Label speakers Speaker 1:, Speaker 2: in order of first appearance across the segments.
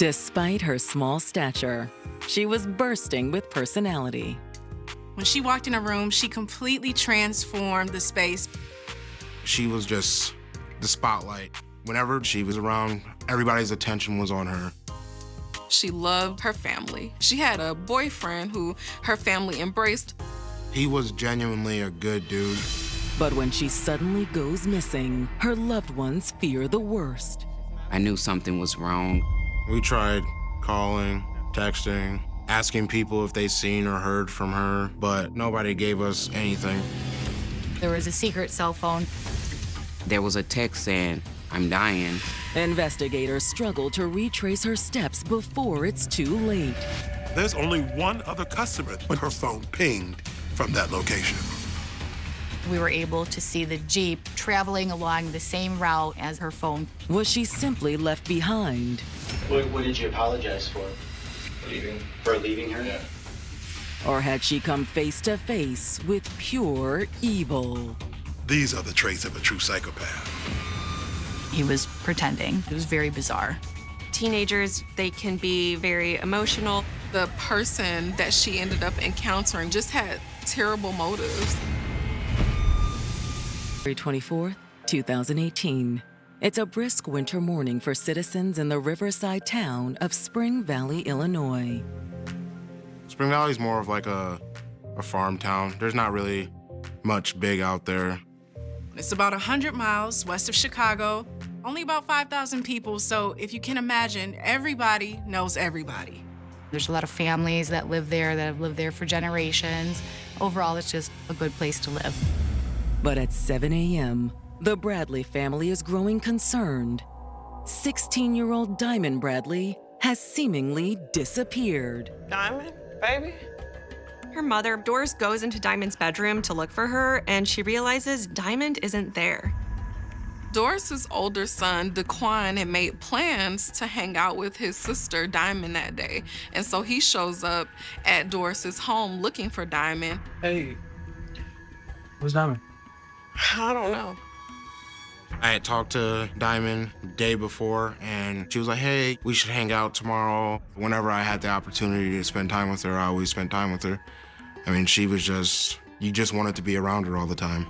Speaker 1: Despite her small stature, she was bursting with personality.
Speaker 2: When she walked in a room, she completely transformed the space.
Speaker 3: She was just the spotlight. Whenever she was around, everybody's attention was on her.
Speaker 4: She loved her family. She had a boyfriend who her family embraced.
Speaker 3: He was genuinely a good dude.
Speaker 1: But when she suddenly goes missing, her loved ones fear the worst.
Speaker 5: I knew something was wrong.
Speaker 3: We tried calling, texting, asking people if they'd seen or heard from her, but nobody gave us anything.
Speaker 6: There was a secret cell phone.
Speaker 5: There was a text saying, "I'm dying."
Speaker 1: Investigators struggle to retrace her steps before it's too late.
Speaker 7: There's only one other customer when her phone pinged from that location.
Speaker 6: We were able to see the Jeep traveling along the same route as her phone.
Speaker 1: Was she simply left behind?
Speaker 8: What did you apologize for? For leaving her?
Speaker 9: Yeah.
Speaker 1: Or had she come face to face with pure evil?
Speaker 7: These are the traits of a true psychopath.
Speaker 6: He was pretending. It was very bizarre.
Speaker 10: Teenagers, they can be very emotional.
Speaker 4: The person that she ended up encountering just had terrible motives.
Speaker 1: February 24th, 2018. It's a brisk winter morning for citizens in the riverside town of Spring Valley, Illinois.
Speaker 3: Spring Valley's more of like a farm town. There's not really much big out there.
Speaker 2: It's about 100 miles west of Chicago, only about 5,000 people, so if you can imagine, everybody knows everybody.
Speaker 6: There's a lot of families that live there, that have lived there for generations. Overall, it's just a good place to live.
Speaker 1: But at 7 a.m., the Bradley family is growing concerned. 16-year-old Diamond Bradley has seemingly disappeared.
Speaker 11: Diamond, baby?
Speaker 10: Her mother, Doris, goes into Diamond's bedroom to look for her, and she realizes Diamond isn't there.
Speaker 4: Doris's older son, Daquan, had made plans to hang out with his sister, Diamond, that day. And so he shows up at Doris's home looking for Diamond.
Speaker 9: Hey, where's Diamond?
Speaker 11: I don't know.
Speaker 3: I had talked to Diamond the day before, and she was like, hey, we should hang out tomorrow. Whenever I had the opportunity to spend time with her, I always spent time with her. I mean, she was just, you just wanted to be around her all the time.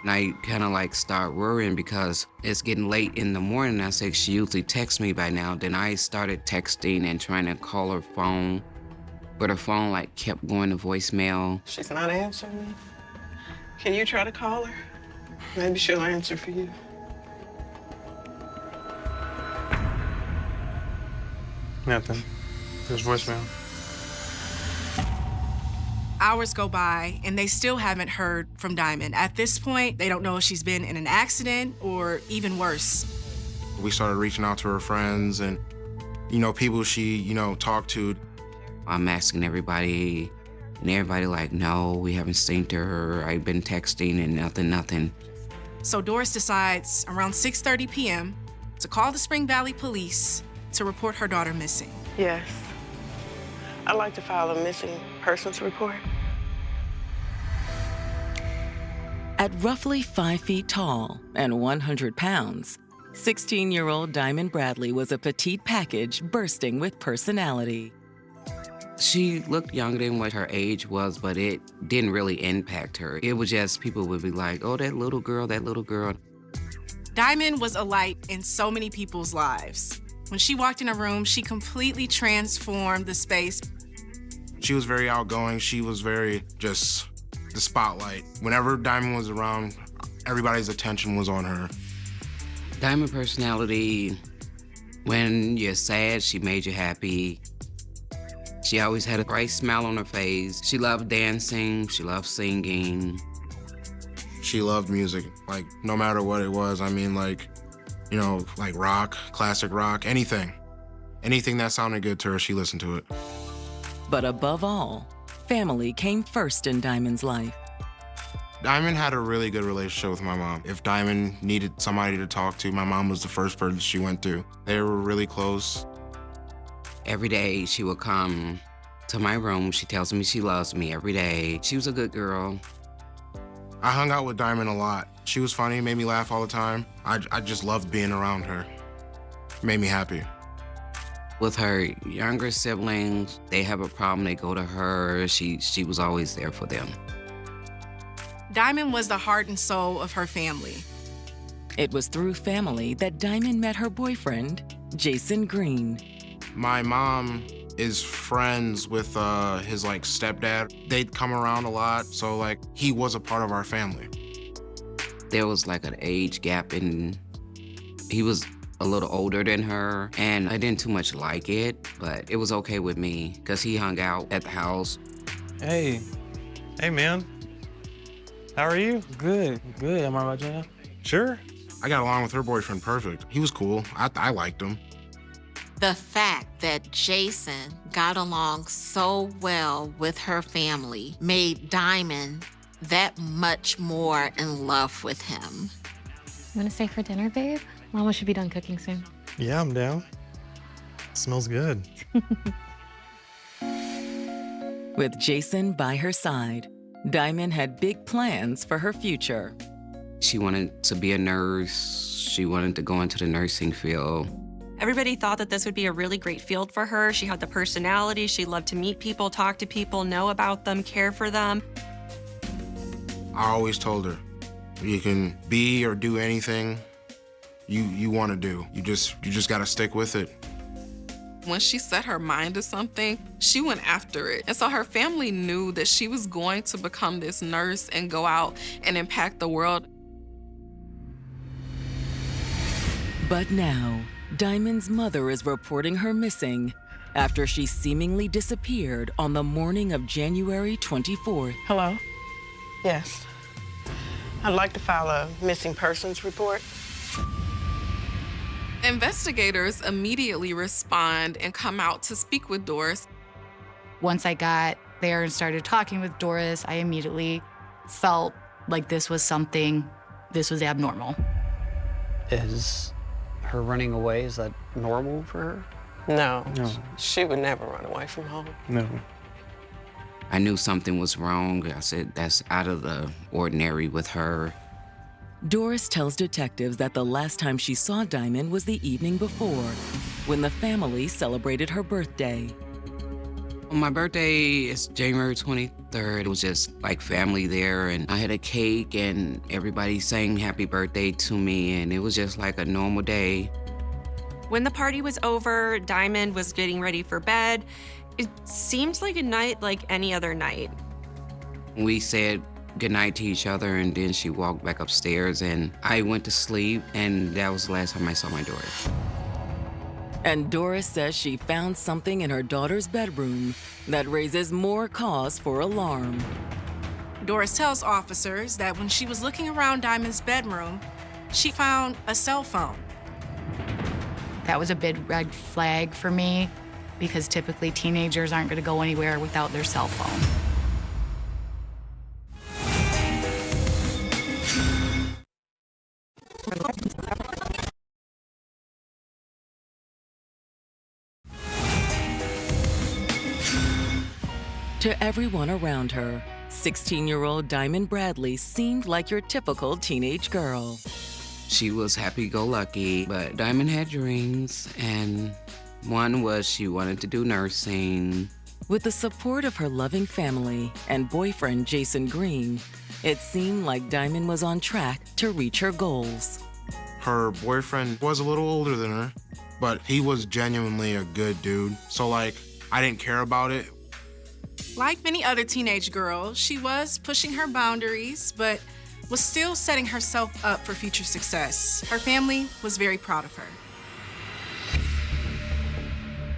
Speaker 5: And I kind of like start worrying because it's getting late in the morning. I said she usually texts me by now. Then I started texting and trying to call her phone, but her phone like kept going to voicemail.
Speaker 11: She's not answering me. Can you try to call her? Maybe she'll answer for you.
Speaker 9: Nothing. There's voicemail.
Speaker 2: Hours go by, and they still haven't heard from Diamond. At this point, they don't know if she's been in an accident or even worse.
Speaker 3: We started reaching out to her friends and, people she, talked to.
Speaker 5: I'm asking everybody, and everybody like, no, we haven't seen her. I've been texting and nothing.
Speaker 2: So Doris decides around 6:30 p.m. to call the Spring Valley Police to report her daughter missing.
Speaker 11: Yes. I'd like to file a missing persons report.
Speaker 1: At roughly 5 feet tall and 100 pounds, 16-year-old Diamond Bradley was a petite package bursting with personality.
Speaker 5: She looked younger than what her age was, but it didn't really impact her. It was just people would be like, oh, that little girl.
Speaker 2: Diamond was a light in so many people's lives. When she walked in a room, she completely transformed the space.
Speaker 3: She was very outgoing. She was very just the spotlight. Whenever Diamond was around, everybody's attention was on her.
Speaker 5: Diamond personality, when you're sad, she made you happy. She always had a bright smile on her face. She loved dancing, she loved singing.
Speaker 3: She loved music, like no matter what it was. I mean, like rock, classic rock, anything. Anything that sounded good to her, she listened to it.
Speaker 1: But above all, family came first in Diamond's life.
Speaker 3: Diamond had a really good relationship with my mom. If Diamond needed somebody to talk to, my mom was the first person she went to. They were really close.
Speaker 5: Every day she would come to my room. She tells me she loves me every day. She was a good girl.
Speaker 3: I hung out with Diamond a lot. She was funny, made me laugh all the time. I just loved being around her. Made me happy.
Speaker 5: With her younger siblings, they have a problem, they go to her. She was always there for them.
Speaker 2: Diamond was the heart and soul of her family.
Speaker 1: It was through family that Diamond met her boyfriend, Jason Green.
Speaker 3: My mom is friends with his stepdad. They'd come around a lot, so he was a part of our family.
Speaker 5: There was an age gap, and he was a little older than her, and I didn't too much like it, but it was okay with me because he hung out at the house.
Speaker 9: Hey man. How are you? Good. Am I right, Jenna? Sure.
Speaker 3: I got along with her boyfriend perfect. He was cool. I liked him.
Speaker 12: The fact that Jason got along so well with her family made Diamond that much more in love with him.
Speaker 13: You wanna stay for dinner, babe? Mama should be done cooking soon.
Speaker 9: Yeah, I'm down. Smells good.
Speaker 1: With Jason by her side, Diamond had big plans for her future.
Speaker 5: She wanted to be a nurse. She wanted to go into the nursing field.
Speaker 10: Everybody thought that this would be a really great field for her. She had the personality. She loved to meet people, talk to people, know about them, care for them.
Speaker 3: I always told her, you can be or do anything you want to do. You just got to stick with it.
Speaker 4: When she set her mind to something, she went after it. And so her family knew that she was going to become this nurse and go out and impact the world.
Speaker 1: But now, Diamond's mother is reporting her missing after she seemingly disappeared on the morning of January 24th.
Speaker 11: Hello? Yes. I'd like to file a missing persons report.
Speaker 4: Investigators immediately respond and come out to speak with Doris.
Speaker 6: Once I got there and started talking with Doris, I immediately felt like this was abnormal.
Speaker 14: Is her running away, is that normal for her?
Speaker 11: No. She would never run away from home.
Speaker 9: No.
Speaker 5: I knew something was wrong. I said, that's out of the ordinary with her.
Speaker 1: Doris tells detectives that the last time she saw Diamond was the evening before, when the family celebrated her birthday.
Speaker 5: My birthday is January 23rd. It was just family there, and I had a cake, and everybody sang happy birthday to me, and it was just like a normal day.
Speaker 10: When the party was over, Diamond was getting ready for bed. It seemed like a night like any other night.
Speaker 5: We said goodnight to each other, and then she walked back upstairs, and I went to sleep, and that was the last time I saw my daughter.
Speaker 1: And Doris says she found something in her daughter's bedroom that raises more cause for alarm.
Speaker 2: Doris tells officers that when she was looking around Diamond's bedroom, she found a cell phone.
Speaker 6: That was a big red flag for me because typically teenagers aren't going to go anywhere without their cell phone.
Speaker 1: To everyone around her, 16-year-old Diamond Bradley seemed like your typical teenage girl.
Speaker 5: She was happy-go-lucky, but Diamond had dreams, and one was she wanted to do nursing.
Speaker 1: With the support of her loving family and boyfriend Jason Green, it seemed like Diamond was on track to reach her goals.
Speaker 3: Her boyfriend was a little older than her, but he was genuinely a good dude. So I didn't care about it.
Speaker 2: Like many other teenage girls, she was pushing her boundaries, but was still setting herself up for future success. Her family was very proud of her.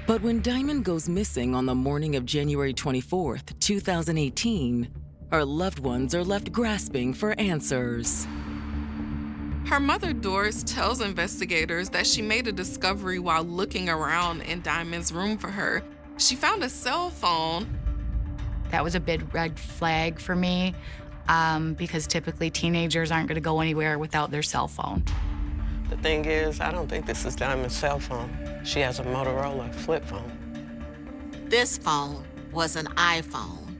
Speaker 1: But when Diamond goes missing on the morning of January 24th, 2018, her loved ones are left grasping for answers.
Speaker 4: Her mother, Doris, tells investigators that she made a discovery while looking around in Diamond's room for her. She found a cell phone.
Speaker 6: That was a big red flag for me because typically teenagers aren't going to go anywhere without their cell phone.
Speaker 11: The thing is, I don't think this is Diamond's cell phone. She has a Motorola flip phone.
Speaker 12: This phone was an iPhone.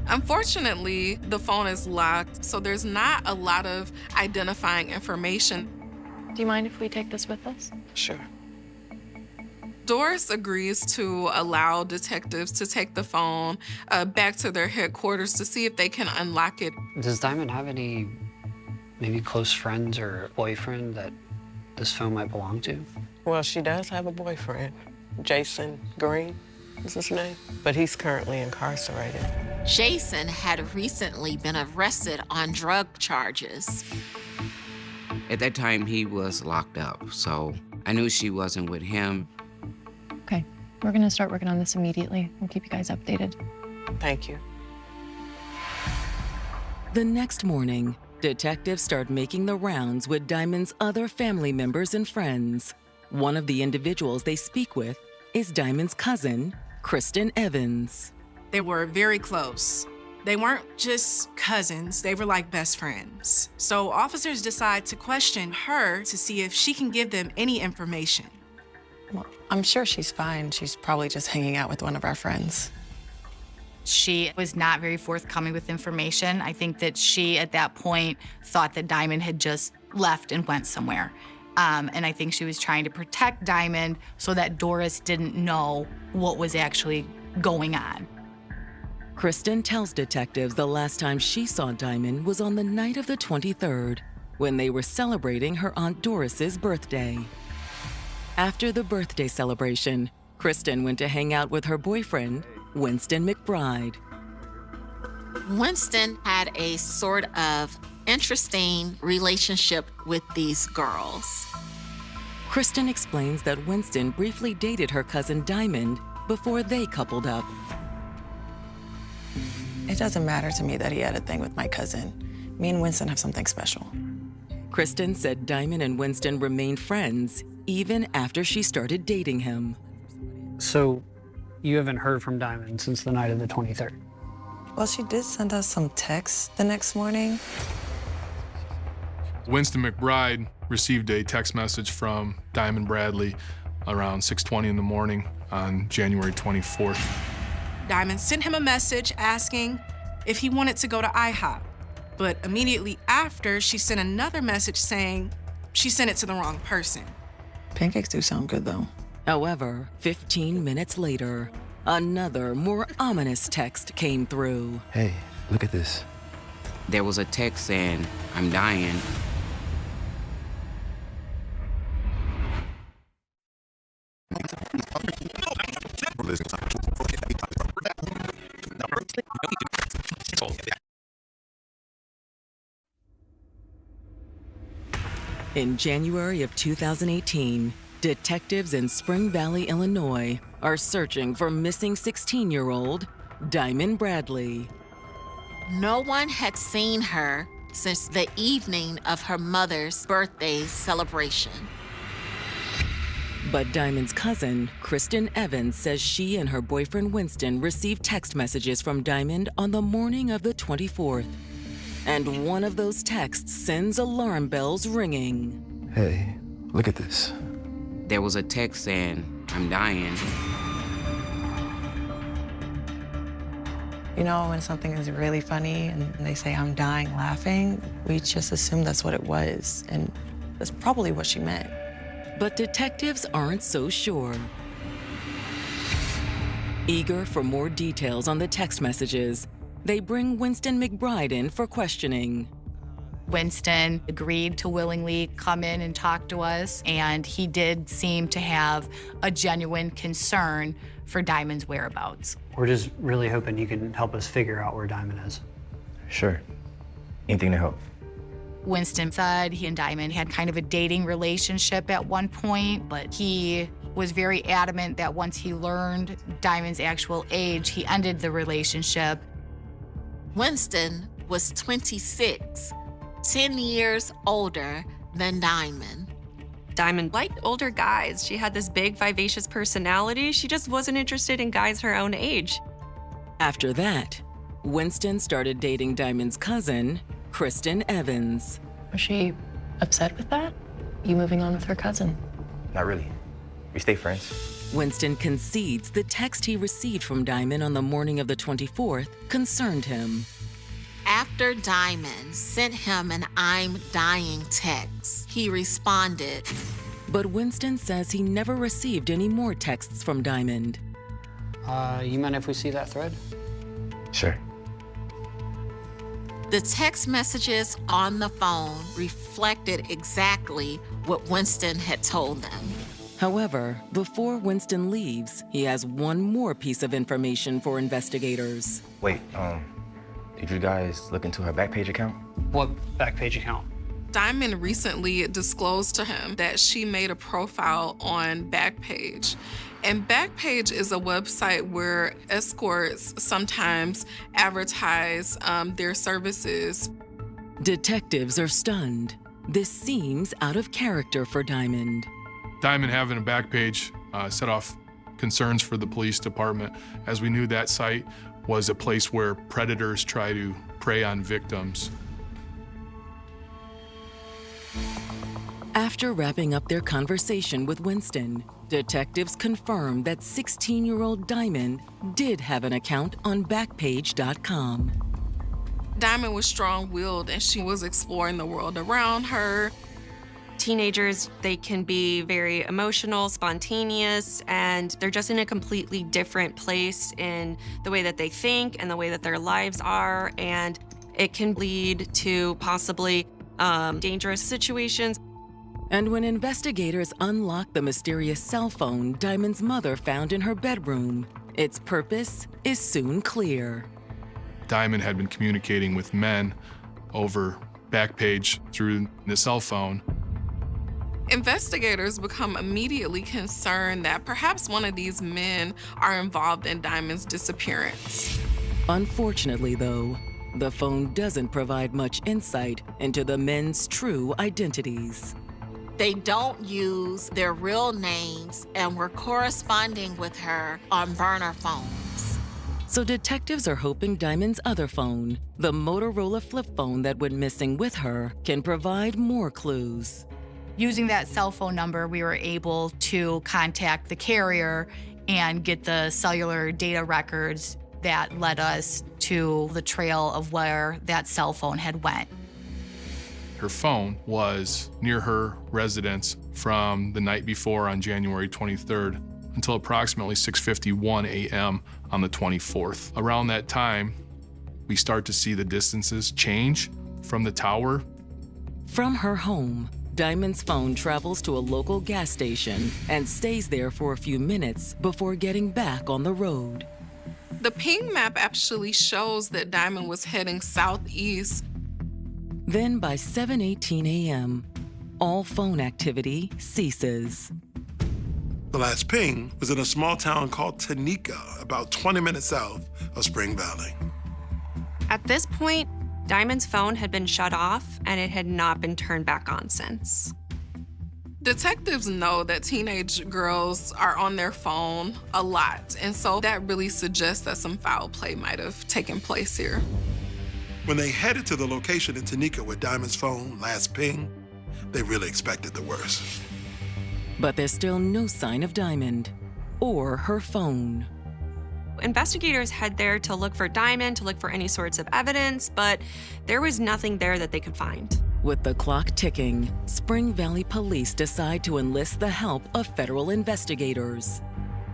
Speaker 4: Unfortunately, the phone is locked, so there's not a lot of identifying information.
Speaker 13: Do you mind if we take this with us?
Speaker 11: Sure.
Speaker 4: Doris agrees to allow detectives to take the phone back to their headquarters to see if they can unlock it.
Speaker 14: Does Diamond have any maybe close friends or boyfriend that this phone might belong to?
Speaker 11: Well, she does have a boyfriend. Jason Green is his name, but he's currently incarcerated.
Speaker 12: Jason had recently been arrested on drug charges.
Speaker 5: At that time, he was locked up, so I knew she wasn't with him.
Speaker 13: Okay, we're gonna start working on this immediately. We'll keep you guys updated.
Speaker 11: Thank you.
Speaker 1: The next morning, detectives start making the rounds with Diamond's other family members and friends. One of the individuals they speak with is Diamond's cousin, Kristen Evans.
Speaker 2: They were very close. They weren't just cousins, they were like best friends. So officers decide to question her to see if she can give them any information.
Speaker 15: Well, I'm sure she's fine. She's probably just hanging out with one of our friends.
Speaker 6: She was not very forthcoming with information. I think that she, at that point, thought that Diamond had just left and went somewhere. And I think she was trying to protect Diamond so that Doris didn't know what was actually going on.
Speaker 1: Kristen tells detectives the last time she saw Diamond was on the night of the 23rd, when they were celebrating her Aunt Doris's birthday. After the birthday celebration, Kristen went to hang out with her boyfriend, Winston McBride.
Speaker 12: Winston had a sort of interesting relationship with these girls.
Speaker 1: Kristen explains that Winston briefly dated her cousin Diamond before they coupled up.
Speaker 15: It doesn't matter to me that he had a thing with my cousin. Me and Winston have something special.
Speaker 1: Kristen said Diamond and Winston remained friends even after she started dating him.
Speaker 14: So you haven't heard from Diamond since the night of the 23rd?
Speaker 15: Well, she did send us some texts the next morning.
Speaker 16: Winston McBride received a text message from Diamond Bradley around 6:20 in the morning on January 24th.
Speaker 2: Diamond sent him a message asking if he wanted to go to IHOP. But immediately after, she sent another message saying she sent it to the wrong person.
Speaker 15: Pancakes do sound good, though.
Speaker 1: However, 15 minutes later, another, more ominous text came through.
Speaker 17: Hey, look at this.
Speaker 5: There was a text saying, "I'm dying."
Speaker 1: In January of 2018, detectives in Spring Valley, Illinois, are searching for missing 16-year-old Diamond Bradley.
Speaker 12: No one had seen her since the evening of her mother's birthday celebration.
Speaker 1: But Diamond's cousin, Kristen Evans, says she and her boyfriend Winston received text messages from Diamond on the morning of the 24th. And one of those texts sends alarm bells ringing.
Speaker 17: Hey, look at this.
Speaker 5: There was a text saying, "I'm dying."
Speaker 15: You know, when something is really funny and they say, "I'm dying laughing," we just assume that's what it was. And that's probably what she meant.
Speaker 1: But detectives aren't so sure. Eager for more details on the text messages, they bring Winston McBride in for questioning.
Speaker 6: Winston agreed to willingly come in and talk to us, and he did seem to have a genuine concern for Diamond's whereabouts.
Speaker 14: We're just really hoping you can help us figure out where Diamond is.
Speaker 17: Sure. Anything to help.
Speaker 6: Winston said he and Diamond had kind of a dating relationship at one point, but he was very adamant that once he learned Diamond's actual age, he ended the relationship.
Speaker 12: Winston was 26, 10 years older than Diamond.
Speaker 10: Diamond liked older guys. She had this big, vivacious personality. She just wasn't interested in guys her own age.
Speaker 1: After that, Winston started dating Diamond's cousin, Kristen Evans.
Speaker 13: Was she upset with that? You moving on with her cousin?
Speaker 17: Not really. We stay friends.
Speaker 1: Winston concedes the text he received from Diamond on the morning of the 24th concerned him.
Speaker 12: After Diamond sent him an "I'm dying" text, he responded,
Speaker 1: But Winston says he never received any more texts from Diamond.
Speaker 14: You mind if we see that thread?
Speaker 17: Sure.
Speaker 12: The text messages on the phone reflected exactly what Winston had told them.
Speaker 1: However, before Winston leaves, he has one more piece of information for investigators.
Speaker 17: Wait, did you guys look into her Backpage account?
Speaker 14: What Backpage account?
Speaker 4: Diamond recently disclosed to him that she made a profile on Backpage. And Backpage is a website where escorts sometimes advertise their services.
Speaker 1: Detectives are stunned. This seems out of character for Diamond.
Speaker 16: Diamond having a Backpage set off concerns for the police department, as we knew that site was a place where predators try to prey on victims.
Speaker 1: After wrapping up their conversation with Winston, detectives confirmed that 16-year-old Diamond did have an account on Backpage.com.
Speaker 4: Diamond was strong-willed and she was exploring the world around her.
Speaker 10: Teenagers, they can be very emotional, spontaneous, and they're just in a completely different place in the way that they think and the way that their lives are, and it can lead to possibly dangerous situations.
Speaker 1: And when investigators unlock the mysterious cell phone Diamond's mother found in her bedroom, its purpose is soon clear.
Speaker 16: Diamond had been communicating with men over Backpage through the cell phone.
Speaker 4: Investigators become immediately concerned that perhaps one of these men are involved in Diamond's disappearance.
Speaker 1: Unfortunately, though, the phone doesn't provide much insight into the men's true identities.
Speaker 12: They don't use their real names and were corresponding with her on burner phones.
Speaker 1: So detectives are hoping Diamond's other phone, the Motorola flip phone that went missing with her, can provide more clues.
Speaker 6: Using that cell phone number, we were able to contact the carrier and get the cellular data records that led us to the trail of where that cell phone had went.
Speaker 16: Her phone was near her residence from the night before on January 23rd until approximately 6:51 a.m. on the 24th. Around that time, we start to see the distances change from the tower.
Speaker 1: From her home, Diamond's phone travels to a local gas station and stays there for a few minutes before getting back on the road.
Speaker 4: The ping map actually shows that Diamond was heading southeast.
Speaker 1: Then by 7:18 a.m., all phone activity ceases.
Speaker 7: The last ping was in a small town called Tanika, about 20 minutes south of Spring Valley.
Speaker 10: At this point, Diamond's phone had been shut off and it had not been turned back on since.
Speaker 4: Detectives know that teenage girls are on their phone a lot, and so that really suggests that some foul play might have taken place here.
Speaker 7: When they headed to the location in Tanika with Diamond's phone last ping, they really expected the worst.
Speaker 1: But there's still no sign of Diamond or her phone.
Speaker 10: Investigators head there to look for Diamond, to look for any sorts of evidence, but there was nothing there that they could find.
Speaker 1: With the clock ticking, Spring Valley police decide to enlist the help of federal investigators.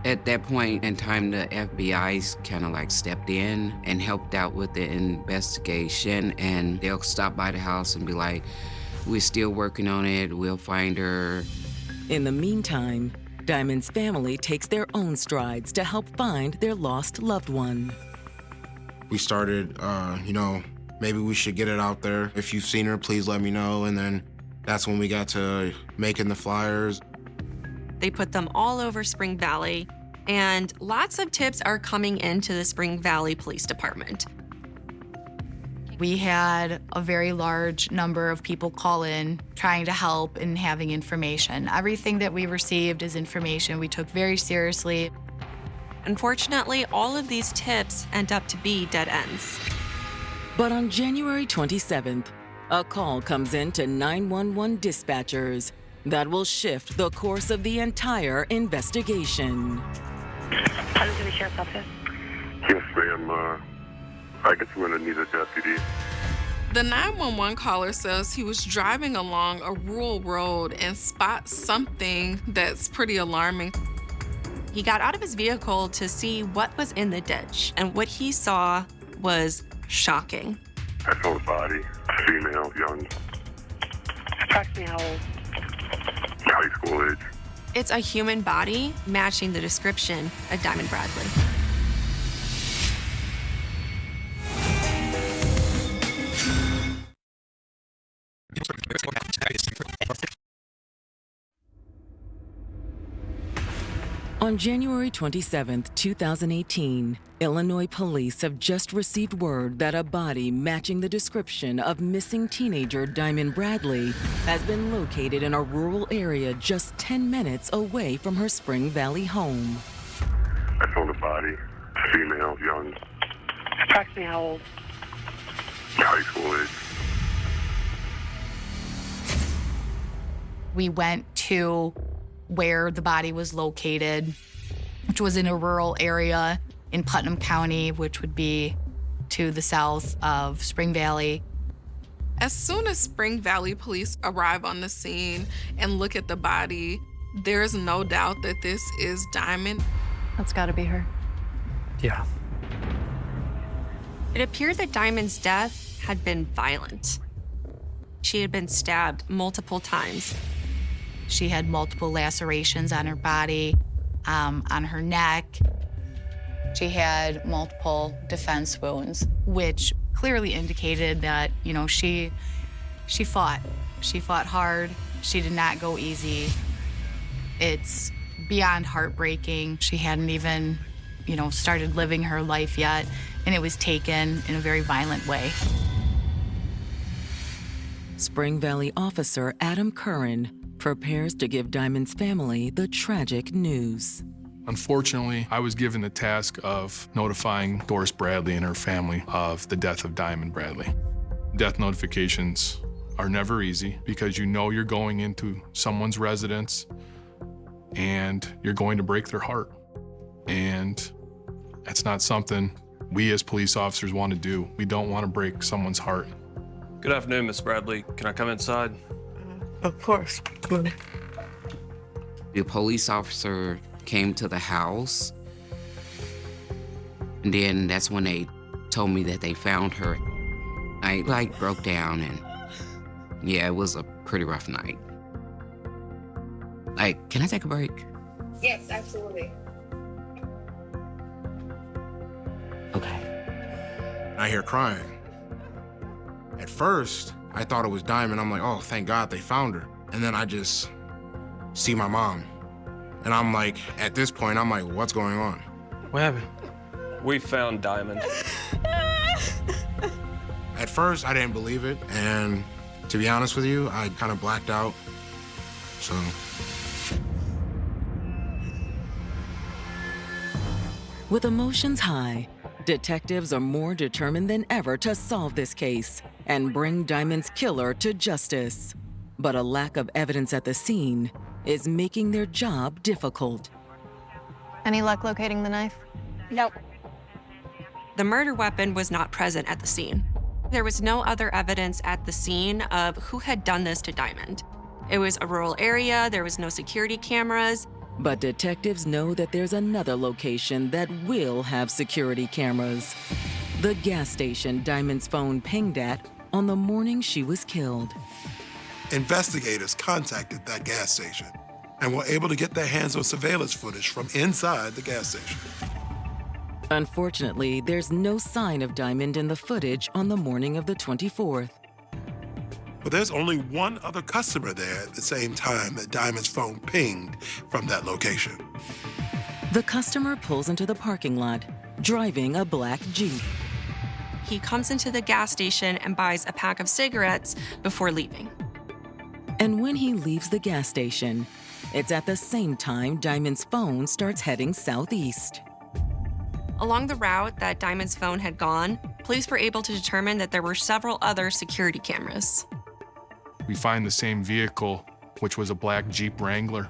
Speaker 5: At that point in time, the FBI's kind of like stepped in and helped out with the investigation, and they'll stop by the house and be like, "We're still working on it, we'll find her."
Speaker 1: In the meantime, Diamond's family takes their own strides to help find their lost loved one.
Speaker 3: We started, maybe we should get it out there. If you've seen her, please let me know. And then that's when we got to making the flyers.
Speaker 10: They put them all over Spring Valley, and lots of tips are coming into the Spring Valley Police Department.
Speaker 6: We had a very large number of people call in trying to help and having information. Everything that we received as information we took very seriously.
Speaker 10: Unfortunately, all of these tips end up to be dead ends.
Speaker 1: But on January 27th, a call comes in to 911 dispatchers that will shift the course of the entire investigation.
Speaker 18: Hello to the sheriff's office.
Speaker 19: Yes, ma'am. I guess I'm gonna need a deputy.
Speaker 4: The 911 caller says he was driving along a rural road and spots something that's pretty alarming.
Speaker 10: He got out of his vehicle to see what was in the ditch, and what he saw was shocking.
Speaker 19: I saw the body, female, young.
Speaker 18: Approximately how old?
Speaker 19: High school age.
Speaker 10: It's a human body matching the description of Diamond Bradley.
Speaker 1: On January 27, 2018, Illinois police have just received word that a body matching the description of missing teenager Diamond Bradley has been located in a rural area just 10 minutes away from her Spring Valley home.
Speaker 19: I saw the body, female, young.
Speaker 18: Approximately how old?
Speaker 19: High school age.
Speaker 6: We went to where the body was located, which was in a rural area in Putnam County, which would be to the south of Spring Valley.
Speaker 4: As soon as Spring Valley police arrive on the scene and look at the body, there's no doubt that this is Diamond.
Speaker 13: That's gotta be her.
Speaker 14: Yeah.
Speaker 10: It appeared that Diamond's death had been violent. She had been stabbed multiple times.
Speaker 6: She had multiple lacerations on her body, on her neck. She had multiple defense wounds, which clearly indicated that, you know, she fought. She fought hard. She did not go easy. It's beyond heartbreaking. She hadn't even, you know, started living her life yet, and it was taken in a very violent way.
Speaker 1: Spring Valley officer Adam Curran prepares to give Diamond's family the tragic news.
Speaker 16: Unfortunately, I was given the task of notifying Doris Bradley and her family of the death of Diamond Bradley. Death notifications are never easy because you know you're going into someone's residence and you're going to break their heart. And that's not something we as police officers want to do. We don't want to break someone's heart.
Speaker 9: Good afternoon, Miss Bradley. Can I come inside?
Speaker 11: Of course. Come on.
Speaker 5: The police officer came to the house, and then that's when they told me that they found her. I broke down, and yeah, it was a pretty rough night. Can I take a break?
Speaker 18: Yes, absolutely.
Speaker 5: Okay.
Speaker 3: I hear crying. At first, I thought it was Diamond. I'm like, oh, thank God they found her. And then I just see my mom. And I'm like, at this point, I'm like, what's going on?
Speaker 9: What happened? We found Diamond.
Speaker 3: At first, I didn't believe it. And to be honest with you, I kind of blacked out. So.
Speaker 1: With emotions high, detectives are more determined than ever to solve this case and bring Diamond's killer to justice. But a lack of evidence at the scene is making their job difficult.
Speaker 13: Any luck locating the knife?
Speaker 18: Nope.
Speaker 10: The murder weapon was not present at the scene. There was no other evidence at the scene of who had done this to Diamond. It was a rural area, there was no security cameras.
Speaker 1: But detectives know that there's another location that will have security cameras. The gas station Diamond's phone pinged at on the morning she was killed.
Speaker 7: Investigators contacted that gas station and were able to get their hands on surveillance footage from inside the gas station.
Speaker 1: Unfortunately, there's no sign of Diamond in the footage on the morning of the 24th.
Speaker 7: But there's only one other customer there at the same time that Diamond's phone pinged from that location.
Speaker 1: The customer pulls into the parking lot, driving a black Jeep.
Speaker 10: He comes into the gas station and buys a pack of cigarettes before leaving.
Speaker 1: And when he leaves the gas station, it's at the same time Diamond's phone starts heading southeast.
Speaker 10: Along the route that Diamond's phone had gone, police were able to determine that there were several other security cameras.
Speaker 16: We find the same vehicle, which was a black Jeep Wrangler.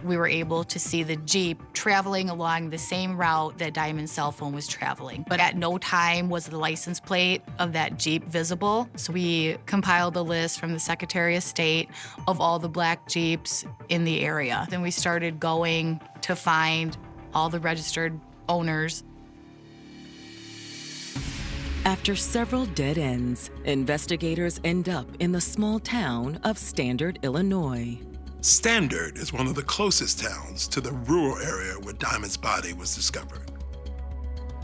Speaker 6: We were able to see the Jeep traveling along the same route that Diamond's cell phone was traveling. But at no time was the license plate of that Jeep visible. So we compiled a list from the Secretary of State of all the black Jeeps in the area. Then we started going to find all the registered owners.
Speaker 1: After several dead ends, investigators end up in the small town of Standard, Illinois.
Speaker 7: Standard is one of the closest towns to the rural area where Diamond's body was discovered.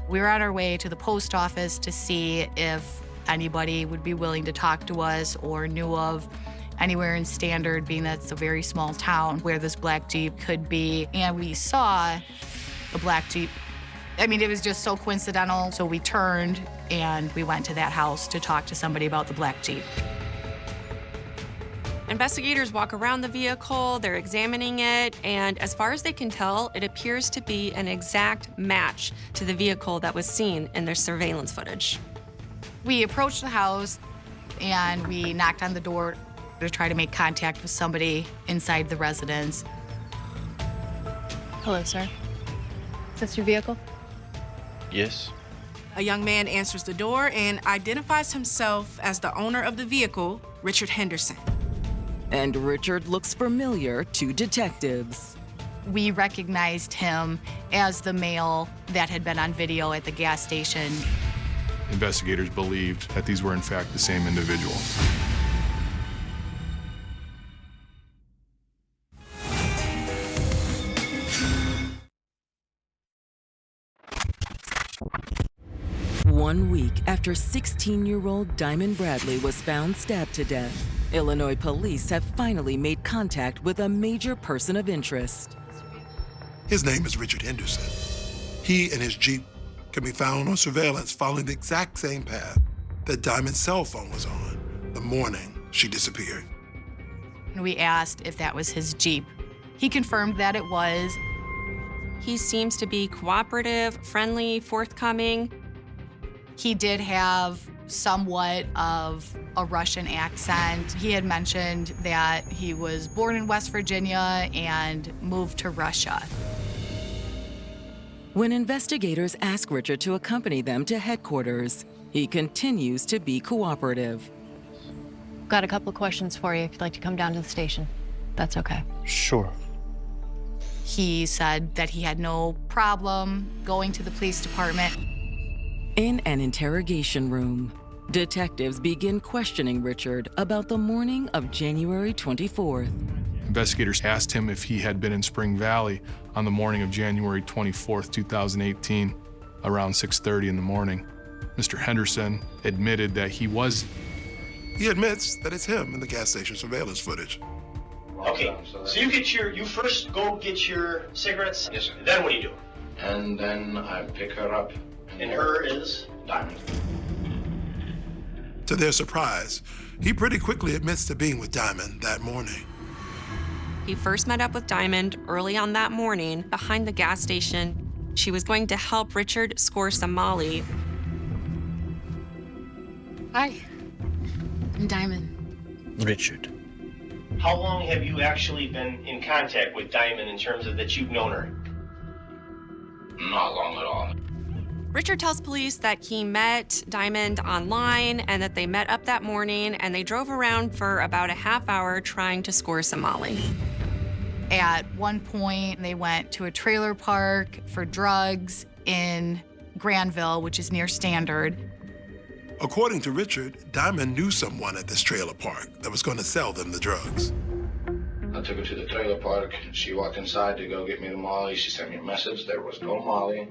Speaker 6: We were on our way to the post office to see if anybody would be willing to talk to us or knew of anywhere in Standard, being that it's a very small town, where this black Jeep could be. And we saw a black Jeep. I mean, it was just so coincidental. So we turned and we went to that house to talk to somebody about the black Jeep.
Speaker 10: Investigators walk around the vehicle, they're examining it, and as far as they can tell, it appears to be an exact match to the vehicle that was seen in their surveillance footage.
Speaker 6: We approached the house and we knocked on the door to try to make contact with somebody inside the residence.
Speaker 13: Hello, sir. Is this your vehicle?
Speaker 9: Yes.
Speaker 2: A young man answers the door and identifies himself as the owner of the vehicle, Richard Henderson.
Speaker 1: And Richard looks familiar to detectives.
Speaker 6: We recognized him as the male that had been on video at the gas station.
Speaker 16: Investigators believed that these were in fact the same individual.
Speaker 1: One week after 16-year-old Diamond Bradley was found stabbed to death, Illinois police have finally made contact with a major person of interest.
Speaker 7: His name is Richard Henderson. He and his Jeep can be found on surveillance following the exact same path that Diamond's cell phone was on the morning she disappeared.
Speaker 6: We asked if that was his Jeep. He confirmed that it was.
Speaker 10: He seems to be cooperative, friendly, forthcoming.
Speaker 6: He did have somewhat of a Russian accent. He had mentioned that he was born in West Virginia and moved to Russia.
Speaker 1: When investigators ask Richard to accompany them to headquarters, he continues to be cooperative.
Speaker 13: Got a couple of questions for you if you'd like to come down to the station. That's okay.
Speaker 9: Sure.
Speaker 6: He said that he had no problem going to the police department.
Speaker 1: In an interrogation room, detectives begin questioning Richard about the morning of January 24th.
Speaker 16: Investigators asked him if he had been in Spring Valley on the morning of January 24th, 2018, around 6:30 in the morning. Mr. Henderson admitted that he was.
Speaker 7: He admits that it's him in the gas station surveillance footage.
Speaker 8: Okay, so you first go get your cigarettes.
Speaker 17: Yes, sir.
Speaker 8: Then what do you do?
Speaker 17: And then I pick her up.
Speaker 8: And her is?
Speaker 17: Diamond.
Speaker 7: To their surprise, he pretty quickly admits to being with Diamond that morning.
Speaker 10: He first met up with Diamond early on that morning behind the gas station. She was going to help Richard score some Molly.
Speaker 6: Hi, I'm Diamond.
Speaker 9: Richard.
Speaker 8: How long have you actually been in contact with Diamond in terms of that you've known her?
Speaker 17: Not long at all.
Speaker 10: Richard tells police that he met Diamond online and that they met up that morning and they drove around for about a half hour trying to score some Molly.
Speaker 6: At one point, they went to a trailer park for drugs in Granville, which is near Standard.
Speaker 7: According to Richard, Diamond knew someone at this trailer park that was going to sell them the drugs.
Speaker 17: I took her to the trailer park. She walked inside to go get me the Molly. She sent me a message. There was no Molly,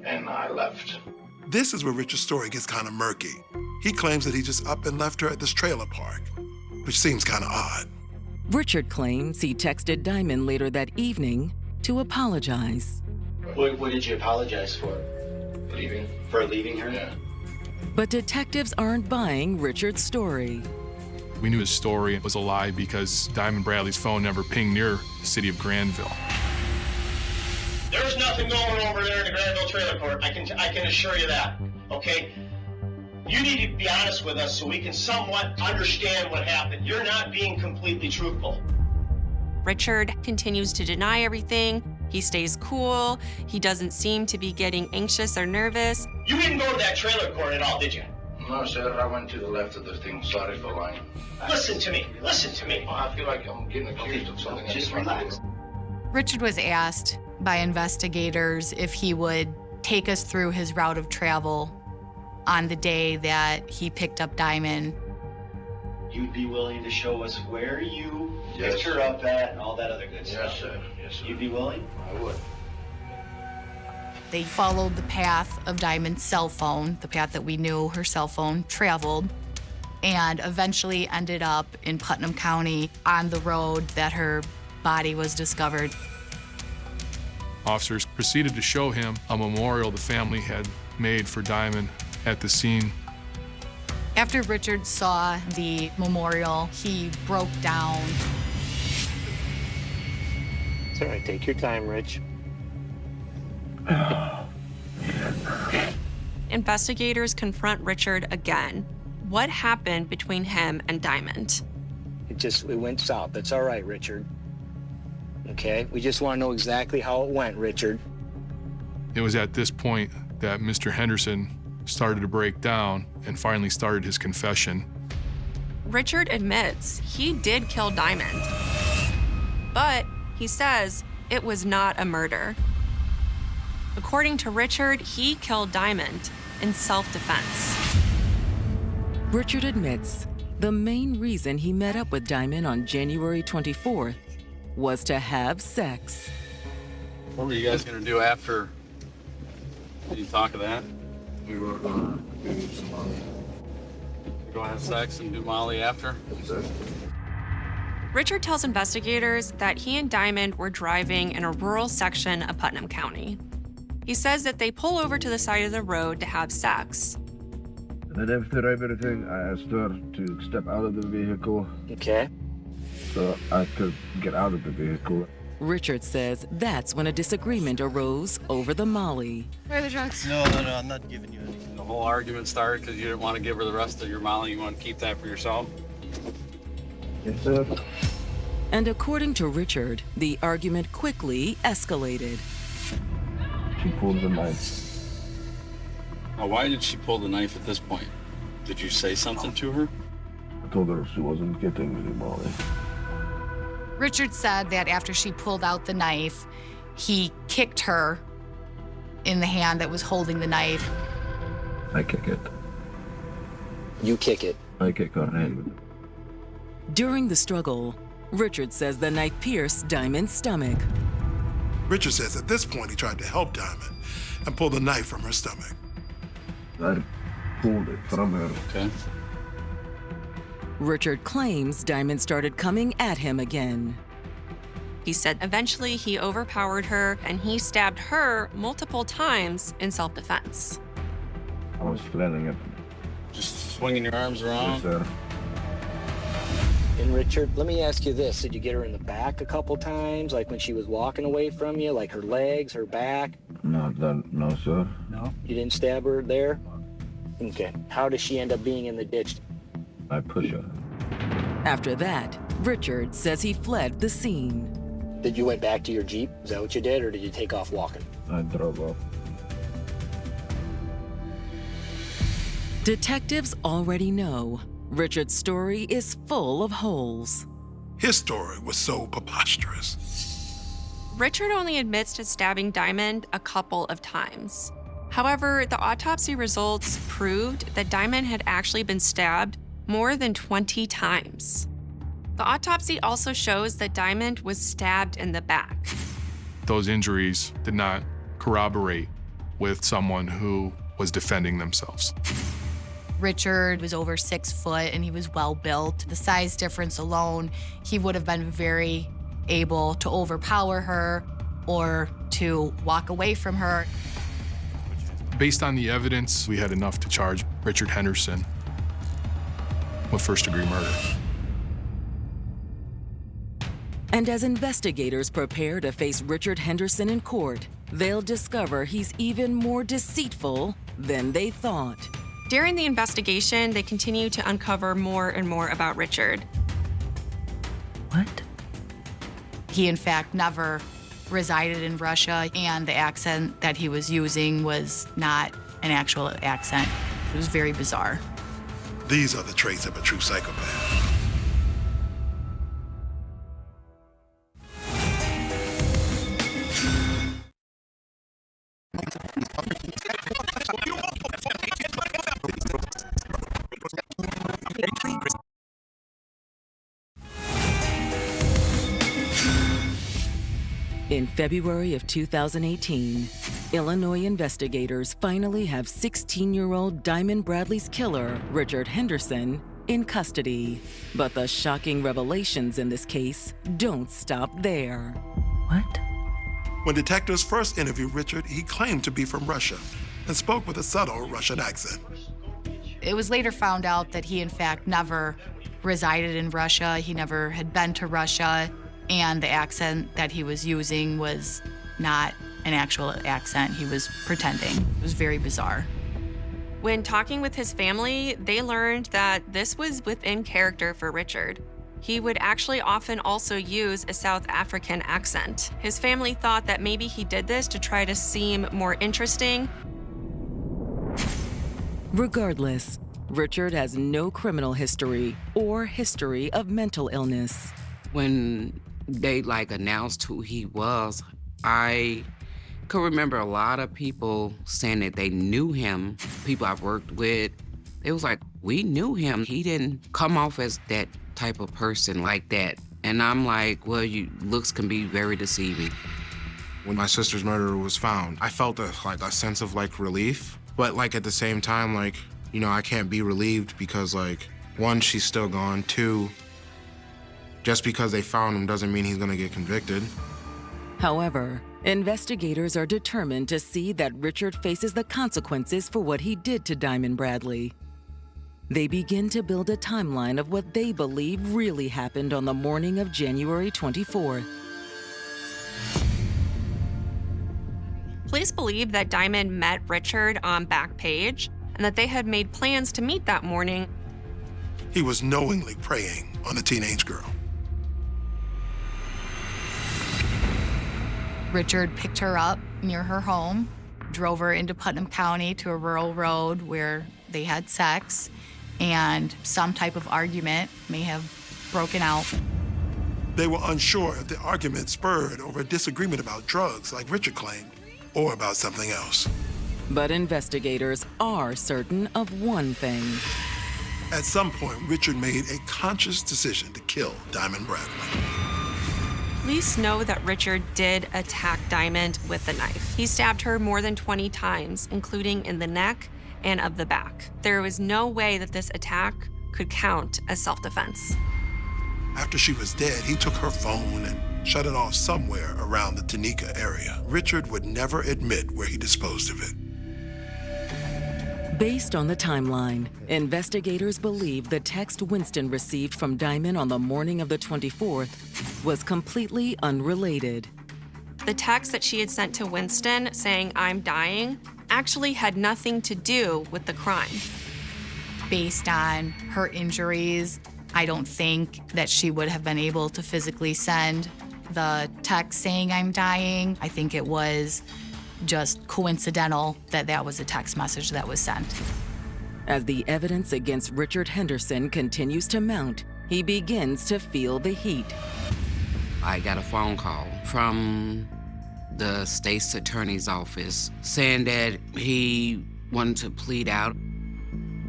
Speaker 17: and I left.
Speaker 7: This is where Richard's story gets kind of murky. He claims that he just up and left her at this trailer park, which seems kind of odd.
Speaker 1: Richard claims he texted Diamond later that evening to apologize.
Speaker 8: What did you apologize for?
Speaker 17: Leaving?
Speaker 8: For leaving her?
Speaker 17: Yeah.
Speaker 1: But detectives aren't buying Richard's story.
Speaker 16: We knew his story was a lie because Diamond Bradley's phone never pinged near the city of Granville.
Speaker 8: There's nothing going over there in the Granville trailer court. I can assure you that, okay? You need to be honest with us so we can somewhat understand what happened. You're not being completely truthful.
Speaker 10: Richard continues to deny everything. He stays cool. He doesn't seem to be getting anxious or nervous.
Speaker 8: You didn't go to that trailer court at all, did you?
Speaker 17: No, sir, I went to the left of the thing. Sorry for lying.
Speaker 8: Listen to me. Listen to me.
Speaker 17: Oh, I feel like I'm getting accused of something.
Speaker 8: Just relax.
Speaker 6: Richard was asked by investigators if he would take us through his route of travel on the day that he picked up Diamond.
Speaker 20: You'd be willing to show us where you
Speaker 17: Yes.
Speaker 20: picked her up at and all that other good stuff?
Speaker 17: Yes, sir. Yes, sir.
Speaker 20: You'd be willing?
Speaker 17: I would.
Speaker 6: They followed the path of Diamond's cell phone, the path that we knew her cell phone traveled, and eventually ended up in Putnam County on the road that her body was discovered.
Speaker 16: Officers proceeded to show him a memorial the family had made for Diamond at the scene.
Speaker 6: After Richard saw the memorial, he broke down.
Speaker 20: It's all right. Take your time, Rich.
Speaker 10: Investigators confront Richard again. What happened between him and Diamond?
Speaker 20: It went south. That's all right, Richard. Okay? We just want to know exactly how it went, Richard.
Speaker 16: It was at this point that Mr. Henderson started to break down and finally started his confession.
Speaker 10: Richard admits he did kill Diamond, but he says it was not a murder. According to Richard, he killed Diamond in self-defense.
Speaker 1: Richard admits the main reason he met up with Diamond on January 24th was to have sex.
Speaker 21: What were you guys gonna do after? Did you talk of that?
Speaker 17: We were gonna do some Molly.
Speaker 21: Go have sex and do Molly after?
Speaker 10: Richard tells investigators that he and Diamond were driving in a rural section of Putnam County. He says that they pull over to the side of the road to have sex.
Speaker 22: And then after everything, I asked her to step out of the vehicle.
Speaker 20: Okay.
Speaker 22: So I could get out of the vehicle.
Speaker 1: Richard says that's when a disagreement arose over the Molly.
Speaker 18: Where are the drugs?
Speaker 20: No, I'm not giving you anything.
Speaker 21: The whole argument started because you didn't want to give her the rest of your Molly. You want to keep that for yourself?
Speaker 22: Yes, sir.
Speaker 1: And according to Richard, the argument quickly escalated.
Speaker 22: She pulled the knife.
Speaker 21: Well, why did she pull the knife at this point? Did you say something to her?
Speaker 22: I told her she wasn't getting any Molly.
Speaker 6: Richard said that after she pulled out the knife, he kicked her in the hand that was holding the knife.
Speaker 22: I kick it.
Speaker 20: You kick it.
Speaker 22: I kick her hand.
Speaker 1: During the struggle, Richard says the knife pierced Diamond's stomach.
Speaker 7: Richard says at this point he tried to help Diamond and pull the knife from her stomach.
Speaker 22: I pulled it from her.
Speaker 21: Okay.
Speaker 1: Richard claims Diamond started coming at him again.
Speaker 10: He said eventually he overpowered her and he stabbed her multiple times in self-defense.
Speaker 22: I was flailing it.
Speaker 21: Just swinging your arms around?
Speaker 22: Yes, sir.
Speaker 20: And Richard, let me ask you this. Did you get her in the back a couple times? Like when she was walking away from you? Like her legs, her back?
Speaker 22: No, sir.
Speaker 20: No? You didn't stab her there? Okay. How does she end up being in the ditch?
Speaker 22: I push her.
Speaker 1: After that, Richard says he fled the scene.
Speaker 20: Did you went back to your Jeep? Is that what you did, or did you take off walking?
Speaker 22: I drove off.
Speaker 1: Detectives already know Richard's story is full of holes.
Speaker 7: His story was so preposterous.
Speaker 10: Richard only admits to stabbing Diamond a couple of times. However, the autopsy results proved that Diamond had actually been stabbed more than 20 times. The autopsy also shows that Diamond was stabbed in the back.
Speaker 16: Those injuries did not corroborate with someone who was defending themselves.
Speaker 6: Richard was over 6 foot and he was well built. The size difference alone, he would have been very able to overpower her or to walk away from her.
Speaker 16: Based on the evidence, we had enough to charge Richard Henderson with first-degree murder.
Speaker 1: And as investigators prepare to face Richard Henderson in court, they'll discover he's even more deceitful than they thought.
Speaker 10: During the investigation, they continue to uncover more and more about Richard.
Speaker 1: What?
Speaker 6: He, in fact, never resided in Russia, and the accent that he was using was not an actual accent. It was very bizarre.
Speaker 7: These are the traits of a true psychopath.
Speaker 1: In February of 2018, Illinois investigators finally have 16-year-old Diamond Bradley's killer, Richard Henderson, in custody. But the shocking revelations in this case don't stop there.
Speaker 13: What?
Speaker 7: When detectives first interviewed Richard, he claimed to be from Russia and spoke with a subtle Russian accent.
Speaker 6: It was later found out that he, in fact, never resided in Russia. He never had been to Russia, and the accent that he was using was not an actual accent. He was pretending. It was very bizarre.
Speaker 10: When talking with his family, they learned that this was within character for Richard. He would actually often also use a South African accent. His family thought that maybe he did this to try to seem more interesting.
Speaker 1: Regardless, Richard has no criminal history or history of mental illness.
Speaker 5: When they announced who he was, I could remember a lot of people saying that they knew him, people I've worked with. It was like, we knew him. He didn't come off as that type of person like that. And I'm like, well, looks can be very deceiving.
Speaker 3: When my sister's murderer was found, I felt a sense of relief. But at the same time, I can't be relieved because one, she's still gone. Two, just because they found him doesn't mean he's gonna get convicted.
Speaker 1: However, investigators are determined to see that Richard faces the consequences for what he did to Diamond Bradley. They begin to build a timeline of what they believe really happened on the morning of January 24th.
Speaker 10: Police believe that Diamond met Richard on Backpage and that they had made plans to meet that morning.
Speaker 7: He was knowingly preying on a teenage girl.
Speaker 6: Richard picked her up near her home, drove her into Putnam County to a rural road where they had sex, and some type of argument may have broken out.
Speaker 7: They were unsure if the argument spurred over a disagreement about drugs, like Richard claimed, or about something else.
Speaker 1: But investigators are certain of one thing.
Speaker 7: At some point, Richard made a conscious decision to kill Diamond Bradley.
Speaker 10: Police know that Richard did attack Diamond with a knife. He stabbed her more than 20 times, including in the neck and of the back. There was no way that this attack could count as self-defense.
Speaker 7: After she was dead, he took her phone and shut it off somewhere around the Tanika area. Richard would never admit where he disposed of it.
Speaker 1: Based on the timeline, investigators believe the text Winston received from Diamond on the morning of the 24th was completely unrelated.
Speaker 10: The text that she had sent to Winston saying, "I'm dying," actually had nothing to do with the crime.
Speaker 6: Based on her injuries, I don't think that she would have been able to physically send the text saying, "I'm dying." I think it was just coincidental that that was a text message that was sent.
Speaker 1: As the evidence against Richard Henderson continues to mount, he begins to feel the heat.
Speaker 5: I got a phone call from the state's attorney's office saying that he wanted to plead out.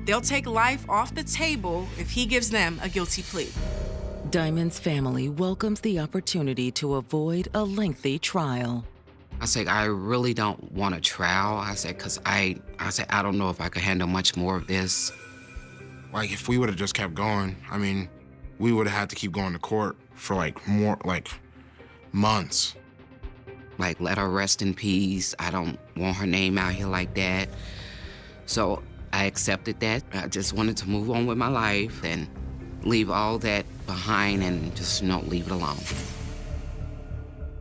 Speaker 2: They'll take life off the table if he gives them a guilty plea.
Speaker 1: Diamond's family welcomes the opportunity to avoid a lengthy trial.
Speaker 5: I said, I really don't want a trial. I said, because I don't know if I could handle much more of this.
Speaker 3: If we would have just kept going, we would have had to keep going to court for more months.
Speaker 5: Let her rest in peace. I don't want her name out here like that. So I accepted that. I just wanted to move on with my life and leave all that behind and just, leave it alone.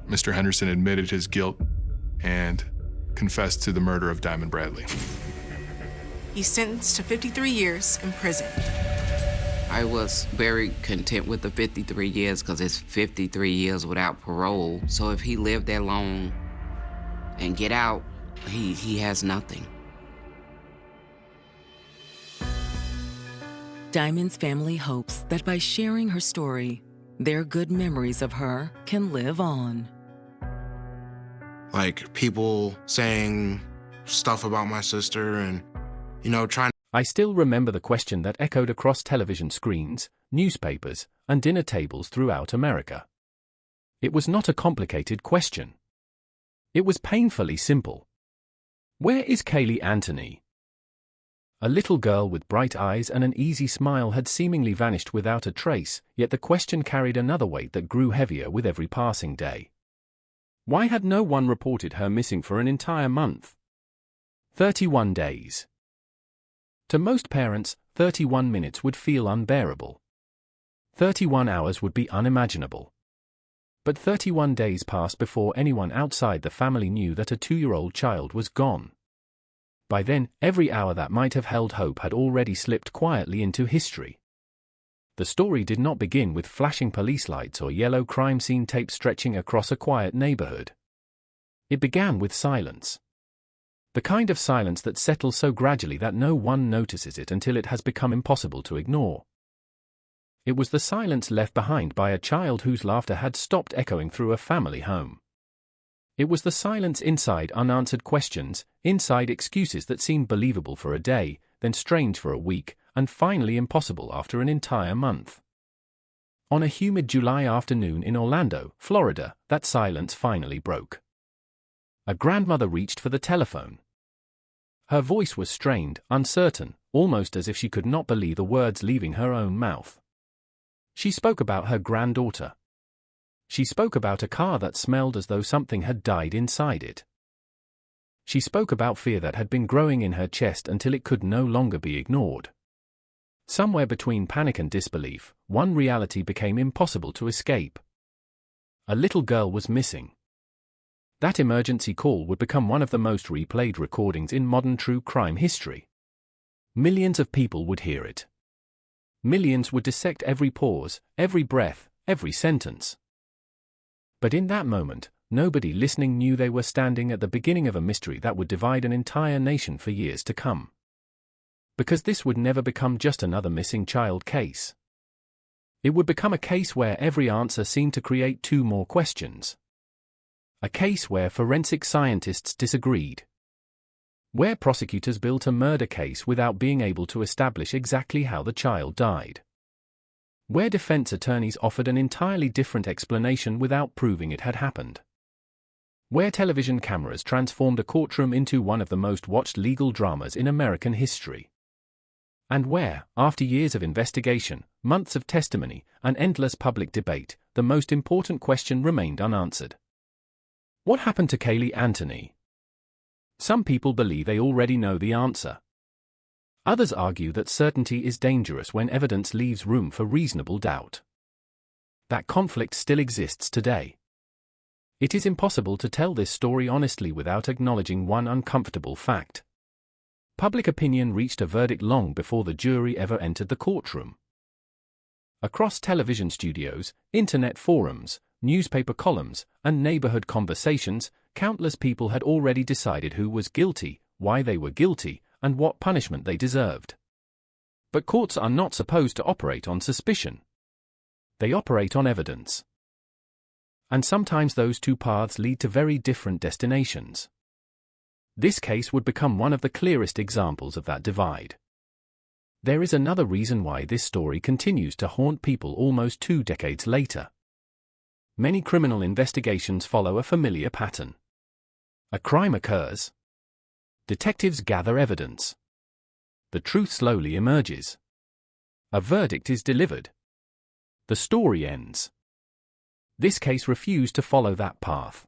Speaker 16: Mr. Henderson admitted his guilt and confessed to the murder of Diamond Bradley.
Speaker 2: He's sentenced to 53 years in prison.
Speaker 5: I was very content with the 53 years because it's 53 years without parole. So if he lived that long and get out, he has nothing.
Speaker 1: Diamond's family hopes that by sharing her story, their good memories of her can live on.
Speaker 3: Like people saying stuff about my sister and, trying.
Speaker 12: I still remember the question that echoed across television screens, newspapers, and dinner tables throughout America. It was not a complicated question. It was painfully simple. Where is Kaylee Anthony? A little girl with bright eyes and an easy smile had seemingly vanished without a trace, yet the question carried another weight that grew heavier with every passing day. Why had no one reported her missing for an entire month? 31 days. To most parents, 31 minutes would feel unbearable. 31 hours would be unimaginable. But 31 days passed before anyone outside the family knew that a 2-year-old child was gone. By then, every hour that might have held hope had already slipped quietly into history. The story did not begin with flashing police lights or yellow crime scene tape stretching across a quiet neighborhood. It began with silence. The kind of silence that settles so gradually that no one notices it until it has become impossible to ignore. It was the silence left behind by a child whose laughter had stopped echoing through a family home. It was the silence inside unanswered questions, inside excuses that seemed believable for a day, then strange for a week, and finally impossible after an entire month. On a humid July afternoon in Orlando, Florida, that silence finally broke. A grandmother reached for the telephone. Her voice was strained, uncertain, almost as if she could not believe the words leaving her own mouth. She spoke about her granddaughter. She spoke about a car that smelled as though something had died inside it. She spoke about fear that had been growing in her chest until it could no longer be ignored. Somewhere between panic and disbelief, one reality became impossible to escape. A little girl was missing. That emergency call would become one of the most replayed recordings in modern true crime history. Millions of people would hear it. Millions would dissect every pause, every breath, every sentence. But in that moment, nobody listening knew they were standing at the beginning of a mystery that would divide an entire nation for years to come. Because this would never become just another missing child case. It would become a case where every answer seemed to create 2 more questions. A case where forensic scientists disagreed. Where prosecutors built a murder case without being able to establish exactly how the child died. Where defense attorneys offered an entirely different explanation without proving it had happened. Where television cameras transformed a courtroom into one of the most watched legal dramas in American history. And where, after years of investigation, months of testimony, and endless public debate, the most important question remained unanswered. What happened to Kaylee Anthony? Some people believe they already know the answer. Others argue that certainty is dangerous when evidence leaves room for reasonable doubt. That conflict still exists today. It is impossible to tell this story honestly without acknowledging one uncomfortable fact. Public opinion reached a verdict long before the jury ever entered the courtroom. Across television studios, internet forums, newspaper columns, and neighborhood conversations, countless people had already decided who was guilty, why they were guilty, and what punishment they deserved. But courts are not supposed to operate on suspicion. They operate on evidence. And sometimes those 2 paths lead to very different destinations. This case would become one of the clearest examples of that divide. There is another reason why this story continues to haunt people almost 2 decades later. Many criminal investigations follow a familiar pattern. A crime occurs. Detectives gather evidence. The truth slowly emerges. A verdict is delivered. The story ends. This case refused to follow that path.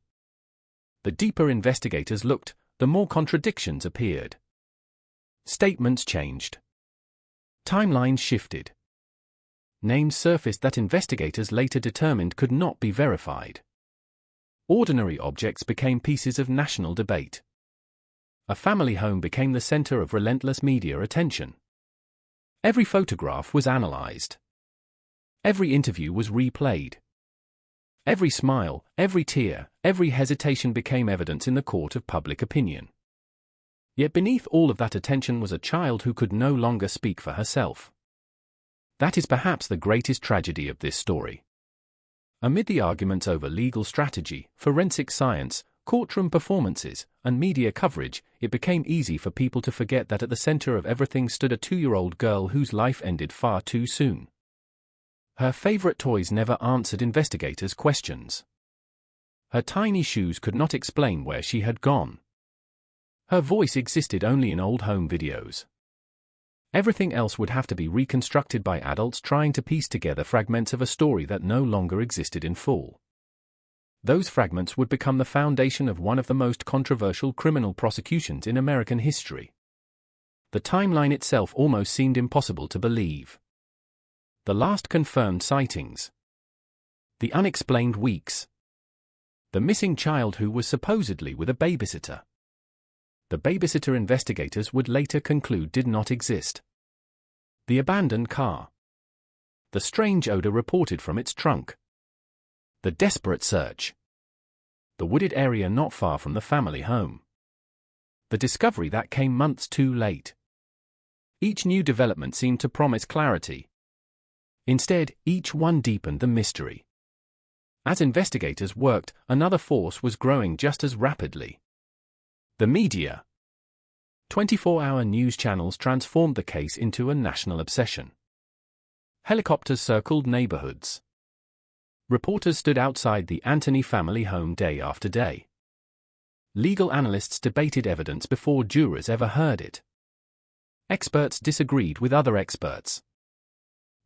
Speaker 12: The deeper investigators looked, the more contradictions appeared. Statements changed. Timelines shifted. Names surfaced that investigators later determined could not be verified. Ordinary objects became pieces of national debate. A family home became the center of relentless media attention. Every photograph was analyzed. Every interview was replayed. Every smile, every tear, every hesitation became evidence in the court of public opinion. Yet beneath all of that attention was a child who could no longer speak for herself. That is perhaps the greatest tragedy of this story. Amid the arguments over legal strategy, forensic science, courtroom performances, and media coverage, it became easy for people to forget that at the center of everything stood a 2-year-old girl whose life ended far too soon. Her favorite toys never answered investigators' questions. Her tiny shoes could not explain where she had gone. Her voice existed only in old home videos. Everything else would have to be reconstructed by adults trying to piece together fragments of a story that no longer existed in full. Those fragments would become the foundation of one of the most controversial criminal prosecutions in American history. The timeline itself almost seemed impossible to believe. The last confirmed sightings. The unexplained weeks. The missing child who was supposedly with a babysitter. The babysitter investigators would later conclude did not exist. The abandoned car. The strange odor reported from its trunk. The desperate search. The wooded area not far from the family home. The discovery that came months too late. Each new development seemed to promise clarity. Instead, each one deepened the mystery. As investigators worked, another force was growing just as rapidly. The media. 24-hour news channels transformed the case into a national obsession. Helicopters circled neighborhoods. Reporters stood outside the Anthony family home day after day. Legal analysts debated evidence before jurors ever heard it. Experts disagreed with other experts.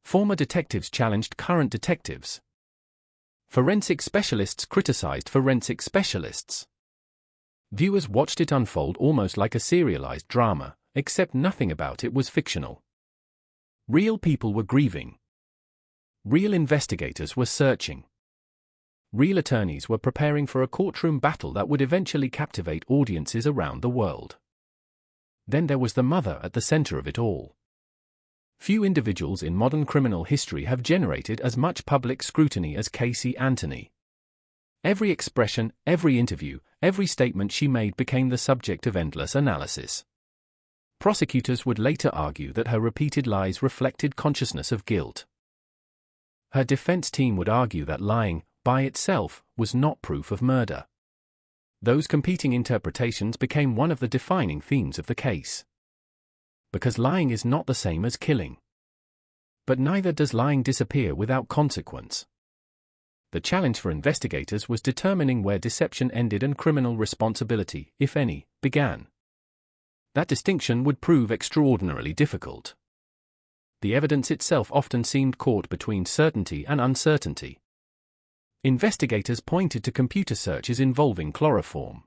Speaker 12: Former detectives challenged current detectives. Forensic specialists criticized forensic specialists. Viewers watched it unfold almost like a serialized drama, except nothing about it was fictional. Real people were grieving. Real investigators were searching. Real attorneys were preparing for a courtroom battle that would eventually captivate audiences around the world. Then there was the mother at the center of it all. Few individuals in modern criminal history have generated as much public scrutiny as Casey Anthony. Every expression, every interview, every statement she made became the subject of endless analysis. Prosecutors would later argue that her repeated lies reflected consciousness of guilt. Her defense team would argue that lying, by itself, was not proof of murder. Those competing interpretations became one of the defining themes of the case. Because lying is not the same as killing. But neither does lying disappear without consequence. The challenge for investigators was determining where deception ended and criminal responsibility, if any, began. That distinction would prove extraordinarily difficult. The evidence itself often seemed caught between certainty and uncertainty. Investigators pointed to computer searches involving chloroform.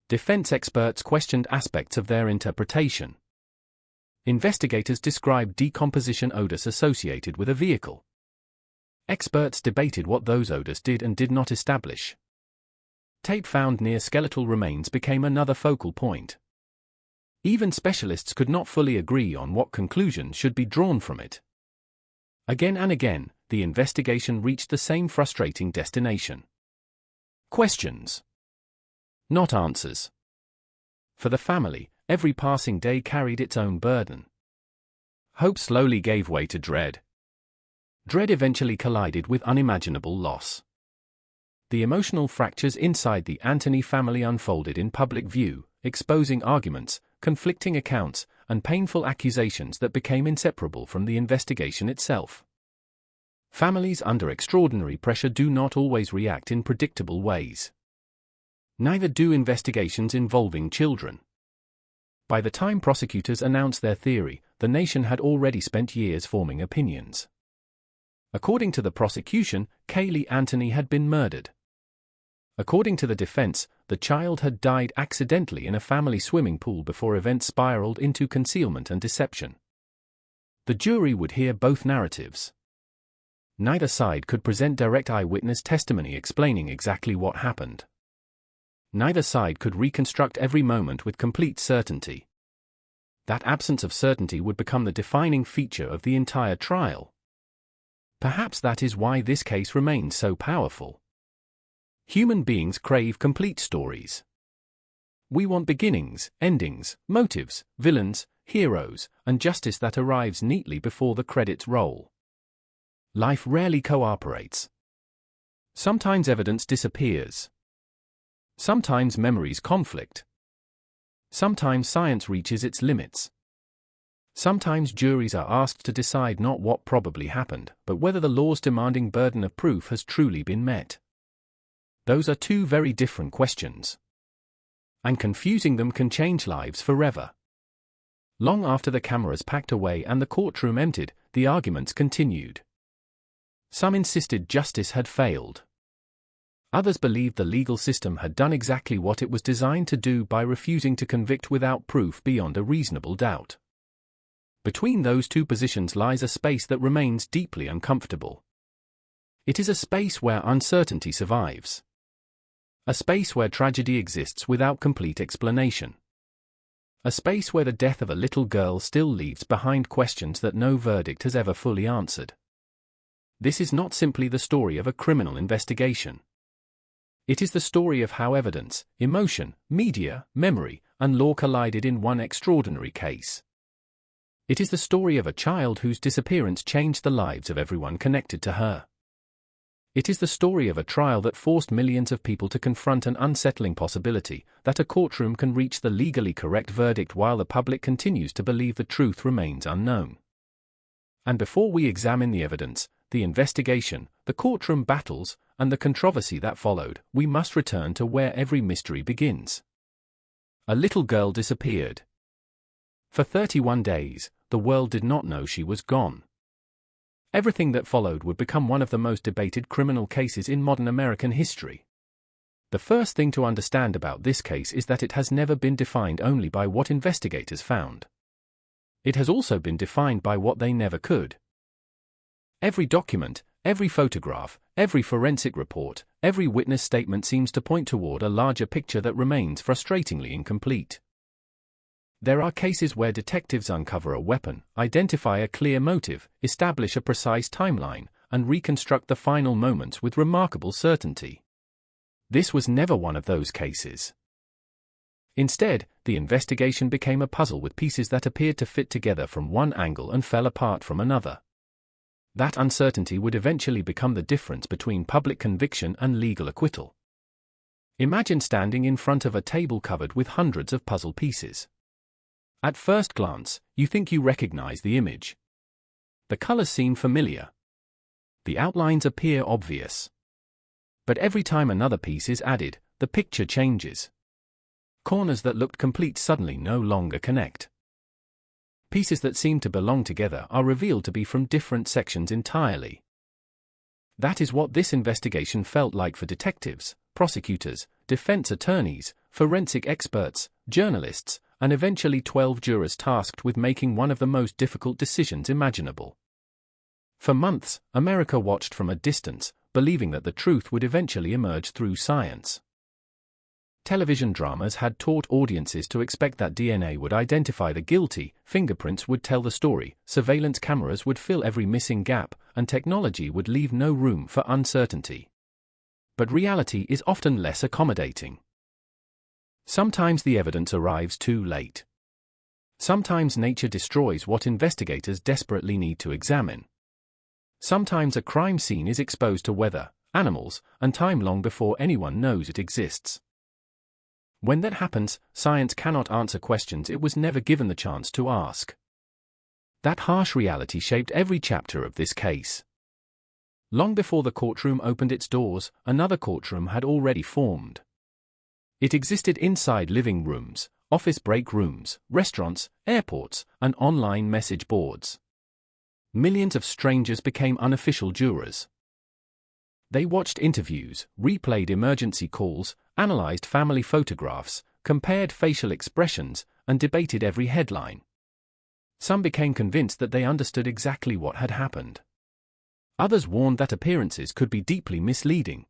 Speaker 12: Defense experts questioned aspects of their interpretation. Investigators described decomposition odors associated with a vehicle. Experts debated what those odors did and did not establish. Tape found near skeletal remains became another focal point. Even specialists could not fully agree on what conclusions should be drawn from it. Again and again, the investigation reached the same frustrating destination. Questions. Not answers. For the family, every passing day carried its own burden. Hope slowly gave way to dread. Dread eventually collided with unimaginable loss. The emotional fractures inside the Anthony family unfolded in public view, exposing arguments, conflicting accounts, and painful accusations that became inseparable from the investigation itself. Families under extraordinary pressure do not always react in predictable ways. Neither do investigations involving children. By the time prosecutors announced their theory, the nation had already spent years forming opinions. According to the prosecution, Kaylee Anthony had been murdered. According to the defense, the child had died accidentally in a family swimming pool before events spiraled into concealment and deception. The jury would hear both narratives. Neither side could present direct eyewitness testimony explaining exactly what happened. Neither side could reconstruct every moment with complete certainty. That absence of certainty would become the defining feature of the entire trial. Perhaps that is why this case remains so powerful. Human beings crave complete stories. We want beginnings, endings, motives, villains, heroes, and justice that arrives neatly before the credits roll. Life rarely cooperates. Sometimes evidence disappears. Sometimes memories conflict. Sometimes science reaches its limits. Sometimes juries are asked to decide not what probably happened, but whether the law's demanding burden of proof has truly been met. Those are two very different questions. And confusing them can change lives forever. Long after the cameras packed away and the courtroom emptied, the arguments continued. Some insisted justice had failed. Others believed the legal system had done exactly what it was designed to do by refusing to convict without proof beyond a reasonable doubt. Between those two positions lies a space that remains deeply uncomfortable. It is a space where uncertainty survives. A space where tragedy exists without complete explanation. A space where the death of a little girl still leaves behind questions that no verdict has ever fully answered. This is not simply the story of a criminal investigation. It is the story of how evidence, emotion, media, memory, and law collided in one extraordinary case. It is the story of a child whose disappearance changed the lives of everyone connected to her. It is the story of a trial that forced millions of people to confront an unsettling possibility that a courtroom can reach the legally correct verdict while the public continues to believe the truth remains unknown. And before we examine the evidence, the investigation, the courtroom battles, and the controversy that followed, we must return to where every mystery begins. A little girl disappeared. For 31 days, the world did not know she was gone. Everything that followed would become one of the most debated criminal cases in modern American history. The first thing to understand about this case is that it has never been defined only by what investigators found. It has also been defined by what they never could. Every document, every photograph, every forensic report, every witness statement seems to point toward a larger picture that remains frustratingly incomplete. There are cases where detectives uncover a weapon, identify a clear motive, establish a precise timeline, and reconstruct the final moments with remarkable certainty. This was never one of those cases. Instead, the investigation became a puzzle with pieces that appeared to fit together from one angle and fell apart from another. That uncertainty would eventually become the difference between public conviction and legal acquittal. Imagine standing in front of a table covered with hundreds of puzzle pieces. At first glance, you think you recognize the image. The colors seem familiar. The outlines appear obvious. But every time another piece is added, the picture changes. Corners that looked complete suddenly no longer connect. Pieces that seem to belong together are revealed to be from different sections entirely. That is what this investigation felt like for detectives, prosecutors, defense attorneys, forensic experts, journalists, and eventually 12 jurors tasked with making one of the most difficult decisions imaginable. For months, America watched from a distance, believing that the truth would eventually emerge through science. Television dramas had taught audiences to expect that DNA would identify the guilty, fingerprints would tell the story, surveillance cameras would fill every missing gap, and technology would leave no room for uncertainty. But reality is often less accommodating. Sometimes the evidence arrives too late. Sometimes nature destroys what investigators desperately need to examine. Sometimes a crime scene is exposed to weather, animals, and time long before anyone knows it exists. When that happens, science cannot answer questions it was never given the chance to ask. That harsh reality shaped every chapter of this case. Long before the courtroom opened its doors, another courtroom had already formed. It existed inside living rooms, office break rooms, restaurants, airports, and online message boards. Millions of strangers became unofficial jurors. They watched interviews, replayed emergency calls, analyzed family photographs, compared facial expressions, and debated every headline. Some became convinced that they understood exactly what had happened. Others warned that appearances could be deeply misleading.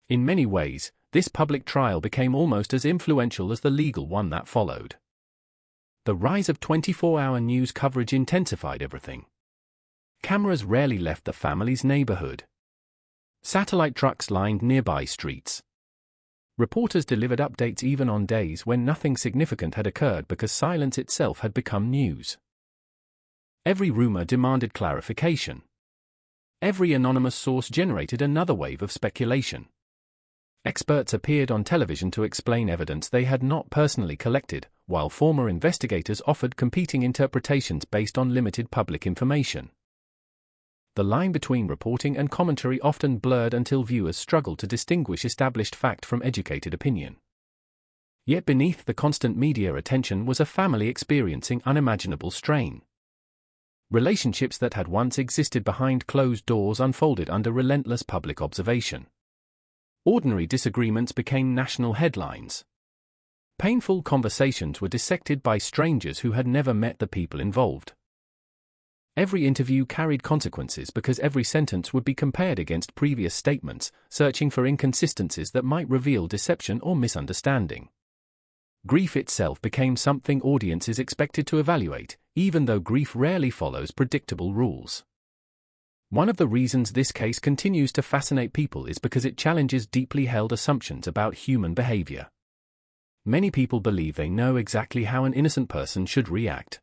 Speaker 12: In many ways, this public trial became almost as influential as the legal one that followed. The rise of 24-hour news coverage intensified everything. Cameras rarely left the family's neighborhood. Satellite trucks lined nearby streets. Reporters delivered updates even on days when nothing significant had occurred because silence itself had become news. Every rumor demanded clarification. Every anonymous source generated another wave of speculation. Experts appeared on television to explain evidence they had not personally collected, while former investigators offered competing interpretations based on limited public information. The line between reporting and commentary often blurred until viewers struggled to distinguish established fact from educated opinion. Yet beneath the constant media attention was a family experiencing unimaginable strain. Relationships that had once existed behind closed doors unfolded under relentless public observation. Ordinary disagreements became national headlines. Painful conversations were dissected by strangers who had never met the people involved. Every interview carried consequences because every sentence would be compared against previous statements, searching for inconsistencies that might reveal deception or misunderstanding. Grief itself became something audiences expected to evaluate, even though grief rarely follows predictable rules. One of the reasons this case continues to fascinate people is because it challenges deeply held assumptions about human behavior. Many people believe they know exactly how an innocent person should react.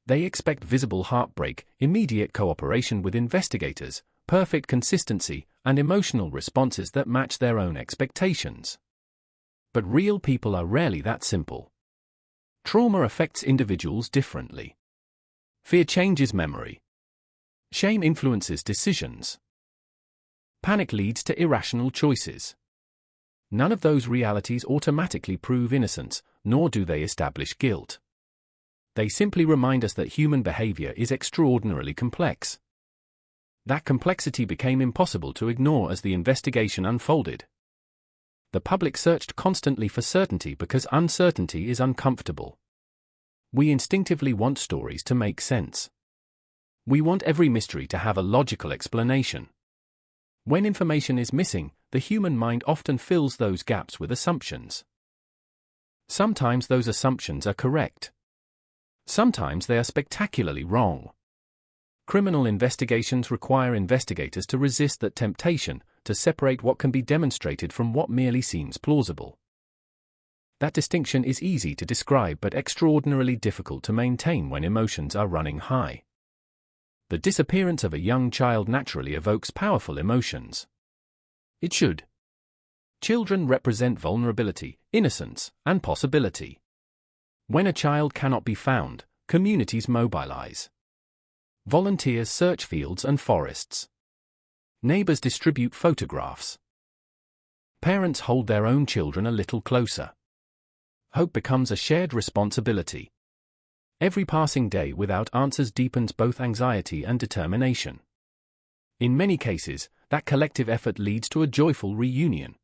Speaker 12: They expect visible heartbreak, immediate cooperation with investigators, perfect consistency, and emotional responses that match their own expectations. But real people are rarely that simple. Trauma affects individuals differently. Fear changes memory. Shame influences decisions. Panic leads to irrational choices. None of those realities automatically prove innocence, nor do they establish guilt. They simply remind us that human behavior is extraordinarily complex. That complexity became impossible to ignore as the investigation unfolded. The public searched constantly for certainty because uncertainty is uncomfortable. We instinctively want stories to make sense. We want every mystery to have a logical explanation. When information is missing, the human mind often fills those gaps with assumptions. Sometimes those assumptions are correct. Sometimes they are spectacularly wrong. Criminal investigations require investigators to resist that temptation, to separate what can be demonstrated from what merely seems plausible. That distinction is easy to describe but extraordinarily difficult to maintain when emotions are running high. The disappearance of a young child naturally evokes powerful emotions. It should. Children represent vulnerability, innocence, and possibility. When a child cannot be found, communities mobilize. Volunteers search fields and forests. Neighbors distribute photographs. Parents hold their own children a little closer. Hope becomes a shared responsibility. Every passing day without answers deepens both anxiety and determination. In many cases, that collective effort leads to a joyful reunion.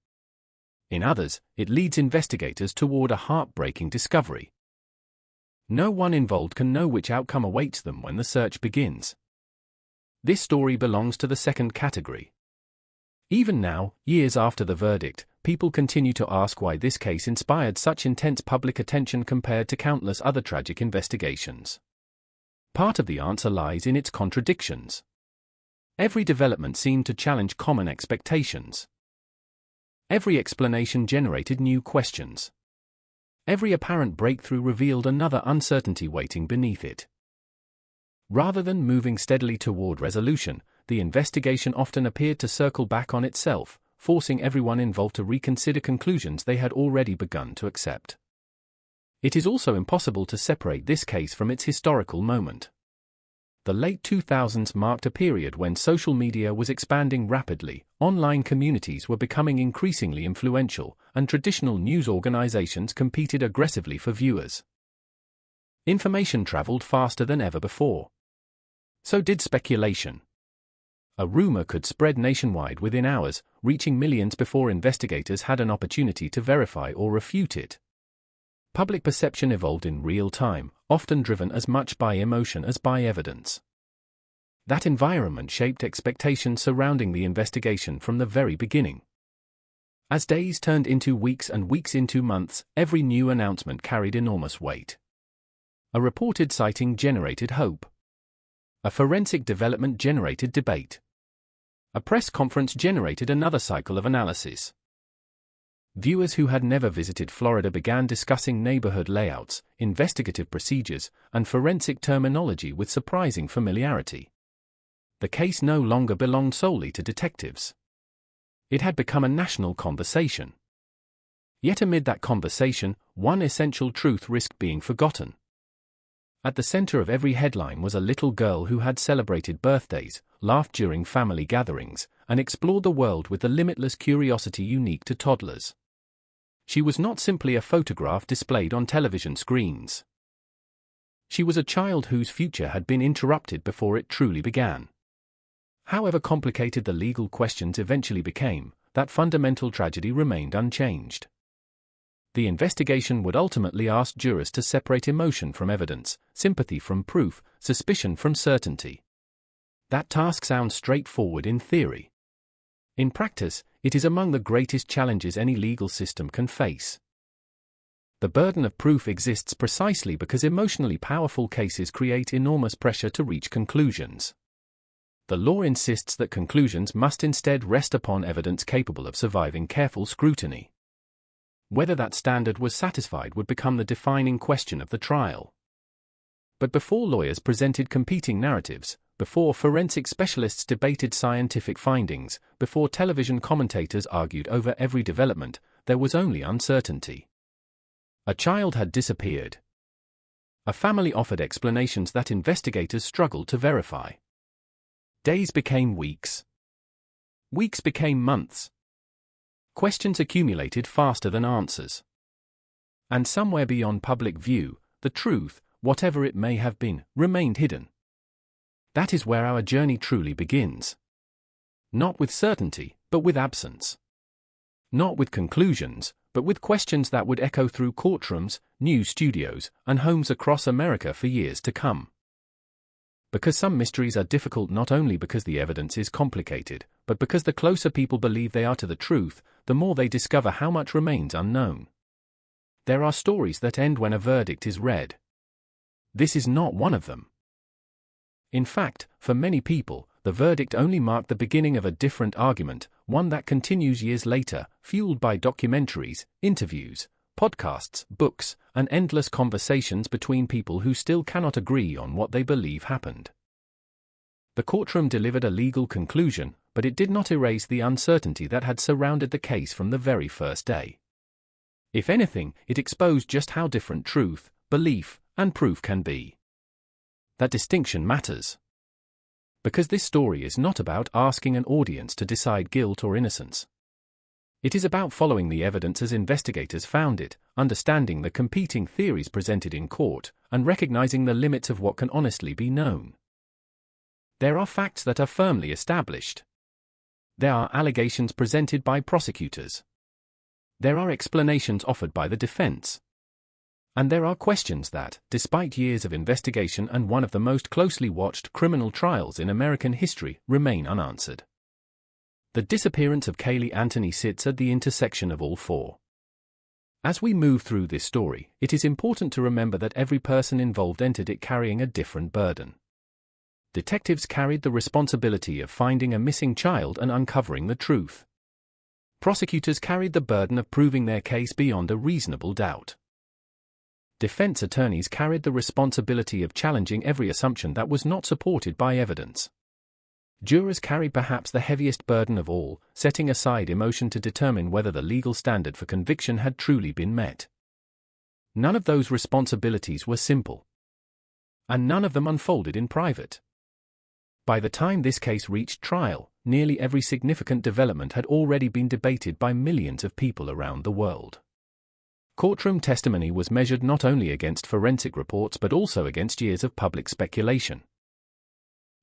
Speaker 12: In others, it leads investigators toward a heartbreaking discovery. No one involved can know which outcome awaits them when the search begins. This story belongs to the second category. Even now, years after the verdict, people continue to ask why this case inspired such intense public attention compared to countless other tragic investigations. Part of the answer lies in its contradictions. Every development seemed to challenge common expectations. Every explanation generated new questions. Every apparent breakthrough revealed another uncertainty waiting beneath it. Rather than moving steadily toward resolution, the investigation often appeared to circle back on itself, forcing everyone involved to reconsider conclusions they had already begun to accept. It is also impossible to separate this case from its historical moment. The late 2000s marked a period when social media was expanding rapidly, online communities were becoming increasingly influential, and traditional news organizations competed aggressively for viewers. Information traveled faster than ever before. So did speculation. A rumor could spread nationwide within hours, reaching millions before investigators had an opportunity to verify or refute it. Public perception evolved in real time, often driven as much by emotion as by evidence. That environment shaped expectations surrounding the investigation from the very beginning. As days turned into weeks and weeks into months, every new announcement carried enormous weight. A reported sighting generated hope. A forensic development generated debate. A press conference generated another cycle of analysis. Viewers who had never visited Florida began discussing neighborhood layouts, investigative procedures, and forensic terminology with surprising familiarity. The case no longer belonged solely to detectives. It had become a national conversation. Yet amid that conversation, one essential truth risked being forgotten. At the center of every headline was a little girl who had celebrated birthdays, laughed during family gatherings, and explored the world with the limitless curiosity unique to toddlers. She was not simply a photograph displayed on television screens. She was a child whose future had been interrupted before it truly began. However complicated the legal questions eventually became, that fundamental tragedy remained unchanged. The investigation would ultimately ask jurors to separate emotion from evidence, sympathy from proof, suspicion from certainty. That task sounds straightforward in theory. In practice, it is among the greatest challenges any legal system can face. The burden of proof exists precisely because emotionally powerful cases create enormous pressure to reach conclusions. The law insists that conclusions must instead rest upon evidence capable of surviving careful scrutiny. Whether that standard was satisfied would become the defining question of the trial. But before lawyers presented competing narratives, before forensic specialists debated scientific findings, before television commentators argued over every development, there was only uncertainty. A child had disappeared. A family offered explanations that investigators struggled to verify. Days became weeks. Weeks became months. Questions accumulated faster than answers. And somewhere beyond public view, the truth, whatever it may have been, remained hidden. That is where our journey truly begins. Not with certainty, but with absence. Not with conclusions, but with questions that would echo through courtrooms, news studios, and homes across America for years to come. Because some mysteries are difficult not only because the evidence is complicated, but because the closer people believe they are to the truth, the more they discover how much remains unknown. There are stories that end when a verdict is read. This is not one of them. In fact, for many people, the verdict only marked the beginning of a different argument, one that continues years later, fueled by documentaries, interviews, podcasts, books, and endless conversations between people who still cannot agree on what they believe happened. The courtroom delivered a legal conclusion, but it did not erase the uncertainty that had surrounded the case from the very first day. If anything, it exposed just how different truth, belief, and proof can be. That distinction matters. Because this story is not about asking an audience to decide guilt or innocence. It is about following the evidence as investigators found it, understanding the competing theories presented in court, and recognizing the limits of what can honestly be known. There are facts that are firmly established. There are allegations presented by prosecutors. There are explanations offered by the defense. And there are questions that, despite years of investigation and one of the most closely watched criminal trials in American history, remain unanswered. The disappearance of Kaylee Anthony sits at the intersection of all four. As we move through this story, it is important to remember that every person involved entered it carrying a different burden. Detectives carried the responsibility of finding a missing child and uncovering the truth. Prosecutors carried the burden of proving their case beyond a reasonable doubt. Defense attorneys carried the responsibility of challenging every assumption that was not supported by evidence. Jurors carried perhaps the heaviest burden of all, setting aside emotion to determine whether the legal standard for conviction had truly been met. None of those responsibilities were simple. And none of them unfolded in private. By the time this case reached trial, nearly every significant development had already been debated by millions of people around the world. Courtroom testimony was measured not only against forensic reports but also against years of public speculation.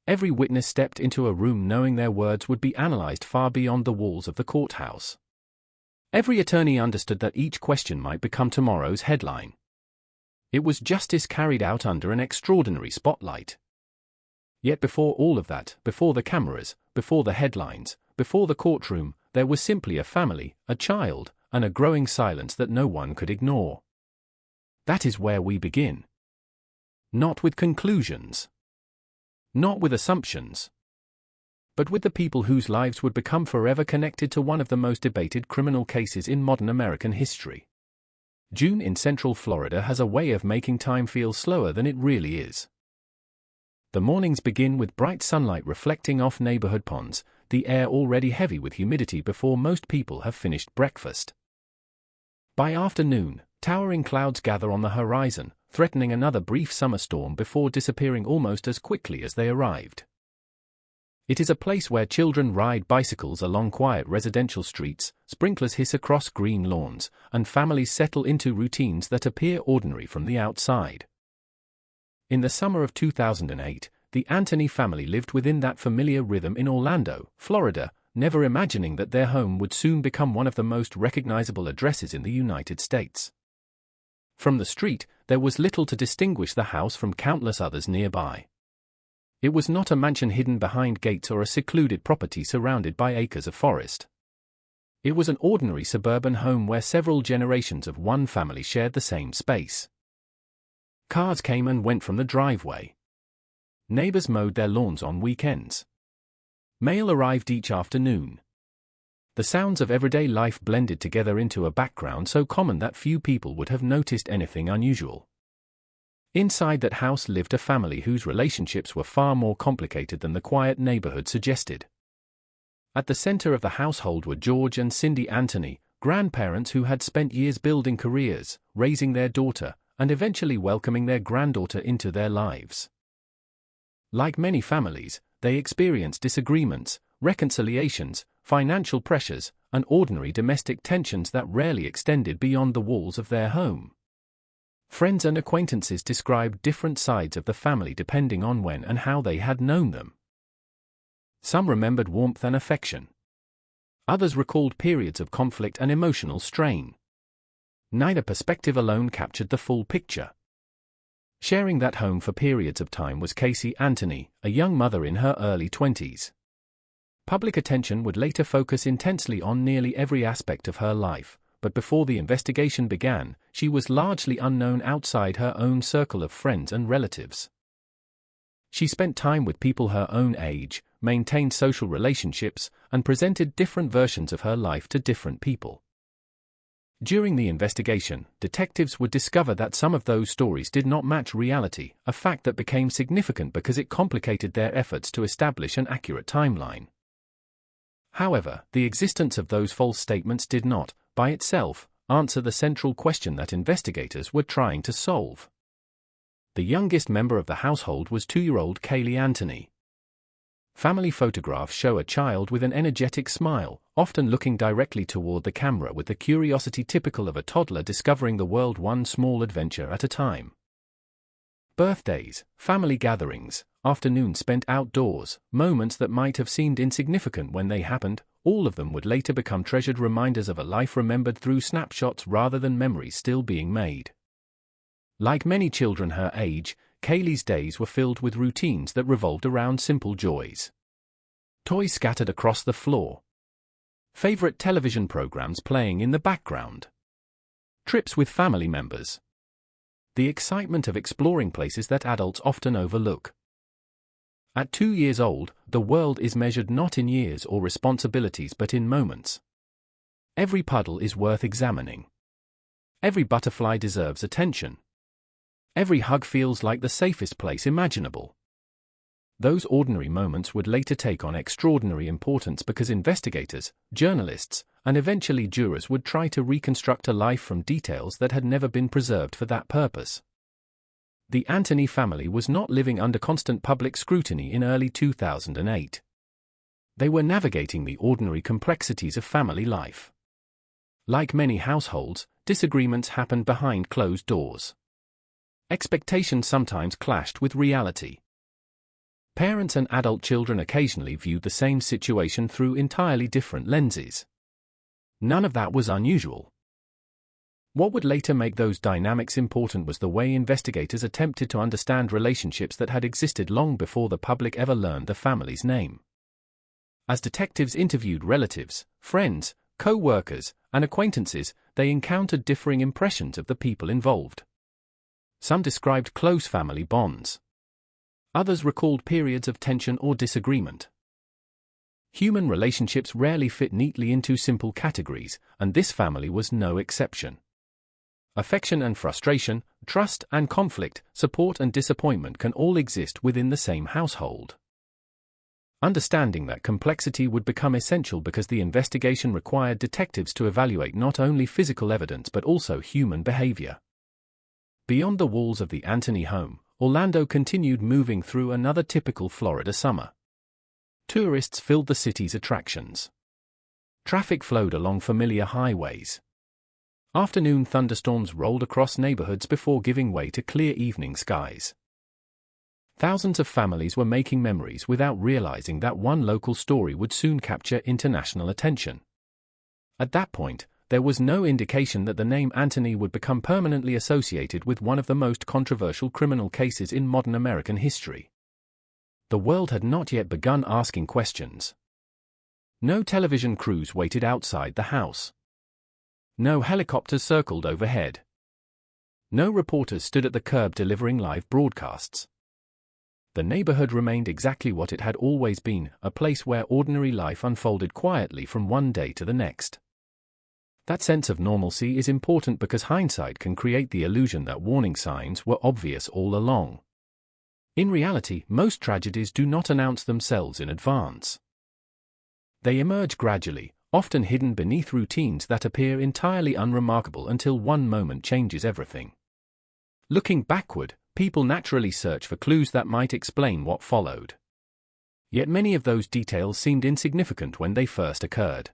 Speaker 12: Every witness stepped into a room knowing their words would be analyzed far beyond the walls of the courthouse. Every attorney understood that each question might become tomorrow's headline. It was justice carried out under an extraordinary spotlight. Yet before all of that, before the cameras, before the headlines, before the courtroom, there was simply a family, a child, and a growing silence that no one could ignore. That is where we begin. Not with conclusions. Not with assumptions. But with the people whose lives would become forever connected to one of the most debated criminal cases in modern American history. June in Central Florida has a way of making time feel slower than it really is. The mornings begin with bright sunlight reflecting off neighborhood ponds, the air already heavy with humidity before most people have finished breakfast. By afternoon, towering clouds gather on the horizon, threatening another brief summer storm before disappearing almost as quickly as they arrived. It is a place where children ride bicycles along quiet residential streets, sprinklers hiss across green lawns, and families settle into routines that appear ordinary from the outside. In the summer of 2008, the Anthony family lived within that familiar rhythm in Orlando, Florida, never imagining that their home would soon become one of the most recognizable addresses in the United States. From the street, there was little to distinguish the house from countless others nearby. It was not a mansion hidden behind gates or a secluded property surrounded by acres of forest. It was an ordinary suburban home where several generations of one family shared the same space. Cars came and went from the driveway. Neighbors mowed their lawns on weekends. Mail arrived each afternoon. The sounds of everyday life blended together into a background so common that few people would have noticed anything unusual. Inside that house lived a family whose relationships were far more complicated than the quiet neighborhood suggested. At the center of the household were George and Cindy Anthony, grandparents who had spent years building careers, raising their daughter, and eventually welcoming their granddaughter into their lives. Like many families, they experienced disagreements, reconciliations, financial pressures, and ordinary domestic tensions that rarely extended beyond the walls of their home. Friends and acquaintances described different sides of the family depending on when and how they had known them. Some remembered warmth and affection. Others recalled periods of conflict and emotional strain. Neither perspective alone captured the full picture. Sharing that home for periods of time was Casey Anthony, a young mother in her early 20s. Public attention would later focus intensely on nearly every aspect of her life, but before the investigation began, she was largely unknown outside her own circle of friends and relatives. She spent time with people her own age, maintained social relationships, and presented different versions of her life to different people. During the investigation, detectives would discover that some of those stories did not match reality, a fact that became significant because it complicated their efforts to establish an accurate timeline. However, the existence of those false statements did not, by itself, answer the central question that investigators were trying to solve. The youngest member of the household was 2-year-old Kaylee Anthony. Family photographs show a child with an energetic smile, often looking directly toward the camera with the curiosity typical of a toddler discovering the world one small adventure at a time. Birthdays, family gatherings, afternoons spent outdoors, moments that might have seemed insignificant when they happened, all of them would later become treasured reminders of a life remembered through snapshots rather than memories still being made. Like many children her age, Kaylee's days were filled with routines that revolved around simple joys. Toys scattered across the floor. Favorite television programs playing in the background. Trips with family members. The excitement of exploring places that adults often overlook. At 2 years old, the world is measured not in years or responsibilities but in moments. Every puddle is worth examining. Every butterfly deserves attention. Every hug feels like the safest place imaginable. Those ordinary moments would later take on extraordinary importance because investigators, journalists, and eventually jurors would try to reconstruct a life from details that had never been preserved for that purpose. The Anthony family was not living under constant public scrutiny in early 2008. They were navigating the ordinary complexities of family life. Like many households, disagreements happened behind closed doors. Expectations sometimes clashed with reality. Parents and adult children occasionally viewed the same situation through entirely different lenses. None of that was unusual. What would later make those dynamics important was the way investigators attempted to understand relationships that had existed long before the public ever learned the family's name. As detectives interviewed relatives, friends, co-workers, and acquaintances, they encountered differing impressions of the people involved. Some described close family bonds. Others recalled periods of tension or disagreement. Human relationships rarely fit neatly into simple categories, and this family was no exception. Affection and frustration, trust and conflict, support and disappointment can all exist within the same household. Understanding that complexity would become essential because the investigation required detectives to evaluate not only physical evidence but also human behavior. Beyond the walls of the Anthony home, Orlando continued moving through another typical Florida summer. Tourists filled the city's attractions. Traffic flowed along familiar highways. Afternoon thunderstorms rolled across neighborhoods before giving way to clear evening skies. Thousands of families were making memories without realizing that one local story would soon capture international attention. At that point, there was no indication that the name Anthony would become permanently associated with one of the most controversial criminal cases in modern American history. The world had not yet begun asking questions. No television crews waited outside the house. No helicopters circled overhead. No reporters stood at the curb delivering live broadcasts. The neighborhood remained exactly what it had always been, a place where ordinary life unfolded quietly from one day to the next. That sense of normalcy is important because hindsight can create the illusion that warning signs were obvious all along. In reality, most tragedies do not announce themselves in advance. They emerge gradually, often hidden beneath routines that appear entirely unremarkable until one moment changes everything. Looking backward, people naturally search for clues that might explain what followed. Yet many of those details seemed insignificant when they first occurred.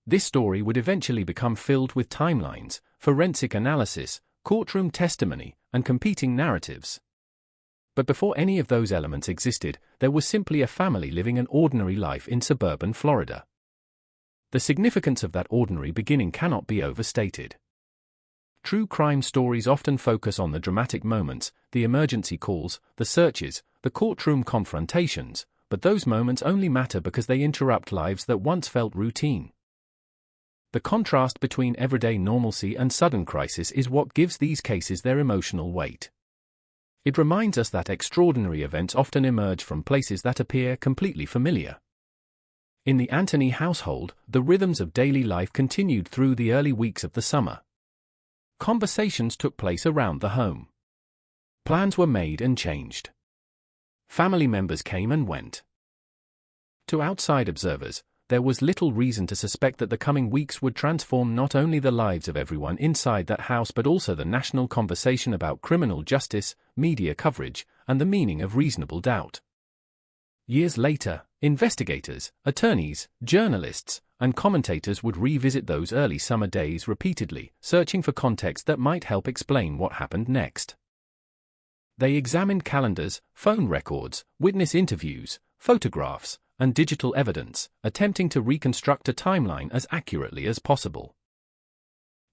Speaker 12: This story would eventually become filled with timelines, forensic analysis, courtroom testimony, and competing narratives. But before any of those elements existed, there was simply a family living an ordinary life in suburban Florida. The significance of that ordinary beginning cannot be overstated. True crime stories often focus on the dramatic moments, the emergency calls, the searches, the courtroom confrontations, but those moments only matter because they interrupt lives that once felt routine. The contrast between everyday normalcy and sudden crisis is what gives these cases their emotional weight. It reminds us that extraordinary events often emerge from places that appear completely familiar. In the Anthony household, the rhythms of daily life continued through the early weeks of the summer. Conversations took place around the home. Plans were made and changed. Family members came and went. To outside observers, there was little reason to suspect that the coming weeks would transform not only the lives of everyone inside that house but also the national conversation about criminal justice, media coverage, and the meaning of reasonable doubt. Years later, investigators, attorneys, journalists, and commentators would revisit those early summer days repeatedly, searching for context that might help explain what happened next. They examined calendars, phone records, witness interviews, photographs, and digital evidence, attempting to reconstruct a timeline as accurately as possible.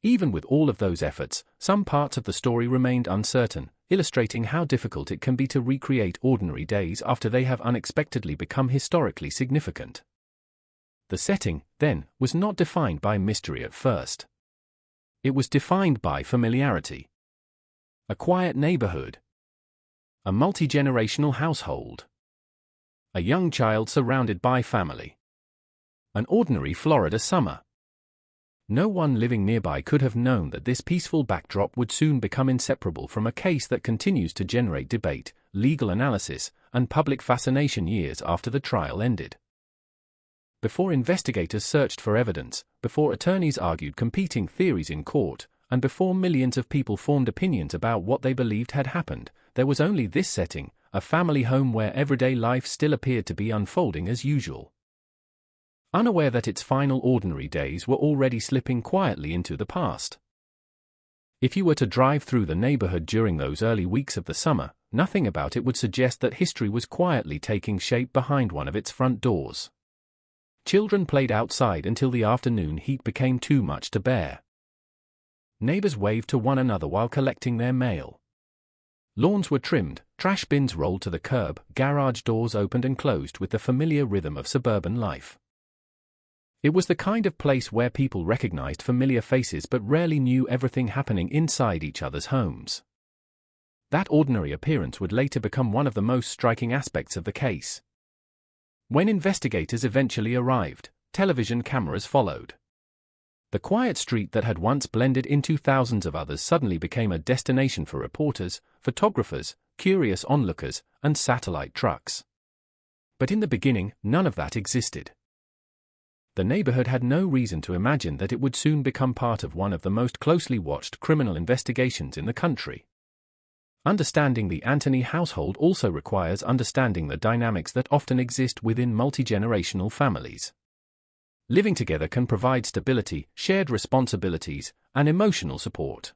Speaker 12: Even with all of those efforts, some parts of the story remained uncertain, illustrating how difficult it can be to recreate ordinary days after they have unexpectedly become historically significant. The setting, then, was not defined by mystery at first. It was defined by familiarity. A quiet neighborhood. A multi-generational household. A young child surrounded by family. An ordinary Florida summer. No one living nearby could have known that this peaceful backdrop would soon become inseparable from a case that continues to generate debate, legal analysis, and public fascination years after the trial ended. Before investigators searched for evidence, before attorneys argued competing theories in court, and before millions of people formed opinions about what they believed had happened, there was only this setting, a family home where everyday life still appeared to be unfolding as usual. Unaware that its final ordinary days were already slipping quietly into the past. If you were to drive through the neighborhood during those early weeks of the summer, nothing about it would suggest that history was quietly taking shape behind one of its front doors. Children played outside until the afternoon heat became too much to bear. Neighbors waved to one another while collecting their mail. Lawns were trimmed, trash bins rolled to the curb, garage doors opened and closed with the familiar rhythm of suburban life. It was the kind of place where people recognized familiar faces but rarely knew everything happening inside each other's homes. That ordinary appearance would later become one of the most striking aspects of the case. When investigators eventually arrived, television cameras followed. The quiet street that had once blended into thousands of others suddenly became a destination for reporters, photographers, curious onlookers, and satellite trucks. But in the beginning, none of that existed. The neighborhood had no reason to imagine that it would soon become part of one of the most closely watched criminal investigations in the country. Understanding the Anthony household also requires understanding the dynamics that often exist within multi-generational families. Living together can provide stability, shared responsibilities, and emotional support.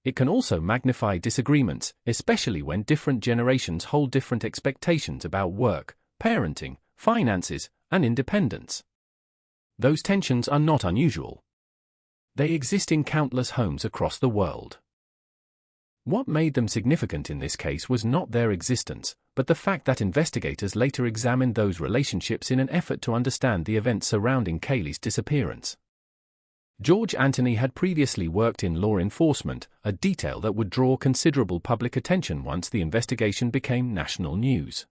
Speaker 12: It can also magnify disagreements, especially when different generations hold different expectations about work, parenting, finances, and independence. Those tensions are not unusual. They exist in countless homes across the world. What made them significant in this case was not their existence, but the fact that investigators later examined those relationships in an effort to understand the events surrounding Kaylee's disappearance. George Anthony had previously worked in law enforcement, a detail that would draw considerable public attention once the investigation became national news.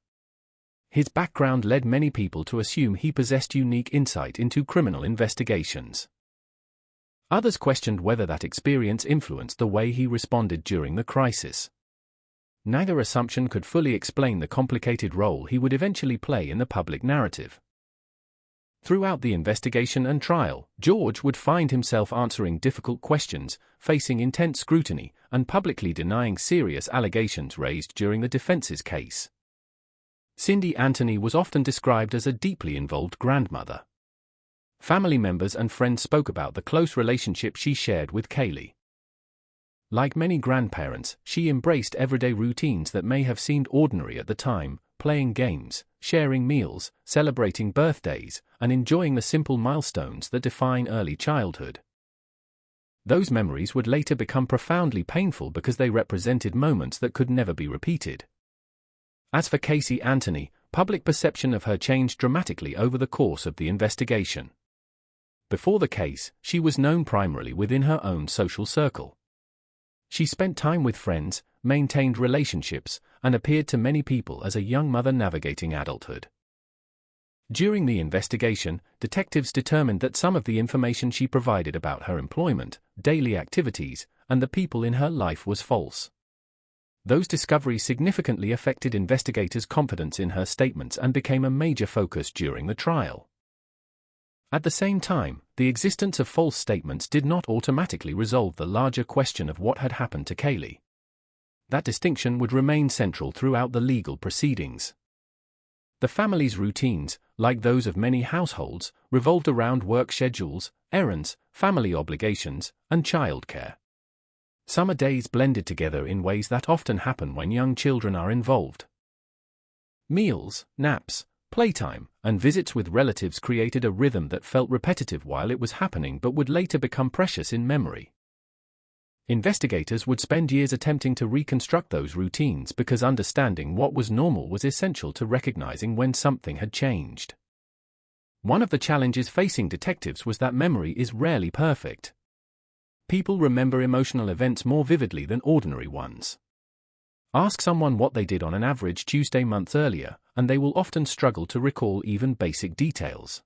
Speaker 12: His background led many people to assume he possessed unique insight into criminal investigations. Others questioned whether that experience influenced the way he responded during the crisis. Neither assumption could fully explain the complicated role he would eventually play in the public narrative. Throughout the investigation and trial, George would find himself answering difficult questions, facing intense scrutiny, and publicly denying serious allegations raised during the defense's case. Cindy Anthony was often described as a deeply involved grandmother. Family members and friends spoke about the close relationship she shared with Kaylee. Like many grandparents, she embraced everyday routines that may have seemed ordinary at the time, playing games, sharing meals, celebrating birthdays, and enjoying the simple milestones that define early childhood. Those memories would later become profoundly painful because they represented moments that could never be repeated. As for Casey Anthony, public perception of her changed dramatically over the course of the investigation. Before the case, she was known primarily within her own social circle. She spent time with friends, maintained relationships, and appeared to many people as a young mother navigating adulthood. During the investigation, detectives determined that some of the information she provided about her employment, daily activities, and the people in her life was false. Those discoveries significantly affected investigators' confidence in her statements and became a major focus during the trial. At the same time, the existence of false statements did not automatically resolve the larger question of what had happened to Kaylee. That distinction would remain central throughout the legal proceedings. The family's routines, like those of many households, revolved around work schedules, errands, family obligations, and childcare. Summer days blended together in ways that often happen when young children are involved. Meals, naps, playtime, and visits with relatives created a rhythm that felt repetitive while it was happening but would later become precious in memory. Investigators would spend years attempting to reconstruct those routines because understanding what was normal was essential to recognizing when something had changed. One of the challenges facing detectives was that memory is rarely perfect. People remember emotional events more vividly than ordinary ones. Ask someone what they did on an average Tuesday months earlier, and they will often struggle to recall even basic details.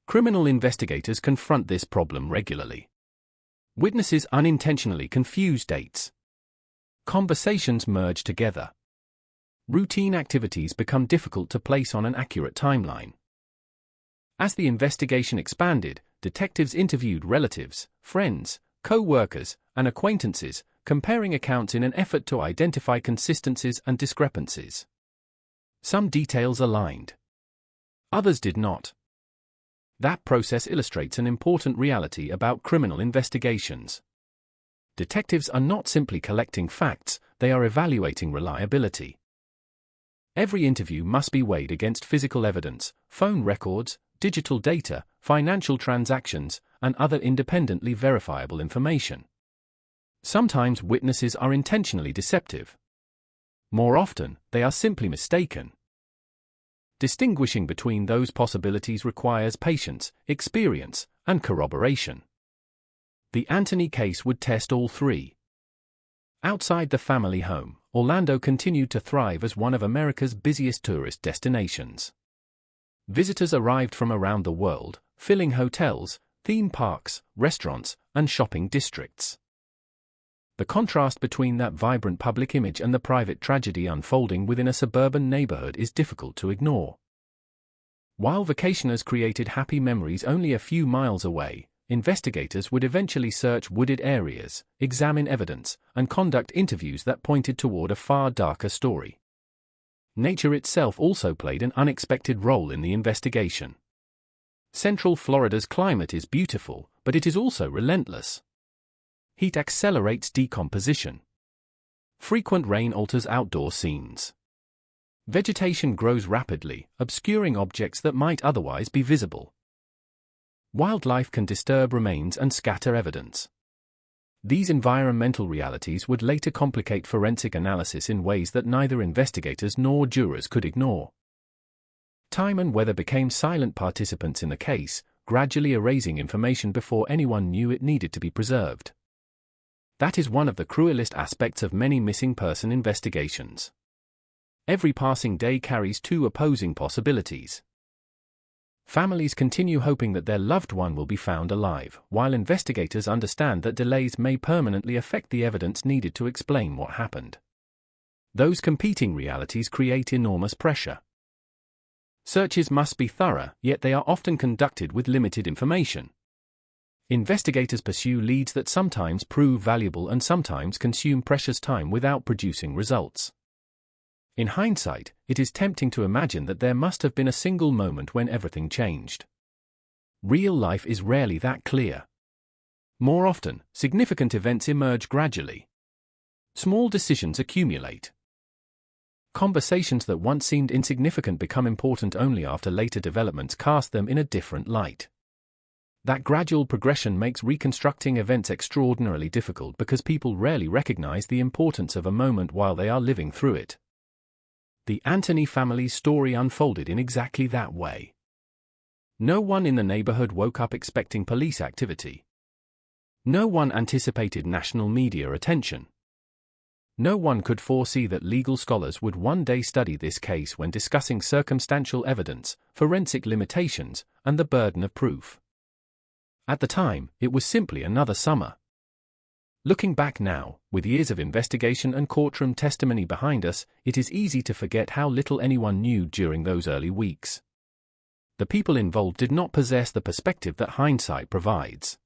Speaker 12: Criminal investigators confront this problem regularly. Witnesses unintentionally confuse dates. Conversations merge together. Routine activities become difficult to place on an accurate timeline. As the investigation expanded, detectives interviewed relatives, friends, co-workers, and acquaintances, comparing accounts in an effort to identify consistencies and discrepancies. Some details aligned. Others did not. That process illustrates an important reality about criminal investigations. Detectives are not simply collecting facts, they are evaluating reliability. Every interview must be weighed against physical evidence, phone records, digital data, financial transactions, and other independently verifiable information. Sometimes witnesses are intentionally deceptive. More often, they are simply mistaken. Distinguishing between those possibilities requires patience, experience, and corroboration. The Anthony case would test all three. Outside the family home, Orlando continued to thrive as one of America's busiest tourist destinations. Visitors arrived from around the world, filling hotels, theme parks, restaurants, and shopping districts. The contrast between that vibrant public image and the private tragedy unfolding within a suburban neighborhood is difficult to ignore. While vacationers created happy memories only a few miles away, investigators would eventually search wooded areas, examine evidence, and conduct interviews that pointed toward a far darker story. Nature itself also played an unexpected role in the investigation. Central Florida's climate is beautiful, but it is also relentless. Heat accelerates decomposition. Frequent rain alters outdoor scenes. Vegetation grows rapidly, obscuring objects that might otherwise be visible. Wildlife can disturb remains and scatter evidence. These environmental realities would later complicate forensic analysis in ways that neither investigators nor jurors could ignore. Time and weather became silent participants in the case, gradually erasing information before anyone knew it needed to be preserved. That is one of the cruelest aspects of many missing person investigations. Every passing day carries two opposing possibilities. Families continue hoping that their loved one will be found alive, while investigators understand that delays may permanently affect the evidence needed to explain what happened. Those competing realities create enormous pressure. Searches must be thorough, yet they are often conducted with limited information. Investigators pursue leads that sometimes prove valuable and sometimes consume precious time without producing results. In hindsight, it is tempting to imagine that there must have been a single moment when everything changed. Real life is rarely that clear. More often, significant events emerge gradually. Small decisions accumulate. Conversations that once seemed insignificant become important only after later developments cast them in a different light. That gradual progression makes reconstructing events extraordinarily difficult because people rarely recognize the importance of a moment while they are living through it. The Anthony family's story unfolded in exactly that way. No one in the neighborhood woke up expecting police activity. No one anticipated national media attention. No one could foresee that legal scholars would one day study this case when discussing circumstantial evidence, forensic limitations, and the burden of proof. At the time, it was simply another summer. Looking back now, with years of investigation and courtroom testimony behind us, it is easy to forget how little anyone knew during those early weeks. The people involved did not possess the perspective that hindsight provides.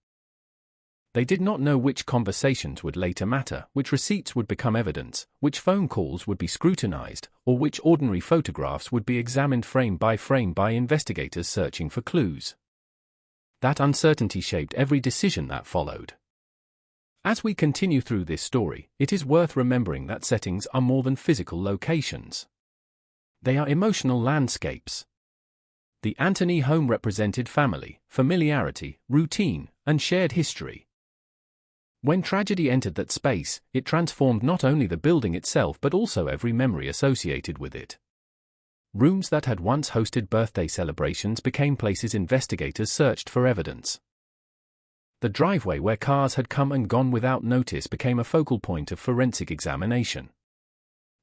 Speaker 12: They did not know which conversations would later matter, which receipts would become evidence, which phone calls would be scrutinized, or which ordinary photographs would be examined frame by investigators searching for clues. That uncertainty shaped every decision that followed. As we continue through this story, it is worth remembering that settings are more than physical locations. They are emotional landscapes. The Anthony home represented family, familiarity, routine, and shared history. When tragedy entered that space, it transformed not only the building itself but also every memory associated with it. Rooms that had once hosted birthday celebrations became places investigators searched for evidence. The driveway where cars had come and gone without notice became a focal point of forensic examination.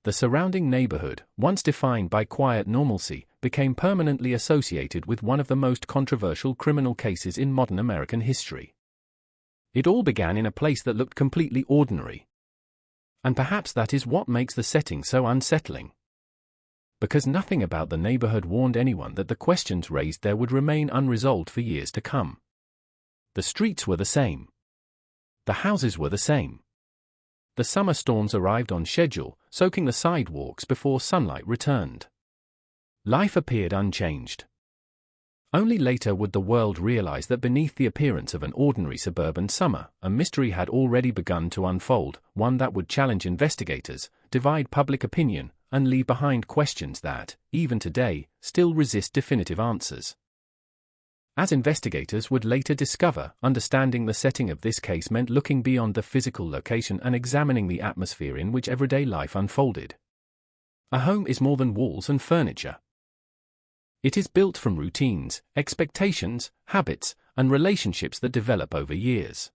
Speaker 12: The surrounding neighborhood, once defined by quiet normalcy, became permanently associated with one of the most controversial criminal cases in modern American history. It all began in a place that looked completely ordinary. And perhaps that is what makes the setting so unsettling. Because nothing about the neighborhood warned anyone that the questions raised there would remain unresolved for years to come. The streets were the same. The houses were the same. The summer storms arrived on schedule, soaking the sidewalks before sunlight returned. Life appeared unchanged. Only later would the world realize that beneath the appearance of an ordinary suburban summer, a mystery had already begun to unfold, one that would challenge investigators, divide public opinion, and leave behind questions that, even today, still resist definitive answers. As investigators would later discover, understanding the setting of this case meant looking beyond the physical location and examining the atmosphere in which everyday life unfolded. A home is more than walls and furniture. It is built from routines, expectations, habits, and relationships that develop over years.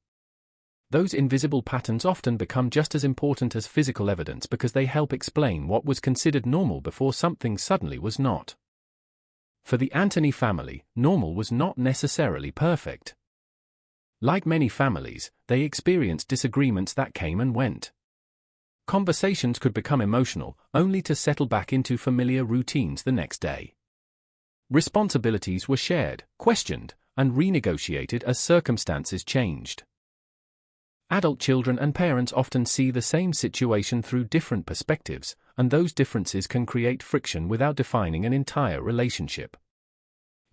Speaker 12: Those invisible patterns often become just as important as physical evidence because they help explain what was considered normal before something suddenly was not. For the Anthony family, normal was not necessarily perfect. Like many families, they experienced disagreements that came and went. Conversations could become emotional, only to settle back into familiar routines the next day. Responsibilities were shared, questioned, and renegotiated as circumstances changed. Adult children and parents often see the same situation through different perspectives, and those differences can create friction without defining an entire relationship.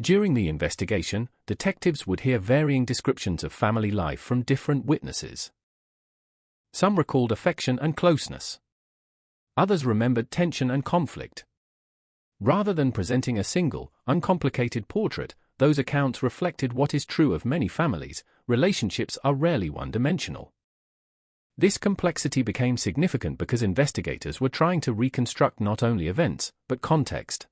Speaker 12: During the investigation, detectives would hear varying descriptions of family life from different witnesses. Some recalled affection and closeness. Others remembered tension and conflict. Rather than presenting a single, uncomplicated portrait, those accounts reflected what is true of many families: relationships are rarely one-dimensional. This complexity became significant because investigators were trying to reconstruct not only events, but context.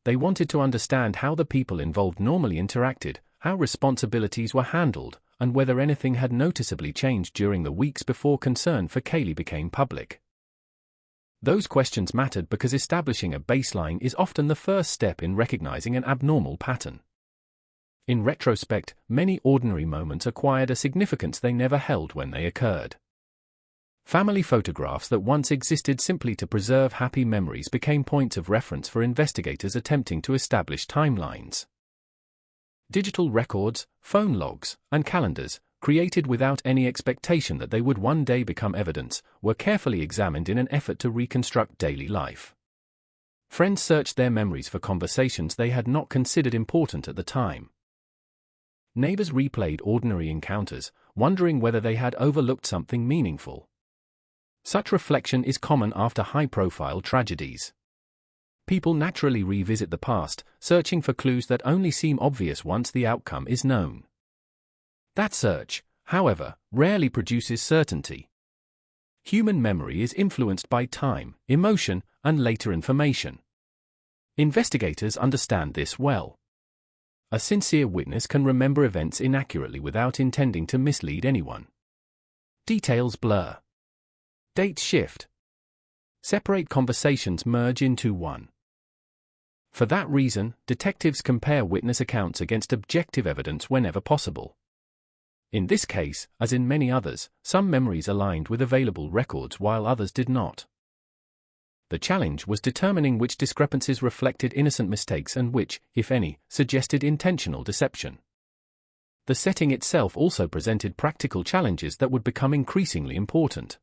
Speaker 12: They wanted to understand how the people involved normally interacted, how responsibilities were handled, and whether anything had noticeably changed during the weeks before concern for Kaylee became public. Those questions mattered because establishing a baseline is often the first step in recognizing an abnormal pattern. In retrospect, many ordinary moments acquired a significance they never held when they occurred. Family photographs that once existed simply to preserve happy memories became points of reference for investigators attempting to establish timelines. Digital records, phone logs, and calendars, created without any expectation that they would one day become evidence, were carefully examined in an effort to reconstruct daily life. Friends searched their memories for conversations they had not considered important at the time. Neighbors replayed ordinary encounters, wondering whether they had overlooked something meaningful. Such reflection is common after high-profile tragedies. People naturally revisit the past, searching for clues that only seem obvious once the outcome is known. That search, however, rarely produces certainty. Human memory is influenced by time, emotion, and later information. Investigators understand this well. A sincere witness can remember events inaccurately without intending to mislead anyone. Details blur. Dates shift. Separate conversations merge into one. For that reason, detectives compare witness accounts against objective evidence whenever possible. In this case, as in many others, some memories aligned with available records while others did not. The challenge was determining which discrepancies reflected innocent mistakes and which, if any, suggested intentional deception. The setting itself also presented practical challenges that would become increasingly important.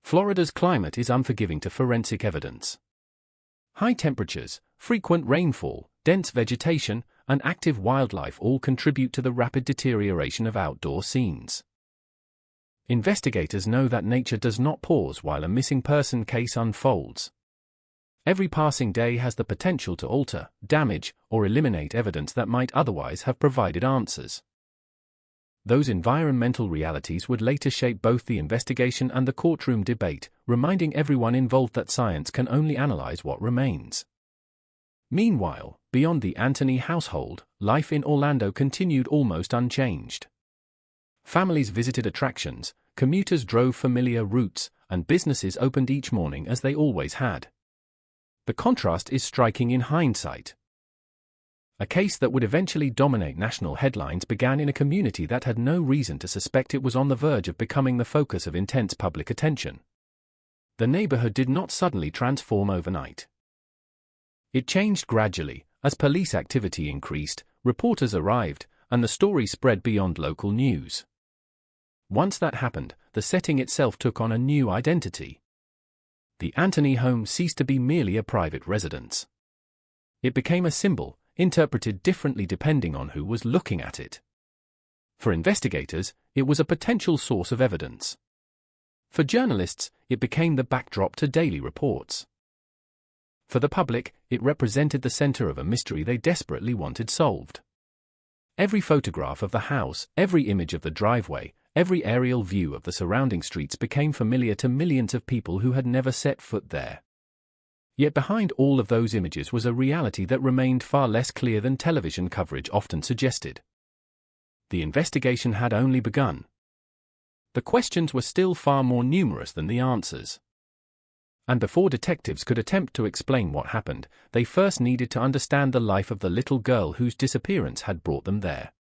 Speaker 12: Florida's climate is unforgiving to forensic evidence. High temperatures, frequent rainfall, dense vegetation, and active wildlife all contribute to the rapid deterioration of outdoor scenes. Investigators know that nature does not pause while a missing person case unfolds. Every passing day has the potential to alter, damage, or eliminate evidence that might otherwise have provided answers. Those environmental realities would later shape both the investigation and the courtroom debate, reminding everyone involved that science can only analyze what remains. Meanwhile, beyond the Anthony household, life in Orlando continued almost unchanged. Families visited attractions, commuters drove familiar routes, and businesses opened each morning as they always had. The contrast is striking in hindsight. A case that would eventually dominate national headlines began in a community that had no reason to suspect it was on the verge of becoming the focus of intense public attention. The neighborhood did not suddenly transform overnight. It changed gradually, as police activity increased, reporters arrived, and the story spread beyond local news. Once that happened, the setting itself took on a new identity. The Anthony home ceased to be merely a private residence. It became a symbol, interpreted differently depending on who was looking at it. For investigators, it was a potential source of evidence. For journalists, it became the backdrop to daily reports. For the public, it represented the center of a mystery they desperately wanted solved. Every photograph of the house, every image of the driveway, every aerial view of the surrounding streets became familiar to millions of people who had never set foot there. Yet behind all of those images was a reality that remained far less clear than television coverage often suggested. The investigation had only begun. The questions were still far more numerous than the answers. And before detectives could attempt to explain what happened, they first needed to understand the life of the little girl whose disappearance had brought them there.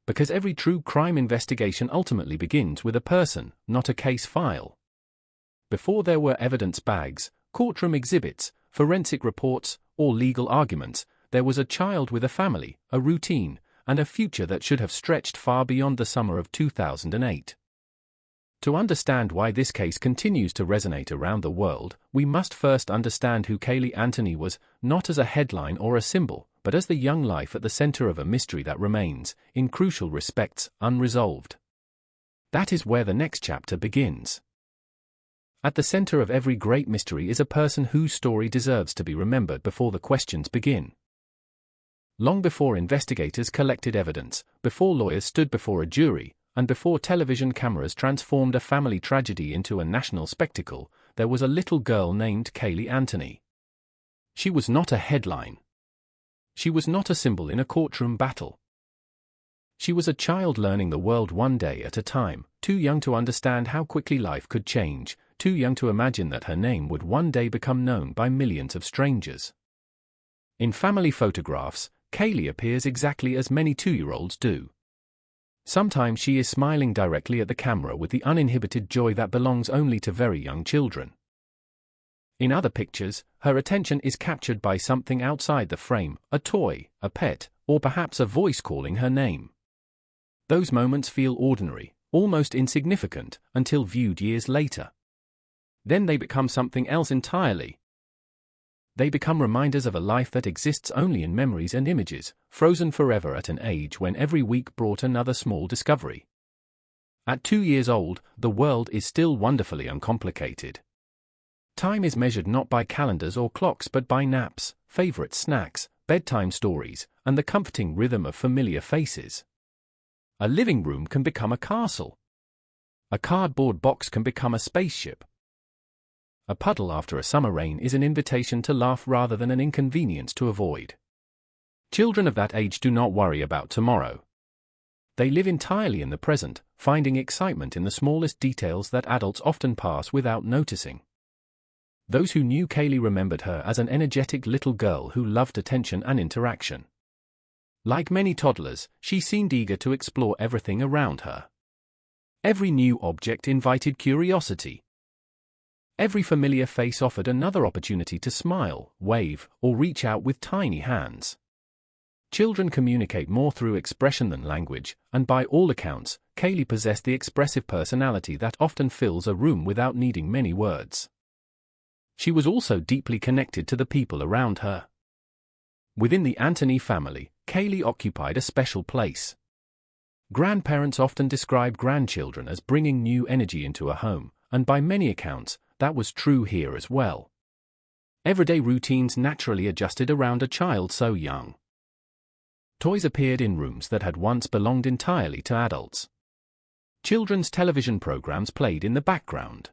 Speaker 12: Because every true crime investigation ultimately begins with a person, not a case file. Before there were evidence bags, courtroom exhibits, forensic reports, or legal arguments, there was a child with a family, a routine, and a future that should have stretched far beyond the summer of 2008. To understand why this case continues to resonate around the world, we must first understand who Caylee Anthony was, not as a headline or a symbol, but as the young life at the center of a mystery that remains, in crucial respects, unresolved. That is where the next chapter begins. At the center of every great mystery is a person whose story deserves to be remembered before the questions begin. Long before investigators collected evidence, before lawyers stood before a jury, and before television cameras transformed a family tragedy into a national spectacle, there was a little girl named Caylee Anthony. She was not a headline. She was not a symbol in a courtroom battle. She was a child learning the world one day at a time, too young to understand how quickly life could change, too young to imagine that her name would one day become known by millions of strangers. In family photographs, Caylee appears exactly as many 2-year-olds do. Sometimes she is smiling directly at the camera with the uninhibited joy that belongs only to very young children. In other pictures, her attention is captured by something outside the frame, a toy, a pet, or perhaps a voice calling her name. Those moments feel ordinary, almost insignificant, until viewed years later. Then they become something else entirely. They become reminders of a life that exists only in memories and images, frozen forever at an age when every week brought another small discovery. At 2 years old, the world is still wonderfully uncomplicated. Time is measured not by calendars or clocks but by naps, favorite snacks, bedtime stories, and the comforting rhythm of familiar faces. A living room can become a castle. A cardboard box can become a spaceship. A puddle after a summer rain is an invitation to laugh rather than an inconvenience to avoid. Children of that age do not worry about tomorrow. They live entirely in the present, finding excitement in the smallest details that adults often pass without noticing. Those who knew Caylee remembered her as an energetic little girl who loved attention and interaction. Like many toddlers, she seemed eager to explore everything around her. Every new object invited curiosity. Every familiar face offered another opportunity to smile, wave, or reach out with tiny hands. Children communicate more through expression than language, and by all accounts, Caylee possessed the expressive personality that often fills a room without needing many words. She was also deeply connected to the people around her. Within the Anthony family, Caylee occupied a special place. Grandparents often describe grandchildren as bringing new energy into a home, and by many accounts, that was true here as well. Everyday routines naturally adjusted around a child so young. Toys appeared in rooms that had once belonged entirely to adults. Children's television programs played in the background.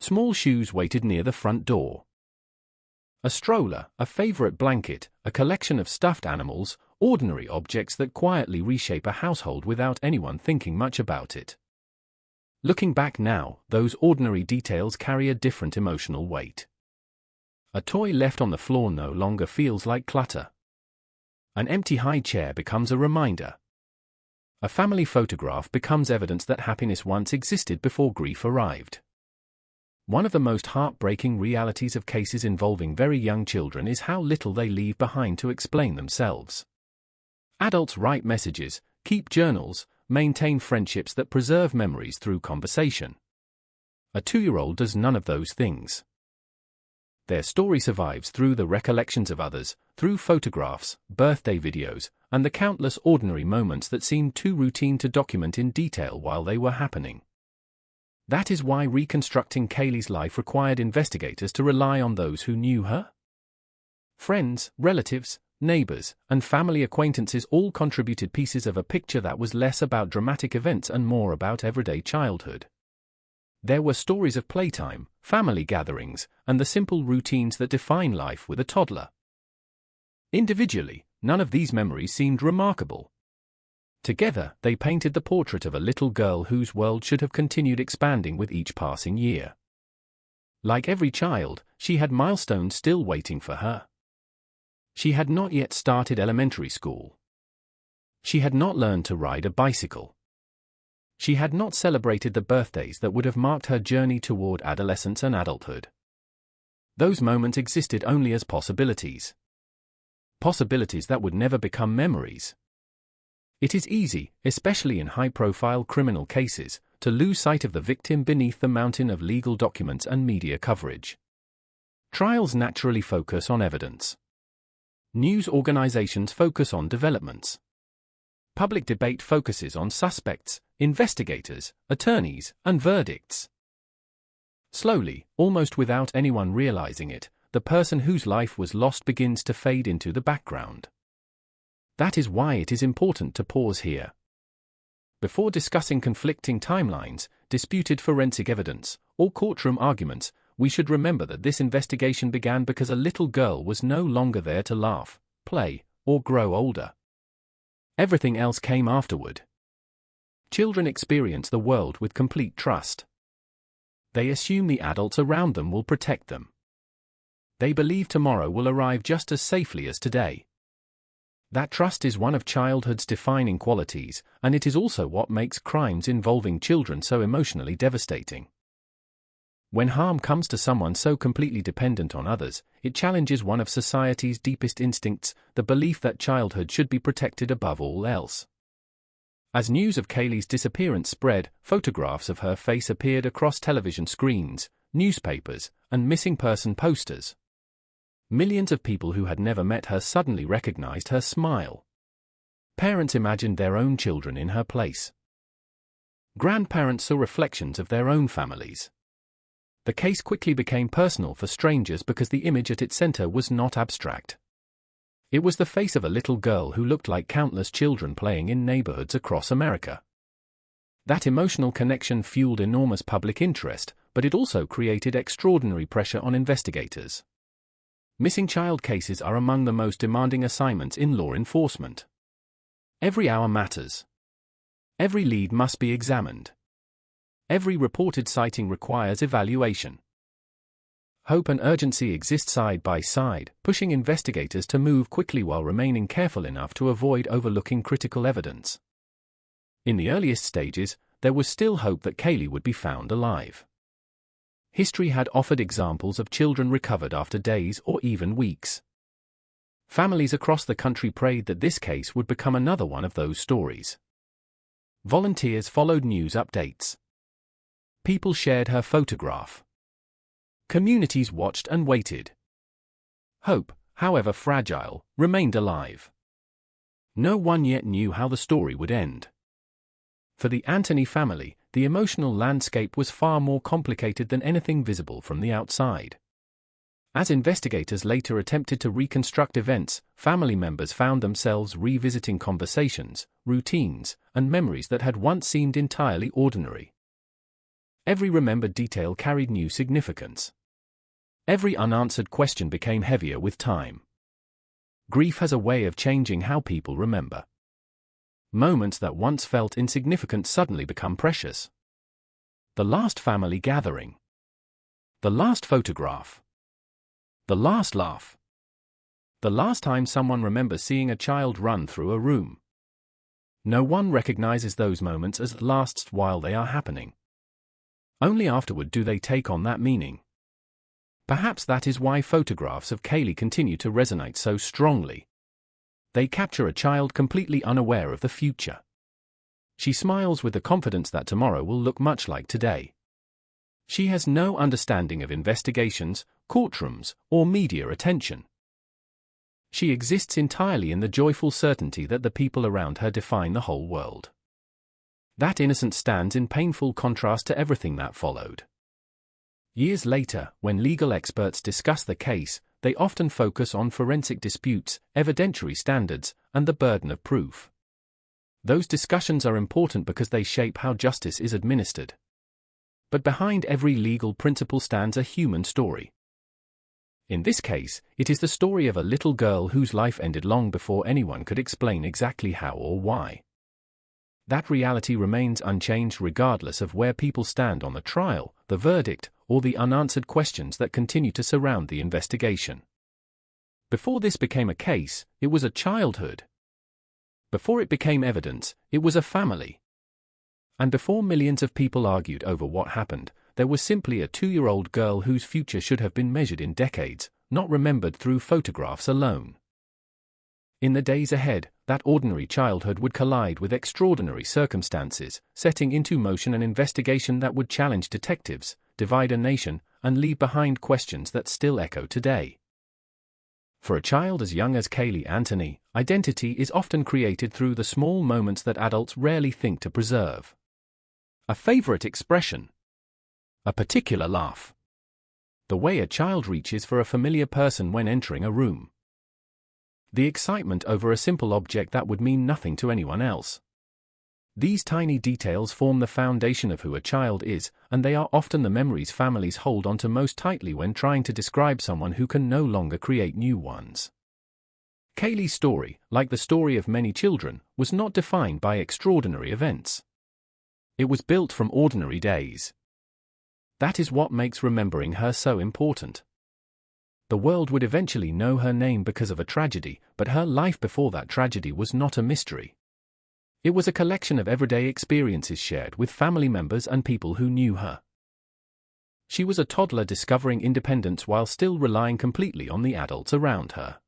Speaker 12: Small shoes waited near the front door. A stroller, a favorite blanket, a collection of stuffed animals, ordinary objects that quietly reshape a household without anyone thinking much about it. Looking back now, those ordinary details carry a different emotional weight. A toy left on the floor no longer feels like clutter. An empty high chair becomes a reminder. A family photograph becomes evidence that happiness once existed before grief arrived. One of the most heartbreaking realities of cases involving very young children is how little they leave behind to explain themselves. Adults write messages, keep journals, maintain friendships that preserve memories through conversation. A 2-year-old does none of those things. Their story survives through the recollections of others, through photographs, birthday videos, and the countless ordinary moments that seemed too routine to document in detail while they were happening. That is why reconstructing Caylee's life required investigators to rely on those who knew her. Friends, relatives, neighbors, and family acquaintances all contributed pieces of a picture that was less about dramatic events and more about everyday childhood. There were stories of playtime, family gatherings, and the simple routines that define life with a toddler. Individually, none of these memories seemed remarkable. Together, they painted the portrait of a little girl whose world should have continued expanding with each passing year. Like every child, she had milestones still waiting for her. She had not yet started elementary school. She had not learned to ride a bicycle. She had not celebrated the birthdays that would have marked her journey toward adolescence and adulthood. Those moments existed only as possibilities. Possibilities that would never become memories. It is easy, especially in high-profile criminal cases, to lose sight of the victim beneath the mountain of legal documents and media coverage. Trials naturally focus on evidence. News organizations focus on developments. Public debate focuses on suspects, investigators, attorneys, and verdicts. Slowly, almost without anyone realizing it, the person whose life was lost begins to fade into the background. That is why it is important to pause here. Before discussing conflicting timelines, disputed forensic evidence, or courtroom arguments, we should remember that this investigation began because a little girl was no longer there to laugh, play, or grow older. Everything else came afterward. Children experience the world with complete trust. They assume the adults around them will protect them. They believe tomorrow will arrive just as safely as today. That trust is one of childhood's defining qualities, and it is also what makes crimes involving children so emotionally devastating. When harm comes to someone so completely dependent on others, it challenges one of society's deepest instincts, the belief that childhood should be protected above all else. As news of Kaylee's disappearance spread, photographs of her face appeared across television screens, newspapers, and missing person posters. Millions of people who had never met her suddenly recognized her smile. Parents imagined their own children in her place. Grandparents saw reflections of their own families. The case quickly became personal for strangers because the image at its center was not abstract. It was the face of a little girl who looked like countless children playing in neighborhoods across America. That emotional connection fueled enormous public interest, but it also created extraordinary pressure on investigators. Missing child cases are among the most demanding assignments in law enforcement. Every hour matters. Every lead must be examined. Every reported sighting requires evaluation. Hope and urgency exist side by side, pushing investigators to move quickly while remaining careful enough to avoid overlooking critical evidence. In the earliest stages, there was still hope that Kaylee would be found alive. History had offered examples of children recovered after days or even weeks. Families across the country prayed that this case would become another one of those stories. Volunteers followed news updates. People shared her photograph. Communities watched and waited. Hope, however fragile, remained alive. No one yet knew how the story would end. For the Anthony family, the emotional landscape was far more complicated than anything visible from the outside. As investigators later attempted to reconstruct events, family members found themselves revisiting conversations, routines, and memories that had once seemed entirely ordinary. Every remembered detail carried new significance. Every unanswered question became heavier with time. Grief has a way of changing how people remember. Moments that once felt insignificant suddenly become precious. The last family gathering. The last photograph. The last laugh. The last time someone remembers seeing a child run through a room. No one recognizes those moments as lasts while they are happening. Only afterward do they take on that meaning. Perhaps that is why photographs of Kaylee continue to resonate so strongly. They capture a child completely unaware of the future. She smiles with the confidence that tomorrow will look much like today. She has no understanding of investigations, courtrooms, or media attention. She exists entirely in the joyful certainty that the people around her define the whole world. That innocence stands in painful contrast to everything that followed. Years later, when legal experts discuss the case, they often focus on forensic disputes, evidentiary standards, and the burden of proof. Those discussions are important because they shape how justice is administered. But behind every legal principle stands a human story. In this case, it is the story of a little girl whose life ended long before anyone could explain exactly how or why. That reality remains unchanged regardless of where people stand on the trial, the verdict, or the unanswered questions that continue to surround the investigation. Before this became a case, it was a childhood. Before it became evidence, it was a family. And before millions of people argued over what happened, there was simply a 2-year-old girl whose future should have been measured in decades, not remembered through photographs alone. In the days ahead, that ordinary childhood would collide with extraordinary circumstances, setting into motion an investigation that would challenge detectives, divide a nation, and leave behind questions that still echo today. For a child as young as Kaylee Anthony, identity is often created through the small moments that adults rarely think to preserve. A favorite expression. A particular laugh. The way a child reaches for a familiar person when entering a room. The excitement over a simple object that would mean nothing to anyone else. These tiny details form the foundation of who a child is, and they are often the memories families hold onto most tightly when trying to describe someone who can no longer create new ones. Kaylee's story, like the story of many children, was not defined by extraordinary events. It was built from ordinary days. That is what makes remembering her so important. The world would eventually know her name because of a tragedy, but her life before that tragedy was not a mystery. It was a collection of everyday experiences shared with family members and people who knew her. She was a toddler discovering independence while still relying completely on the adults around her.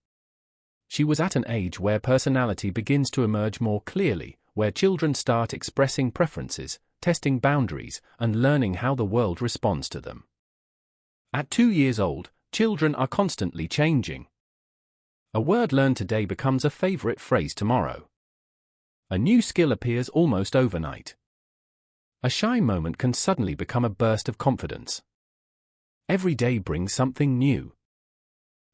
Speaker 12: She was at an age where personality begins to emerge more clearly, where children start expressing preferences, testing boundaries, and learning how the world responds to them. At 2 years old, children are constantly changing. A word learned today becomes a favorite phrase tomorrow. A new skill appears almost overnight. A shy moment can suddenly become a burst of confidence. Every day brings something new.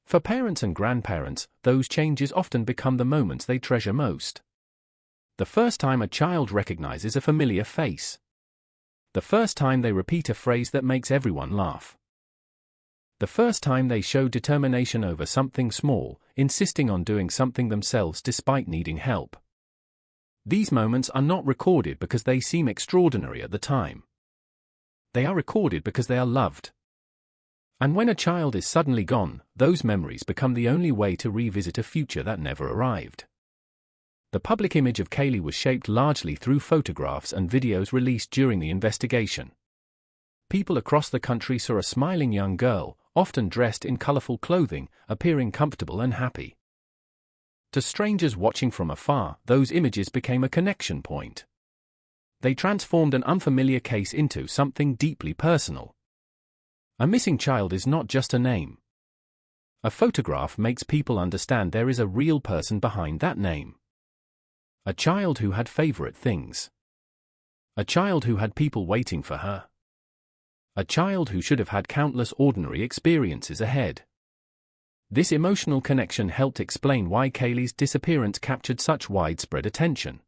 Speaker 12: For parents and grandparents, those changes often become the moments they treasure most. The first time a child recognizes a familiar face. The first time they repeat a phrase that makes everyone laugh. The first time they show determination over something small, insisting on doing something themselves despite needing help. These moments are not recorded because they seem extraordinary at the time. They are recorded because they are loved. And when a child is suddenly gone, those memories become the only way to revisit a future that never arrived. The public image of Kaylee was shaped largely through photographs and videos released during the investigation. People across the country saw a smiling young girl, often dressed in colorful clothing, appearing comfortable and happy. To strangers watching from afar, those images became a connection point. They transformed an unfamiliar case into something deeply personal. A missing child is not just a name. A photograph makes people understand there is a real person behind that name. A child who had favorite things. A child who had people waiting for her. A child who should have had countless ordinary experiences ahead. This emotional connection helped explain why Kaylee's disappearance captured such widespread attention.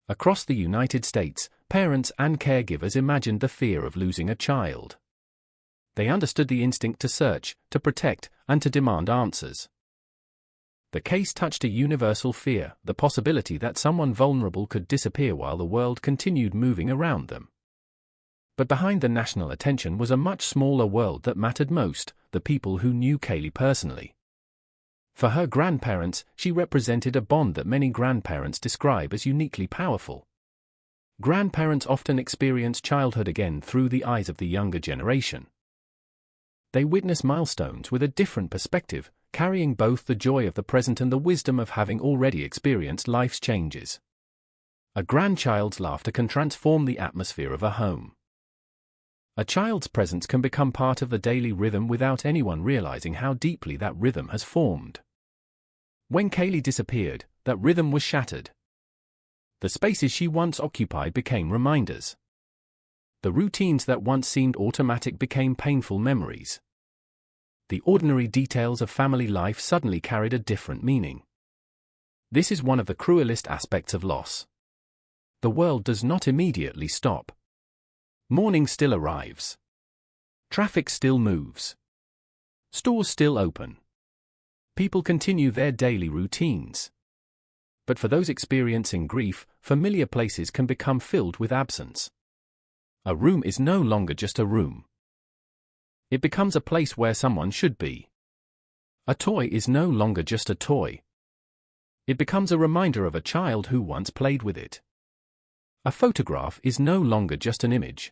Speaker 12: Across the United States, parents and caregivers imagined the fear of losing a child. They understood the instinct to search, to protect, and to demand answers. The case touched a universal fear, the possibility that someone vulnerable could disappear while the world continued moving around them. But behind the national attention was a much smaller world that mattered most, the people who knew Kaylee personally. For her grandparents, she represented a bond that many grandparents describe as uniquely powerful. Grandparents often experience childhood again through the eyes of the younger generation. They witness milestones with a different perspective, carrying both the joy of the present and the wisdom of having already experienced life's changes. A grandchild's laughter can transform the atmosphere of a home. A child's presence can become part of the daily rhythm without anyone realizing how deeply that rhythm has formed. When Kaylee disappeared, that rhythm was shattered. The spaces she once occupied became reminders. The routines that once seemed automatic became painful memories. The ordinary details of family life suddenly carried a different meaning. This is one of the cruelest aspects of loss. The world does not immediately stop. Morning still arrives. Traffic still moves. Stores still open. People continue their daily routines. But for those experiencing grief, familiar places can become filled with absence. A room is no longer just a room. It becomes a place where someone should be. A toy is no longer just a toy. It becomes a reminder of a child who once played with it. A photograph is no longer just an image.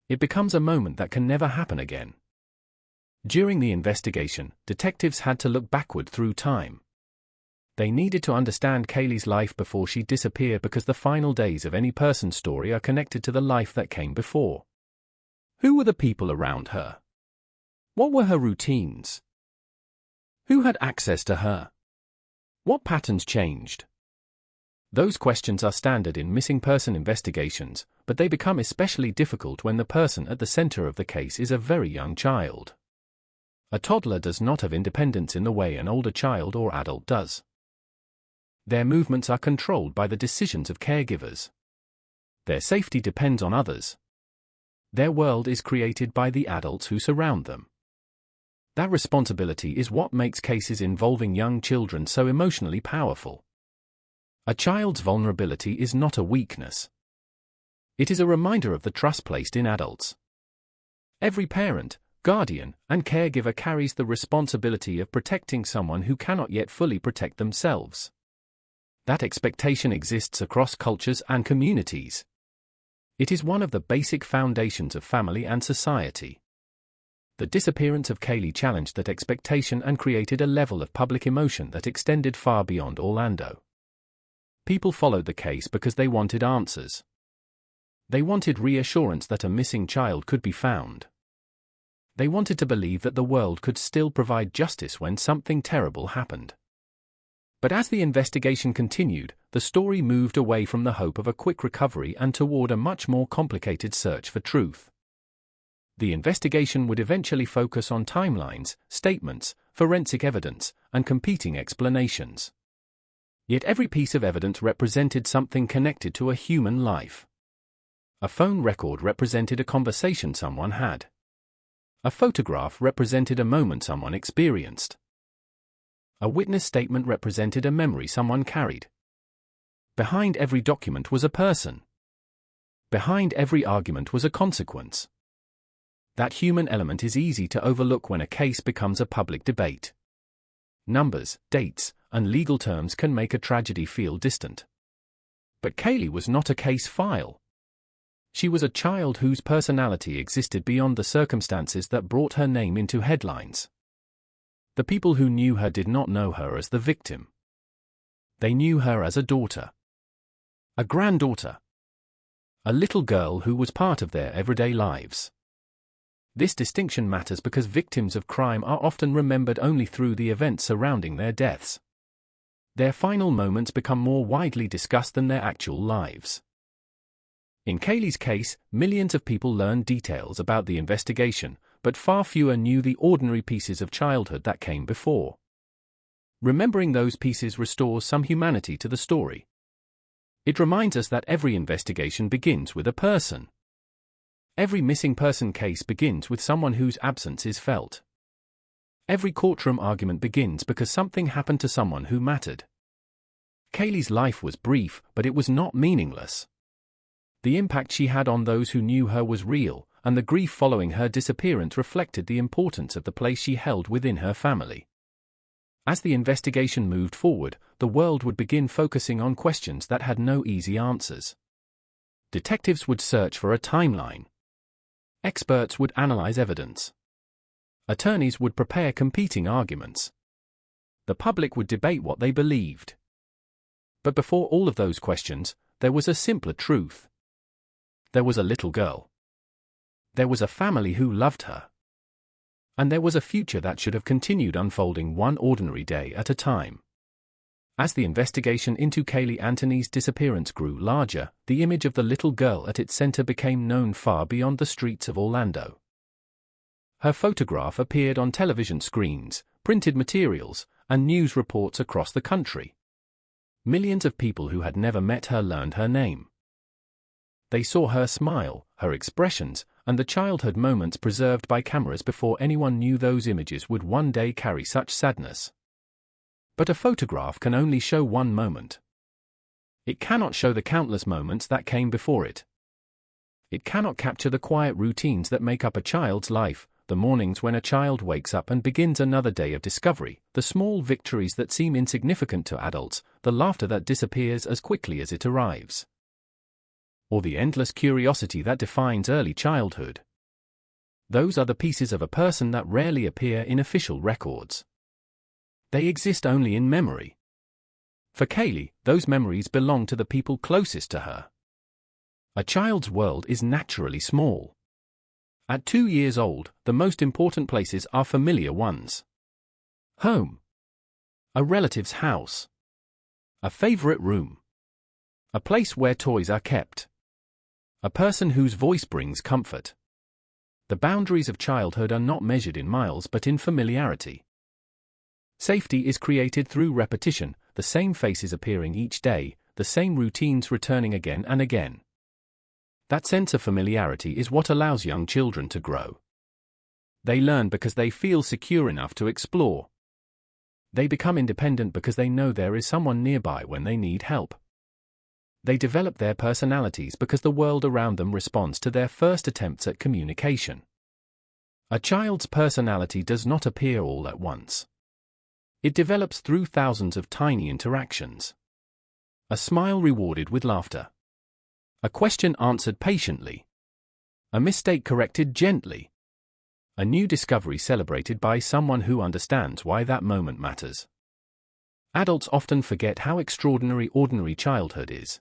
Speaker 12: It becomes a moment that can never happen again. During the investigation, detectives had to look backward through time. They needed to understand Kaylee's life before she disappeared because the final days of any person's story are connected to the life that came before. Who were the people around her? What were her routines? Who had access to her? What patterns changed? Those questions are standard in missing person investigations, but they become especially difficult when the person at the center of the case is a very young child. A toddler does not have independence in the way an older child or adult does. Their movements are controlled by the decisions of caregivers. Their safety depends on others. Their world is created by the adults who surround them. That responsibility is what makes cases involving young children so emotionally powerful. A child's vulnerability is not a weakness. It is a reminder of the trust placed in adults. Every parent, guardian, and caregiver carries the responsibility of protecting someone who cannot yet fully protect themselves. That expectation exists across cultures and communities. It is one of the basic foundations of family and society. The disappearance of Kaylee challenged that expectation and created a level of public emotion that extended far beyond Orlando. People followed the case because they wanted answers. They wanted reassurance that a missing child could be found. They wanted to believe that the world could still provide justice when something terrible happened. But as the investigation continued, the story moved away from the hope of a quick recovery and toward a much more complicated search for truth. The investigation would eventually focus on timelines, statements, forensic evidence, and competing explanations. Yet every piece of evidence represented something connected to a human life. A phone record represented a conversation someone had. A photograph represented a moment someone experienced. A witness statement represented a memory someone carried. Behind every document was a person. Behind every argument was a consequence. That human element is easy to overlook when a case becomes a public debate. Numbers, dates, and legal terms can make a tragedy feel distant. But Kaylee was not a case file. She was a child whose personality existed beyond the circumstances that brought her name into headlines. The people who knew her did not know her as the victim. They knew her as a daughter. A granddaughter. A little girl who was part of their everyday lives. This distinction matters because victims of crime are often remembered only through the events surrounding their deaths. Their final moments become more widely discussed than their actual lives. In Kaylee's case, millions of people learned details about the investigation, but far fewer knew the ordinary pieces of childhood that came before. Remembering those pieces restores some humanity to the story. It reminds us that every investigation begins with a person. Every missing person case begins with someone whose absence is felt. Every courtroom argument begins because something happened to someone who mattered. Kaylee's life was brief, but it was not meaningless. The impact she had on those who knew her was real, and the grief following her disappearance reflected the importance of the place she held within her family. As the investigation moved forward, the world would begin focusing on questions that had no easy answers. Detectives would search for a timeline. Experts would analyze evidence. Attorneys would prepare competing arguments. The public would debate what they believed. But before all of those questions, there was a simpler truth. There was a little girl. There was a family who loved her. And there was a future that should have continued unfolding one ordinary day at a time. As the investigation into Kaylee Anthony's disappearance grew larger, the image of the little girl at its center became known far beyond the streets of Orlando. Her photograph appeared on television screens, printed materials, and news reports across the country. Millions of people who had never met her learned her name. They saw her smile, her expressions, and the childhood moments preserved by cameras before anyone knew those images would one day carry such sadness. But a photograph can only show one moment. It cannot show the countless moments that came before it. It cannot capture the quiet routines that make up a child's life, the mornings when a child wakes up and begins another day of discovery, the small victories that seem insignificant to adults, the laughter that disappears as quickly as it arrives, or the endless curiosity that defines early childhood. Those are the pieces of a person that rarely appear in official records. They exist only in memory. For Kaylee, those memories belong to the people closest to her. A child's world is naturally small. At 2 years old, the most important places are familiar ones. Home. A relative's house. A favorite room. A place where toys are kept. A person whose voice brings comfort. The boundaries of childhood are not measured in miles but in familiarity. Safety is created through repetition, the same faces appearing each day, the same routines returning again and again. That sense of familiarity is what allows young children to grow. They learn because they feel secure enough to explore. They become independent because they know there is someone nearby when they need help. They develop their personalities because the world around them responds to their first attempts at communication. A child's personality does not appear all at once. It develops through thousands of tiny interactions. A smile rewarded with laughter. A question answered patiently. A mistake corrected gently. A new discovery celebrated by someone who understands why that moment matters. Adults often forget how extraordinary ordinary childhood is.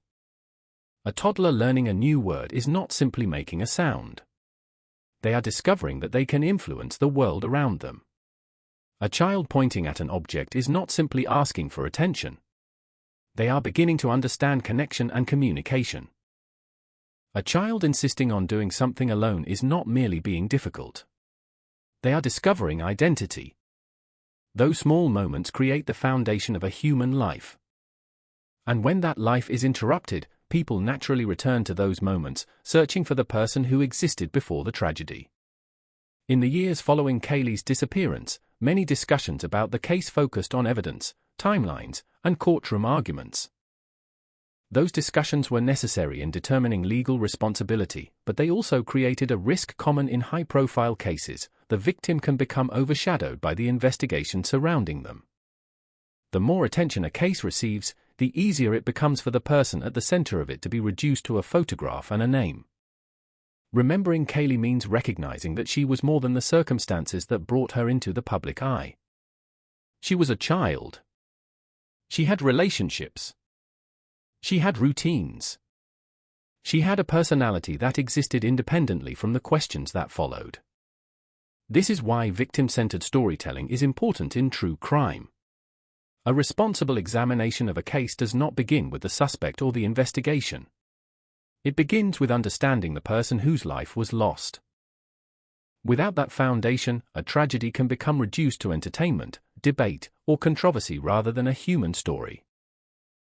Speaker 12: A toddler learning a new word is not simply making a sound. They are discovering that they can influence the world around them. A child pointing at an object is not simply asking for attention. They are beginning to understand connection and communication. A child insisting on doing something alone is not merely being difficult. They are discovering identity. Those small moments create the foundation of a human life. And when that life is interrupted, people naturally return to those moments, searching for the person who existed before the tragedy. In the years following Kaylee's disappearance, many discussions about the case focused on evidence, timelines, and courtroom arguments. Those discussions were necessary in determining legal responsibility, but they also created a risk common in high-profile cases: the victim can become overshadowed by the investigation surrounding them. The more attention a case receives, the easier it becomes for the person at the center of it to be reduced to a photograph and a name. Remembering Kaylee means recognizing that she was more than the circumstances that brought her into the public eye. She was a child. She had relationships. She had routines. She had a personality that existed independently from the questions that followed. This is why victim-centered storytelling is important in true crime. A responsible examination of a case does not begin with the suspect or the investigation. It begins with understanding the person whose life was lost. Without that foundation, a tragedy can become reduced to entertainment, debate, or controversy rather than a human story.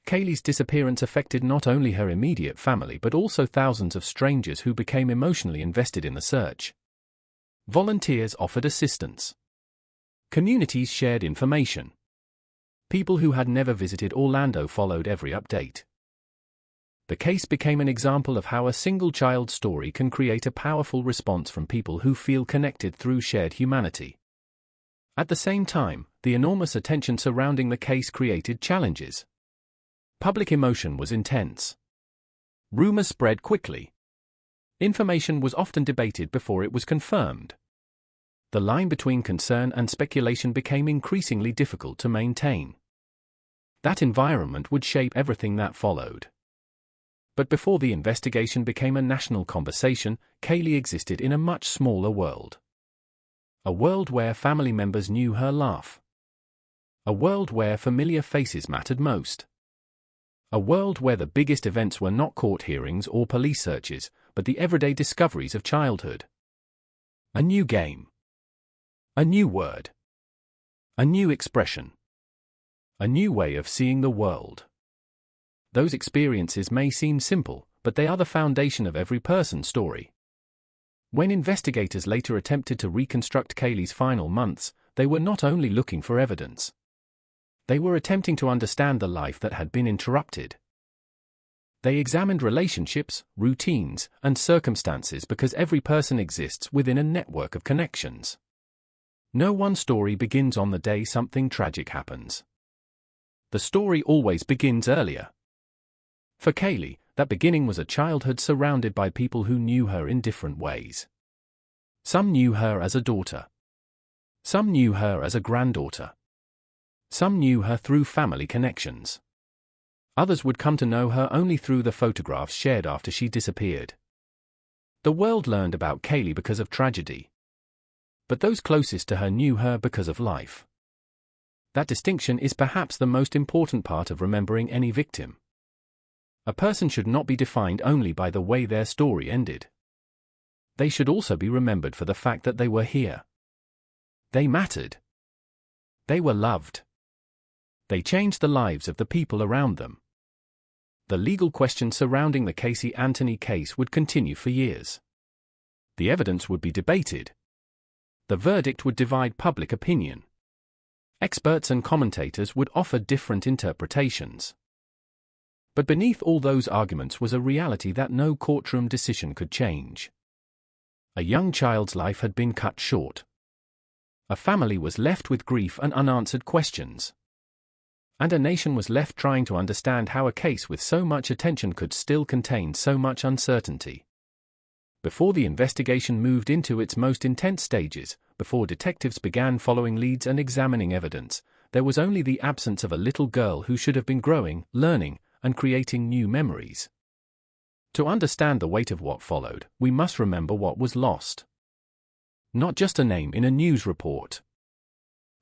Speaker 12: Kaylee's disappearance affected not only her immediate family but also thousands of strangers who became emotionally invested in the search. Volunteers offered assistance. Communities shared information. People who had never visited Orlando followed every update. The case became an example of how a single child's story can create a powerful response from people who feel connected through shared humanity. At the same time, the enormous attention surrounding the case created challenges. Public emotion was intense. Rumors spread quickly. Information was often debated before it was confirmed. The line between concern and speculation became increasingly difficult to maintain. That environment would shape everything that followed. But before the investigation became a national conversation, Kaylee existed in a much smaller world. A world where family members knew her laugh. A world where familiar faces mattered most. A world where the biggest events were not court hearings or police searches, but the everyday discoveries of childhood. A new game. A new word. A new expression. A new way of seeing the world. Those experiences may seem simple, but they are the foundation of every person's story. When investigators later attempted to reconstruct Kaylee's final months, they were not only looking for evidence. They were attempting to understand the life that had been interrupted. They examined relationships, routines, and circumstances because every person exists within a network of connections. No one story begins on the day something tragic happens. The story always begins earlier. For Kaylee, that beginning was a childhood surrounded by people who knew her in different ways. Some knew her as a daughter. Some knew her as a granddaughter. Some knew her through family connections. Others would come to know her only through the photographs shared after she disappeared. The world learned about Kaylee because of tragedy. But those closest to her knew her because of life. That distinction is perhaps the most important part of remembering any victim. A person should not be defined only by the way their story ended. They should also be remembered for the fact that they were here. They mattered. They were loved. They changed the lives of the people around them. The legal questions surrounding the Casey Anthony case would continue for years. The evidence would be debated. The verdict would divide public opinion. Experts and commentators would offer different interpretations. But beneath all those arguments was a reality that no courtroom decision could change. A young child's life had been cut short. A family was left with grief and unanswered questions. And a nation was left trying to understand how a case with so much attention could still contain so much uncertainty. Before the investigation moved into its most intense stages, before detectives began following leads and examining evidence, there was only the absence of a little girl who should have been growing, learning, and creating new memories. To understand the weight of what followed, we must remember what was lost. Not just a name in a news report.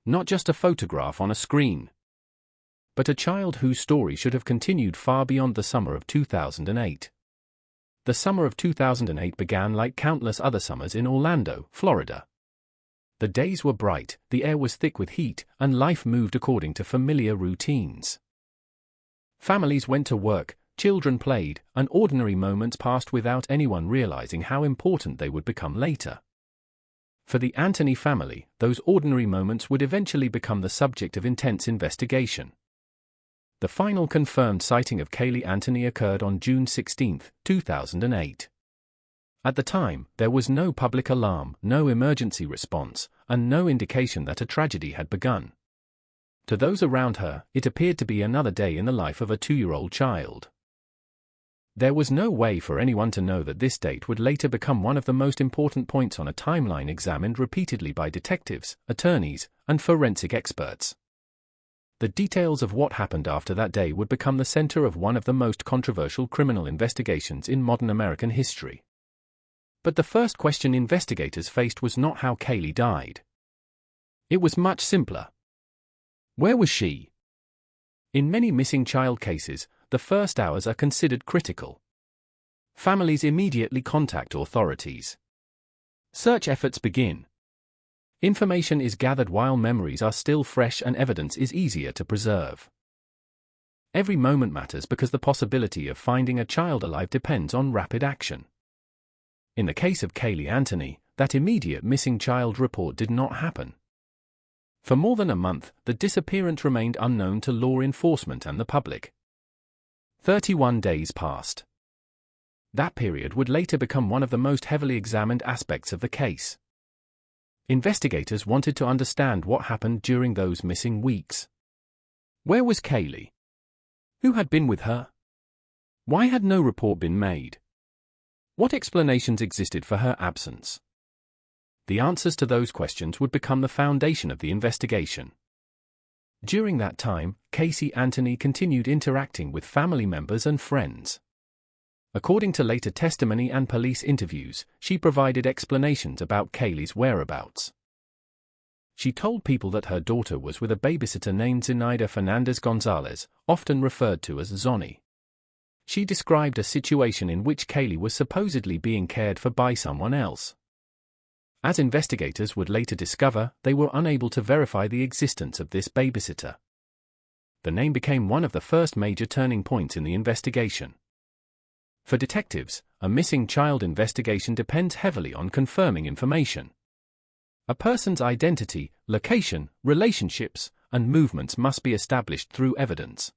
Speaker 12: Not just a photograph on a screen. But a child whose story should have continued far beyond the summer of 2008. The summer of 2008 began like countless other summers in Orlando, Florida. The days were bright, the air was thick with heat, and life moved according to familiar routines. Families went to work, children played, and ordinary moments passed without anyone realizing how important they would become later. For the Anthony family, those ordinary moments would eventually become the subject of intense investigation. The final confirmed sighting of Kaylee Anthony occurred on June 16, 2008. At the time, there was no public alarm, no emergency response, and no indication that a tragedy had begun. To those around her, it appeared to be another day in the life of a 2-year-old child. There was no way for anyone to know that this date would later become one of the most important points on a timeline examined repeatedly by detectives, attorneys, and forensic experts. The details of what happened after that day would become the center of one of the most controversial criminal investigations in modern American history. But the first question investigators faced was not how Kaylee died. It was much simpler. Where was she? In many missing child cases, the first hours are considered critical. Families immediately contact authorities. Search efforts begin. Information is gathered while memories are still fresh and evidence is easier to preserve. Every moment matters because the possibility of finding a child alive depends on rapid action. In the case of Kaylee Anthony, that immediate missing child report did not happen. For more than a month, the disappearance remained unknown to law enforcement and the public. 31 days passed. That period would later become one of the most heavily examined aspects of the case. Investigators wanted to understand what happened during those missing weeks. Where was Kaylee? Who had been with her? Why had no report been made? What explanations existed for her absence? The answers to those questions would become the foundation of the investigation. During that time, Casey Anthony continued interacting with family members and friends. According to later testimony and police interviews, she provided explanations about Kaylee's whereabouts. She told people that her daughter was with a babysitter named Zenaida Fernandez Gonzalez, often referred to as Zonnie. She described a situation in which Kaylee was supposedly being cared for by someone else. As investigators would later discover, they were unable to verify the existence of this babysitter. The name became one of the first major turning points in the investigation. For detectives, a missing child investigation depends heavily on confirming information. A person's identity, location, relationships, and movements must be established through evidence.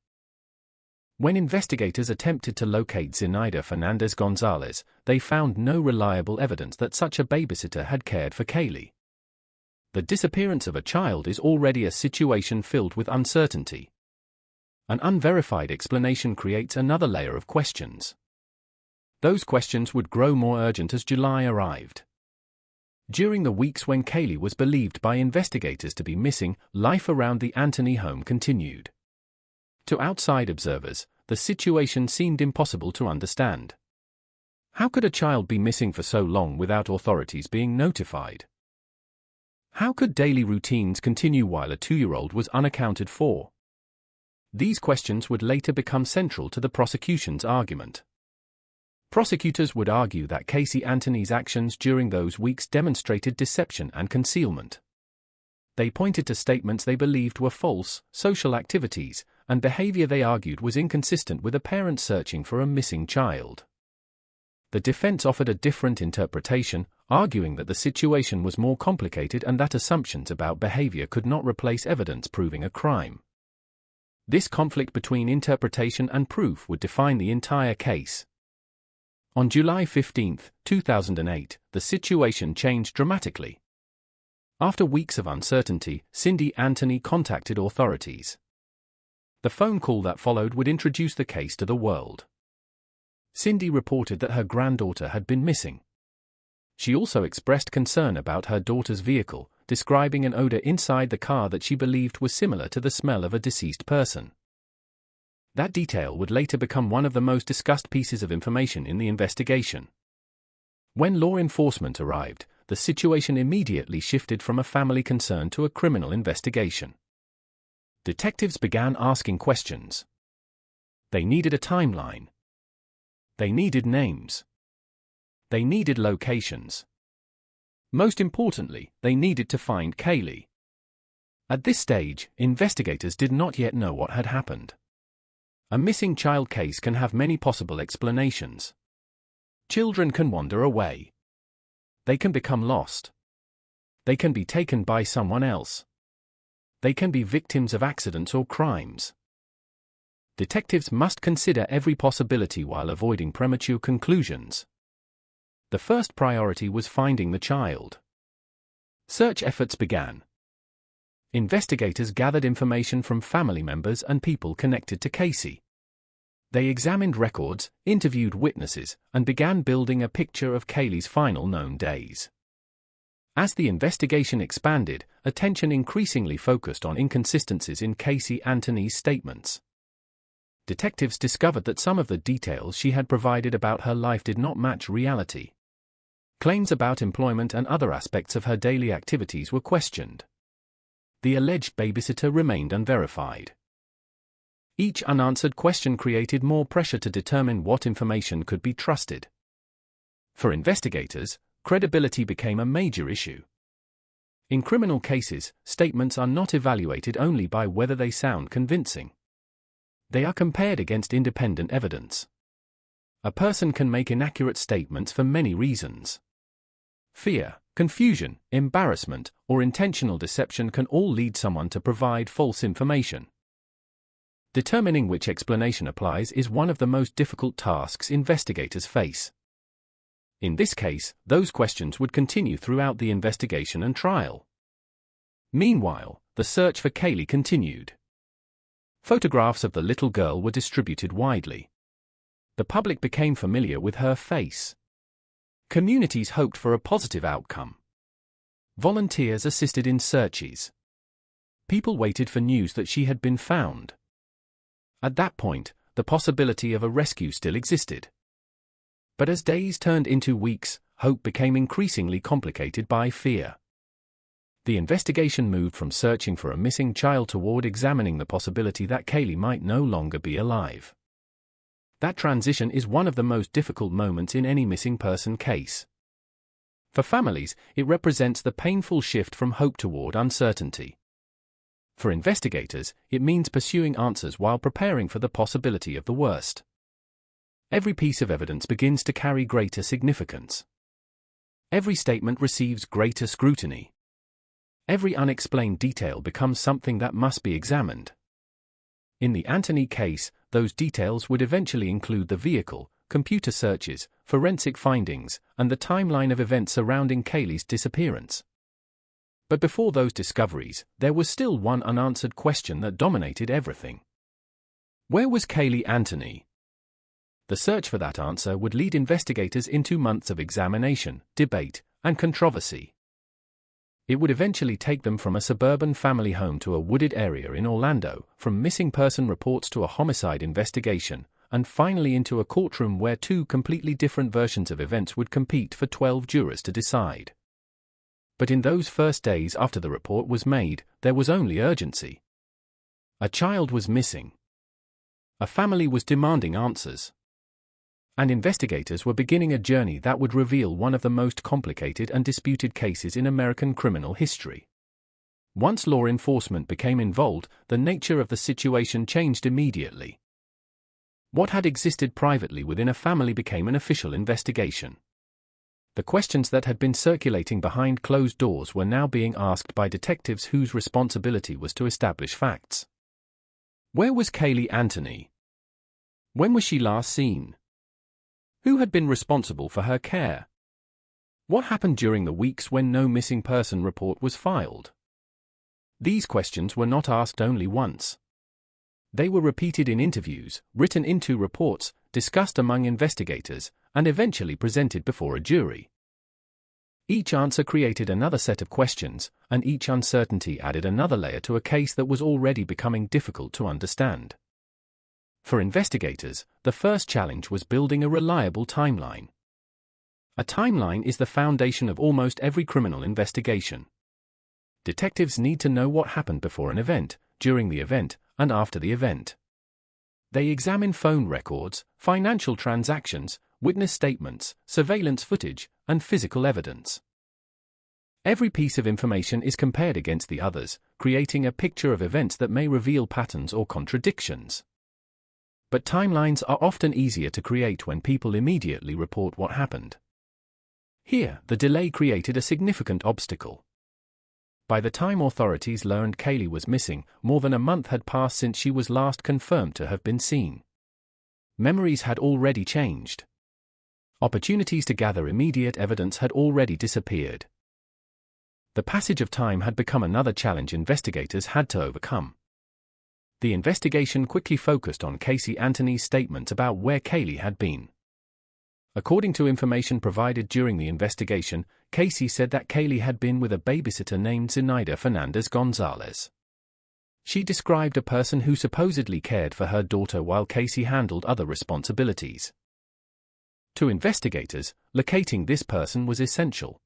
Speaker 12: When investigators attempted to locate Zenaida Fernandez Gonzalez, they found no reliable evidence that such a babysitter had cared for Kaylee. The disappearance of a child is already a situation filled with uncertainty. An unverified explanation creates another layer of questions. Those questions would grow more urgent as July arrived. During the weeks when Kaylee was believed by investigators to be missing, life around the Anthony home continued. To outside observers, the situation seemed impossible to understand. How could a child be missing for so long without authorities being notified? How could daily routines continue while a 2-year-old was unaccounted for? These questions would later become central to the prosecution's argument. Prosecutors would argue that Casey Anthony's actions during those weeks demonstrated deception and concealment. They pointed to statements they believed were false, social activities, and behavior they argued was inconsistent with a parent searching for a missing child. The defense offered a different interpretation, arguing that the situation was more complicated and that assumptions about behavior could not replace evidence proving a crime. This conflict between interpretation and proof would define the entire case. On July 15, 2008, the situation changed dramatically. After weeks of uncertainty, Cindy Anthony contacted authorities. The phone call that followed would introduce the case to the world. Cindy reported that her granddaughter had been missing. She also expressed concern about her daughter's vehicle, describing an odor inside the car that she believed was similar to the smell of a deceased person. That detail would later become one of the most discussed pieces of information in the investigation. When law enforcement arrived, the situation immediately shifted from a family concern to a criminal investigation. Detectives began asking questions. They needed a timeline. They needed names. They needed locations. Most importantly, they needed to find Kaylee. At this stage, investigators did not yet know what had happened. A missing child case can have many possible explanations. Children can wander away. They can become lost. They can be taken by someone else. They can be victims of accidents or crimes. Detectives must consider every possibility while avoiding premature conclusions. The first priority was finding the child. Search efforts began. Investigators gathered information from family members and people connected to Casey. They examined records, interviewed witnesses, and began building a picture of Kaylee's final known days. As the investigation expanded, attention increasingly focused on inconsistencies in Casey Anthony's statements. Detectives discovered that some of the details she had provided about her life did not match reality. Claims about employment and other aspects of her daily activities were questioned. The alleged babysitter remained unverified. Each unanswered question created more pressure to determine what information could be trusted. For investigators, credibility became a major issue. In criminal cases, statements are not evaluated only by whether they sound convincing. They are compared against independent evidence. A person can make inaccurate statements for many reasons. Fear, confusion, embarrassment, or intentional deception can all lead someone to provide false information. Determining which explanation applies is one of the most difficult tasks investigators face. In this case, those questions would continue throughout the investigation and trial. Meanwhile, the search for Kaylee continued. Photographs of the little girl were distributed widely. The public became familiar with her face. Communities hoped for a positive outcome. Volunteers assisted in searches. People waited for news that she had been found. At that point, the possibility of a rescue still existed. But as days turned into weeks, hope became increasingly complicated by fear. The investigation moved from searching for a missing child toward examining the possibility that Kaylee might no longer be alive. That transition is one of the most difficult moments in any missing person case. For families, it represents the painful shift from hope toward uncertainty. For investigators, it means pursuing answers while preparing for the possibility of the worst. Every piece of evidence begins to carry greater significance. Every statement receives greater scrutiny. Every unexplained detail becomes something that must be examined. In the Anthony case, those details would eventually include the vehicle, computer searches, forensic findings, and the timeline of events surrounding Kaylee's disappearance. But before those discoveries, there was still one unanswered question that dominated everything. Where was Kaylee Anthony? The search for that answer would lead investigators into months of examination, debate, and controversy. It would eventually take them from a suburban family home to a wooded area in Orlando, from missing person reports to a homicide investigation, and finally into a courtroom where two completely different versions of events would compete for 12 jurors to decide. But in those first days after the report was made, there was only urgency. A child was missing. A family was demanding answers. And investigators were beginning a journey that would reveal one of the most complicated and disputed cases in American criminal history. Once law enforcement became involved, the nature of the situation changed immediately. What had existed privately within a family became an official investigation. The questions that had been circulating behind closed doors were now being asked by detectives whose responsibility was to establish facts. Where was Kaylee Anthony? When was she last seen? Who had been responsible for her care? What happened during the weeks when no missing person report was filed? These questions were not asked only once. They were repeated in interviews, written into reports, discussed among investigators, and eventually presented before a jury. Each answer created another set of questions, and each uncertainty added another layer to a case that was already becoming difficult to understand. For investigators, the first challenge was building a reliable timeline. A timeline is the foundation of almost every criminal investigation. Detectives need to know what happened before an event, during the event, and after the event. They examine phone records, financial transactions, witness statements, surveillance footage, and physical evidence. Every piece of information is compared against the others, creating a picture of events that may reveal patterns or contradictions. But timelines are often easier to create when people immediately report what happened. Here, the delay created a significant obstacle. By the time authorities learned Kaylee was missing, more than a month had passed since she was last confirmed to have been seen. Memories had already changed. Opportunities to gather immediate evidence had already disappeared. The passage of time had become another challenge investigators had to overcome. The investigation quickly focused on Casey Anthony's statement about where Kaylee had been. According to information provided during the investigation, Casey said that Kaylee had been with a babysitter named Zenaida Fernandez Gonzalez. She described a person who supposedly cared for her daughter while Casey handled other responsibilities. To investigators, locating this person was essential.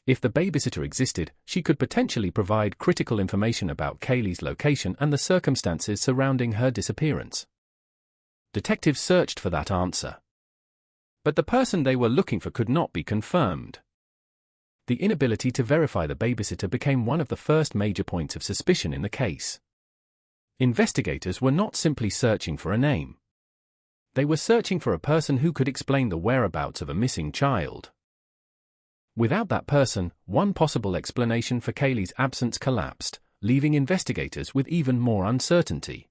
Speaker 12: If the babysitter existed, she could potentially provide critical information about Kaylee's location and the circumstances surrounding her disappearance. Detectives searched for that answer. But the person they were looking for could not be confirmed. The inability to verify the babysitter became one of the first major points of suspicion in the case. Investigators were not simply searching for a name. They were searching for a person who could explain the whereabouts of a missing child. Without that person, one possible explanation for Kaylee's absence collapsed, leaving investigators with even more uncertainty.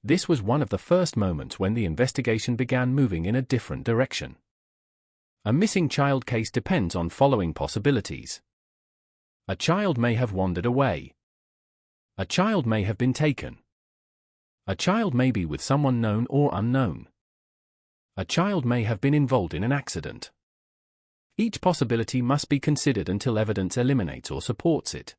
Speaker 12: This was one of the first moments when the investigation began moving in a different direction. A missing child case depends on following possibilities. A child may have wandered away. A child may have been taken. A child may be with someone known or unknown. A child may have been involved in an accident. Each possibility must be considered until evidence eliminates or supports it.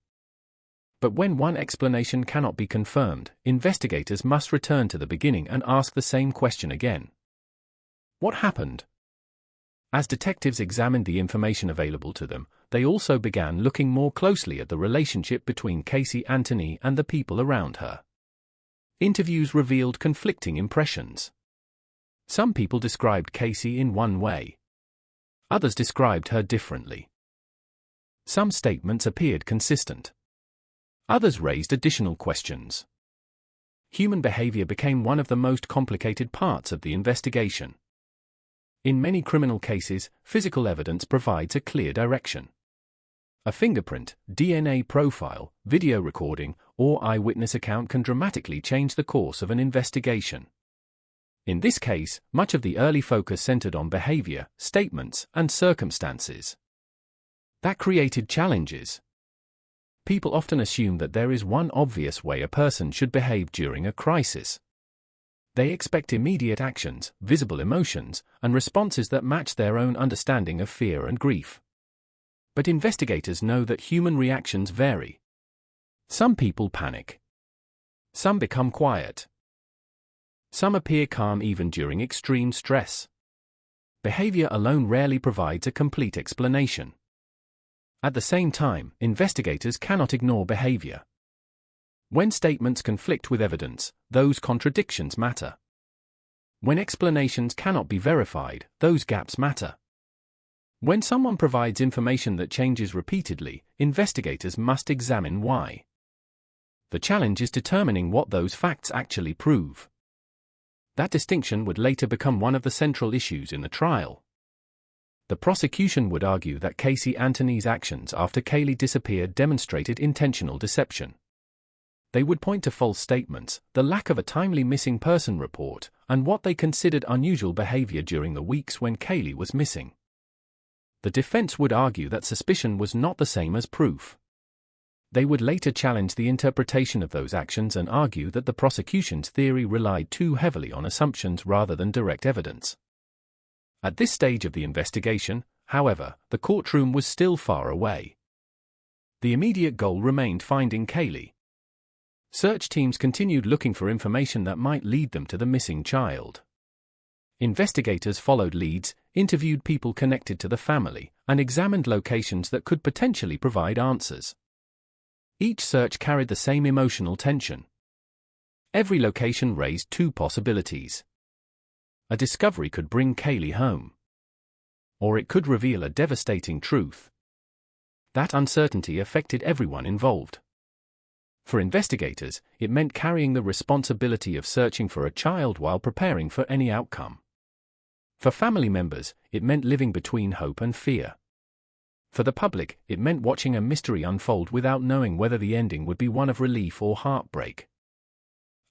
Speaker 12: But when one explanation cannot be confirmed, investigators must return to the beginning and ask the same question again. What happened? As detectives examined the information available to them, they also began looking more closely at the relationship between Casey Anthony and the people around her. Interviews revealed conflicting impressions. Some people described Casey in one way. Others described her differently. Some statements appeared consistent. Others raised additional questions. Human behavior became one of the most complicated parts of the investigation. In many criminal cases, physical evidence provides a clear direction. A fingerprint, DNA profile, video recording, or eyewitness account can dramatically change the course of an investigation. In this case, much of the early focus centered on behavior, statements, and circumstances. That created challenges. People often assume that there is one obvious way a person should behave during a crisis. They expect immediate actions, visible emotions, and responses that match their own understanding of fear and grief. But investigators know that human reactions vary. Some people panic. Some become quiet. Some appear calm even during extreme stress. Behavior alone rarely provides a complete explanation. At the same time, investigators cannot ignore behavior. When statements conflict with evidence, those contradictions matter. When explanations cannot be verified, those gaps matter. When someone provides information that changes repeatedly, investigators must examine why. The challenge is determining what those facts actually prove. That distinction would later become one of the central issues in the trial. The prosecution would argue that Casey Anthony's actions after Kaylee disappeared demonstrated intentional deception. They would point to false statements, the lack of a timely missing person report, and what they considered unusual behavior during the weeks when Kaylee was missing. The defense would argue that suspicion was not the same as proof. They would later challenge the interpretation of those actions and argue that the prosecution's theory relied too heavily on assumptions rather than direct evidence. At this stage of the investigation, however, the courtroom was still far away. The immediate goal remained finding Kaylee. Search teams continued looking for information that might lead them to the missing child. Investigators followed leads, interviewed people connected to the family, and examined locations that could potentially provide answers. Each search carried the same emotional tension. Every location raised two possibilities. A discovery could bring Kaylee home. Or it could reveal a devastating truth. That uncertainty affected everyone involved. For investigators, it meant carrying the responsibility of searching for a child while preparing for any outcome. For family members, it meant living between hope and fear. For the public, it meant watching a mystery unfold without knowing whether the ending would be one of relief or heartbreak.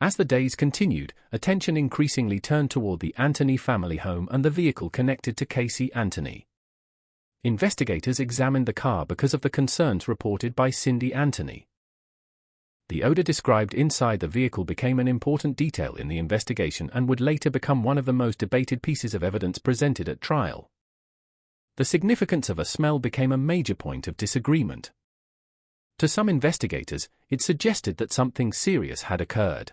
Speaker 12: As the days continued, attention increasingly turned toward the Anthony family home and the vehicle connected to Casey Anthony. Investigators examined the car because of the concerns reported by Cindy Anthony. The odor described inside the vehicle became an important detail in the investigation and would later become one of the most debated pieces of evidence presented at trial. The significance of a smell became a major point of disagreement. To some investigators, it suggested that something serious had occurred.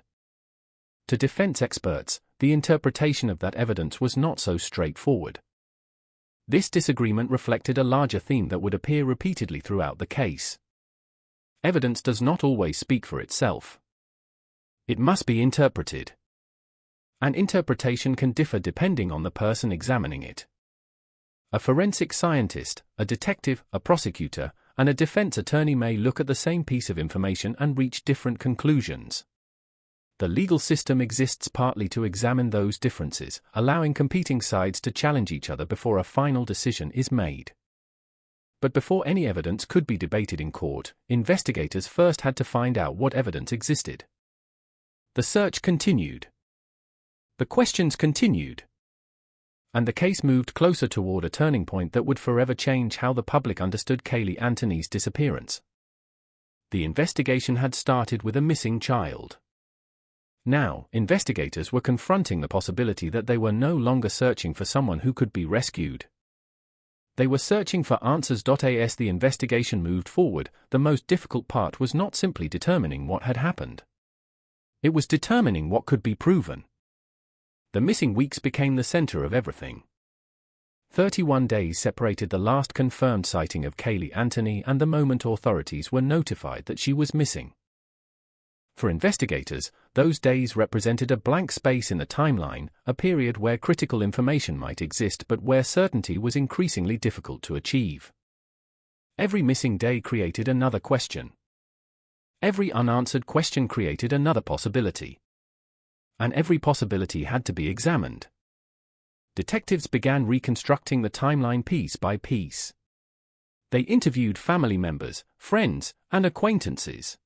Speaker 12: To defense experts, the interpretation of that evidence was not so straightforward. This disagreement reflected a larger theme that would appear repeatedly throughout the case. Evidence does not always speak for itself. It must be interpreted. An interpretation can differ depending on the person examining it. A forensic scientist, a detective, a prosecutor, and a defense attorney may look at the same piece of information and reach different conclusions. The legal system exists partly to examine those differences, allowing competing sides to challenge each other before a final decision is made. But before any evidence could be debated in court, investigators first had to find out what evidence existed. The search continued. The questions continued. And the case moved closer toward a turning point that would forever change how the public understood Kaylee Anthony's disappearance. The investigation had started with a missing child. Now, investigators were confronting the possibility that they were no longer searching for someone who could be rescued. They were searching for answers. As the investigation moved forward, the most difficult part was not simply determining what had happened. It was determining what could be proven. The missing weeks became the center of everything. 31 days separated the last confirmed sighting of Kaylee Anthony and the moment authorities were notified that she was missing. For investigators, those days represented a blank space in the timeline, a period where critical information might exist but where certainty was increasingly difficult to achieve. Every missing day created another question. Every unanswered question created another possibility. And every possibility had to be examined. Detectives began reconstructing the timeline piece by piece. They interviewed family members, friends, and acquaintances.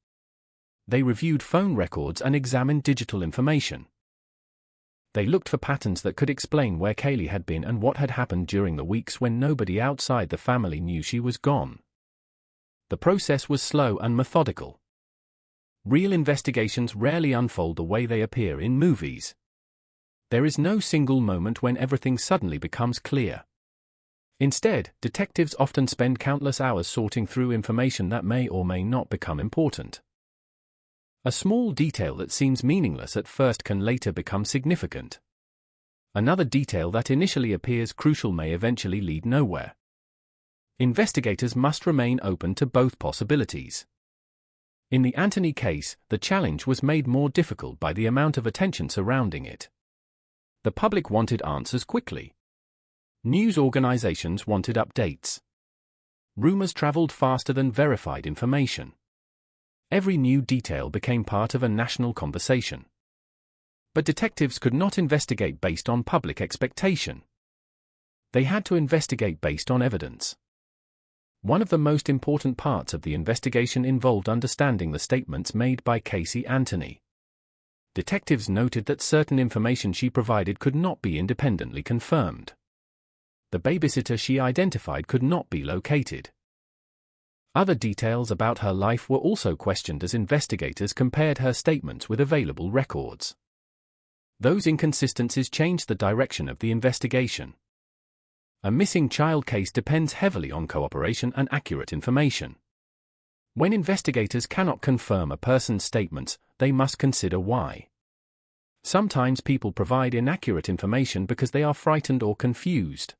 Speaker 12: They reviewed phone records and examined digital information. They looked for patterns that could explain where Kaylee had been and what had happened during the weeks when nobody outside the family knew she was gone. The process was slow and methodical. Real investigations rarely unfold the way they appear in movies. There is no single moment when everything suddenly becomes clear. Instead, detectives often spend countless hours sorting through information that may or may not become important. A small detail that seems meaningless at first can later become significant. Another detail that initially appears crucial may eventually lead nowhere. Investigators must remain open to both possibilities. In the Anthony case, the challenge was made more difficult by the amount of attention surrounding it. The public wanted answers quickly. News organizations wanted updates. Rumors traveled faster than verified information. Every new detail became part of a national conversation. But detectives could not investigate based on public expectation. They had to investigate based on evidence. One of the most important parts of the investigation involved understanding the statements made by Casey Anthony. Detectives noted that certain information she provided could not be independently confirmed. The babysitter she identified could not be located. Other details about her life were also questioned as investigators compared her statements with available records. Those inconsistencies changed the direction of the investigation. A missing child case depends heavily on cooperation and accurate information. When investigators cannot confirm a person's statements, they must consider why. Sometimes people provide inaccurate information because they are frightened or confused.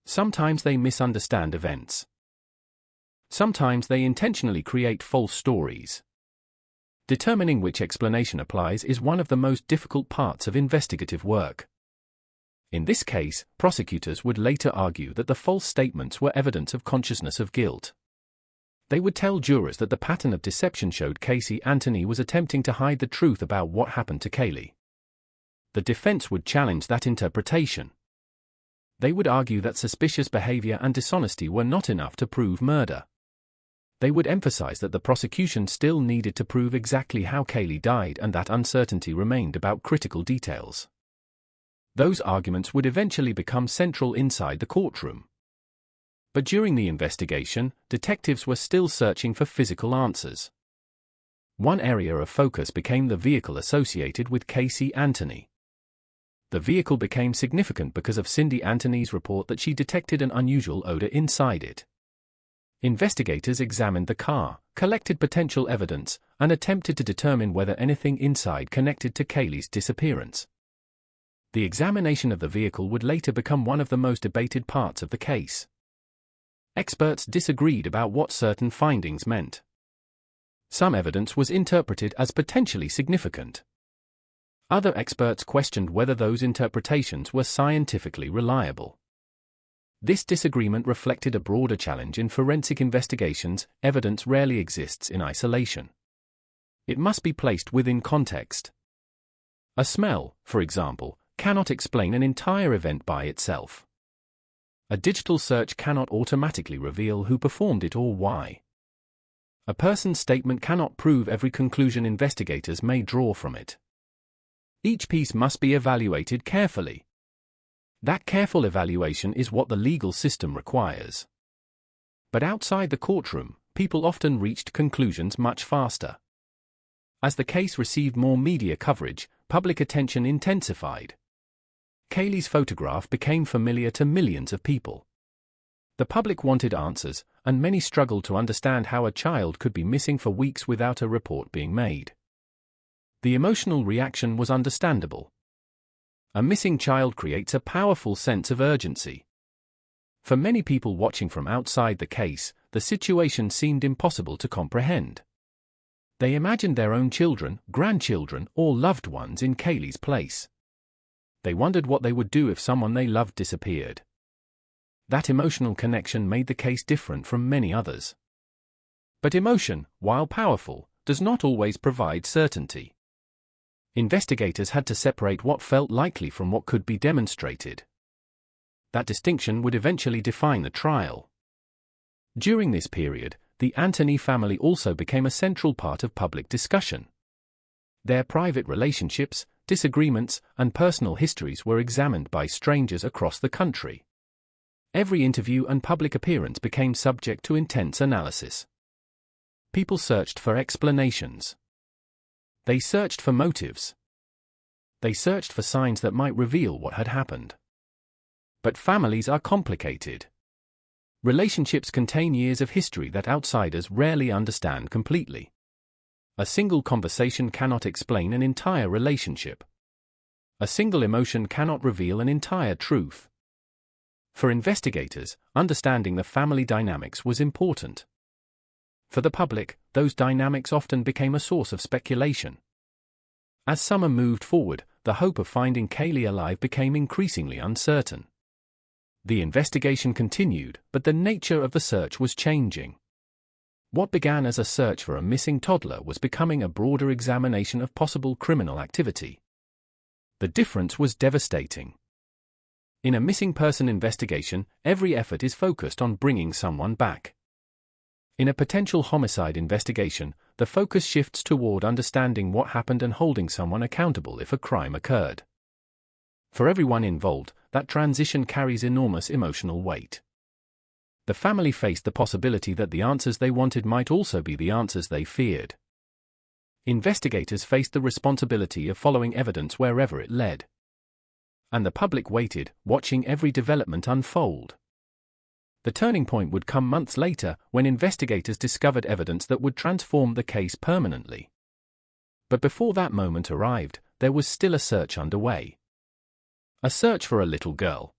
Speaker 12: Sometimes they misunderstand events. Sometimes they intentionally create false stories. Determining which explanation applies is one of the most difficult parts of investigative work. In this case, prosecutors would later argue that the false statements were evidence of consciousness of guilt. They would tell jurors that the pattern of deception showed Casey Anthony was attempting to hide the truth about what happened to Kaylee. The defense would challenge that interpretation. They would argue that suspicious behavior and dishonesty were not enough to prove murder. They would emphasize that the prosecution still needed to prove exactly how Kaylee died and that uncertainty remained about critical details. Those arguments would eventually become central inside the courtroom. But during the investigation, detectives were still searching for physical answers. One area of focus became the vehicle associated with Casey Anthony. The vehicle became significant because of Cindy Anthony's report that she detected an unusual odor inside it. Investigators examined the car, collected potential evidence, and attempted to determine whether anything inside connected to Kaylee's disappearance. The examination of the vehicle would later become one of the most debated parts of the case. Experts disagreed about what certain findings meant. Some evidence was interpreted as potentially significant. Other experts questioned whether those interpretations were scientifically reliable. This disagreement reflected a broader challenge in forensic investigations. Evidence rarely exists in isolation. It must be placed within context. A smell, for example, cannot explain an entire event by itself. A digital search cannot automatically reveal who performed it or why. A person's statement cannot prove every conclusion investigators may draw from it. Each piece must be evaluated carefully. That careful evaluation is what the legal system requires. But outside the courtroom, people often reached conclusions much faster. As the case received more media coverage, public attention intensified. Kaylee's photograph became familiar to millions of people. The public wanted answers, and many struggled to understand how a child could be missing for weeks without a report being made. The emotional reaction was understandable. A missing child creates a powerful sense of urgency. For many people watching from outside the case, the situation seemed impossible to comprehend. They imagined their own children, grandchildren, or loved ones in Kaylee's place. They wondered what they would do if someone they loved disappeared. That emotional connection made the case different from many others. But emotion, while powerful, does not always provide certainty. Investigators had to separate what felt likely from what could be demonstrated. That distinction would eventually define the trial. During this period, the Anthony family also became a central part of public discussion. Their private relationships, disagreements, and personal histories were examined by strangers across the country. Every interview and public appearance became subject to intense analysis. People searched for explanations. They searched for motives. They searched for signs that might reveal what had happened. But families are complicated. Relationships contain years of history that outsiders rarely understand completely. A single conversation cannot explain an entire relationship. A single emotion cannot reveal an entire truth. For investigators, understanding the family dynamics was important. For the public, those dynamics often became a source of speculation. As summer moved forward, the hope of finding Kaylee alive became increasingly uncertain. The investigation continued, but the nature of the search was changing. What began as a search for a missing toddler was becoming a broader examination of possible criminal activity. The difference was devastating. In a missing person investigation, every effort is focused on bringing someone back. In a potential homicide investigation, the focus shifts toward understanding what happened and holding someone accountable if a crime occurred. For everyone involved, that transition carries enormous emotional weight. The family faced the possibility that the answers they wanted might also be the answers they feared. Investigators faced the responsibility of following evidence wherever it led. And the public waited, watching every development unfold. The turning point would come months later, when investigators discovered evidence that would transform the case permanently. But before that moment arrived, there was still a search underway. A search for a little girl.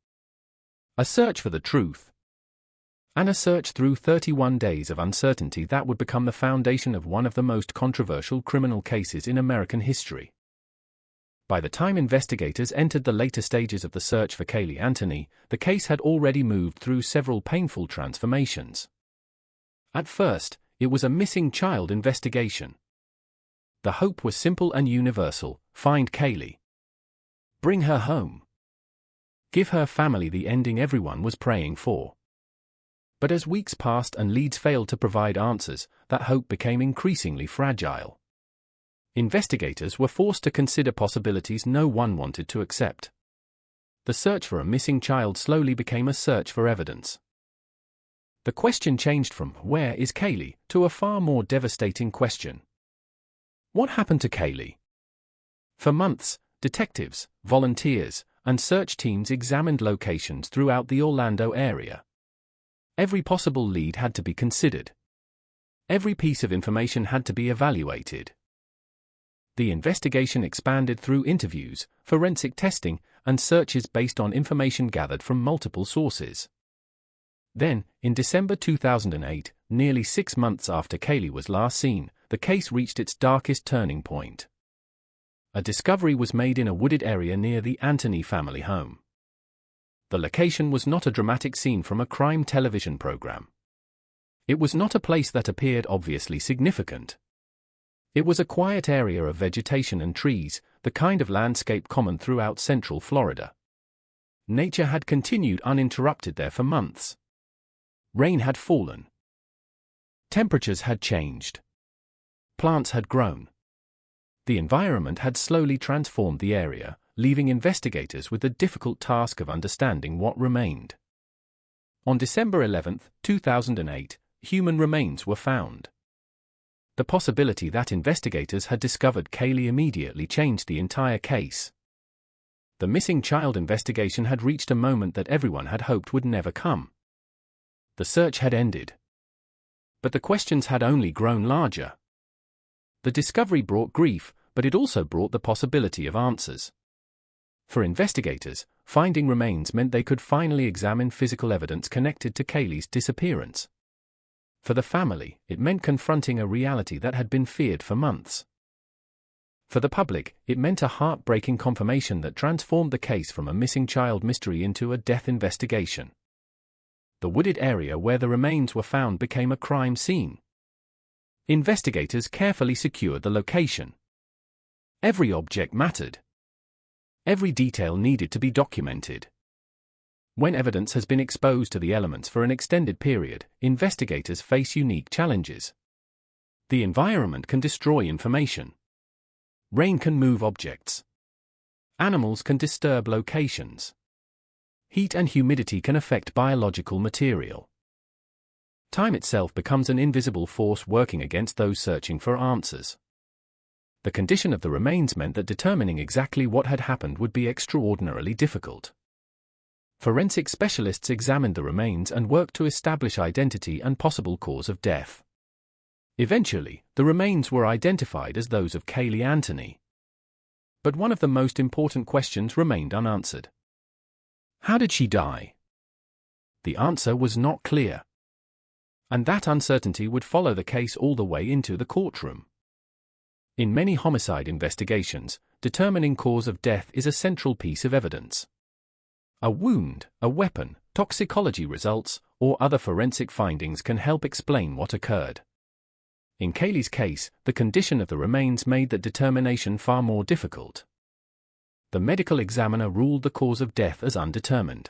Speaker 12: A search for the truth. And a search through 31 days of uncertainty that would become the foundation of one of the most controversial criminal cases in American history. By the time investigators entered the later stages of the search for Kaylee Anthony, the case had already moved through several painful transformations. At first, it was a missing child investigation. The hope was simple and universal: find Kaylee. Bring her home. Give her family the ending everyone was praying for. But as weeks passed and leads failed to provide answers, that hope became increasingly fragile. Investigators were forced to consider possibilities no one wanted to accept. The search for a missing child slowly became a search for evidence. The question changed from "Where is Kaylee?" to a far more devastating question. What happened to Kaylee? For months, detectives, volunteers, and search teams examined locations throughout the Orlando area. Every possible lead had to be considered. Every piece of information had to be evaluated. The investigation expanded through interviews, forensic testing, and searches based on information gathered from multiple sources. Then, in December 2008, nearly 6 months after Kaylee was last seen, the case reached its darkest turning point. A discovery was made in a wooded area near the Anthony family home. The location was not a dramatic scene from a crime television program. It was not a place that appeared obviously significant. It was a quiet area of vegetation and trees, the kind of landscape common throughout central Florida. Nature had continued uninterrupted there for months. Rain had fallen. Temperatures had changed. Plants had grown. The environment had slowly transformed the area, leaving investigators with the difficult task of understanding what remained. On December 11, 2008, human remains were found. The possibility that investigators had discovered Kaylee immediately changed the entire case. The missing child investigation had reached a moment that everyone had hoped would never come. The search had ended. But the questions had only grown larger. The discovery brought grief, but it also brought the possibility of answers. For investigators, finding remains meant they could finally examine physical evidence connected to Kaylee's disappearance. For the family, it meant confronting a reality that had been feared for months. For the public, it meant a heartbreaking confirmation that transformed the case from a missing child mystery into a death investigation. The wooded area where the remains were found became a crime scene. Investigators carefully secured the location. Every object mattered. Every detail needed to be documented. When evidence has been exposed to the elements for an extended period, investigators face unique challenges. The environment can destroy information. Rain can move objects. Animals can disturb locations. Heat and humidity can affect biological material. Time itself becomes an invisible force working against those searching for answers. The condition of the remains meant that determining exactly what had happened would be extraordinarily difficult. Forensic specialists examined the remains and worked to establish identity and possible cause of death. Eventually, the remains were identified as those of Caylee Anthony. But one of the most important questions remained unanswered. How did she die? The answer was not clear. And that uncertainty would follow the case all the way into the courtroom. In many homicide investigations, determining cause of death is a central piece of evidence. A wound, a weapon, toxicology results, or other forensic findings can help explain what occurred. In Caylee's case, the condition of the remains made that determination far more difficult. The medical examiner ruled the cause of death as undetermined.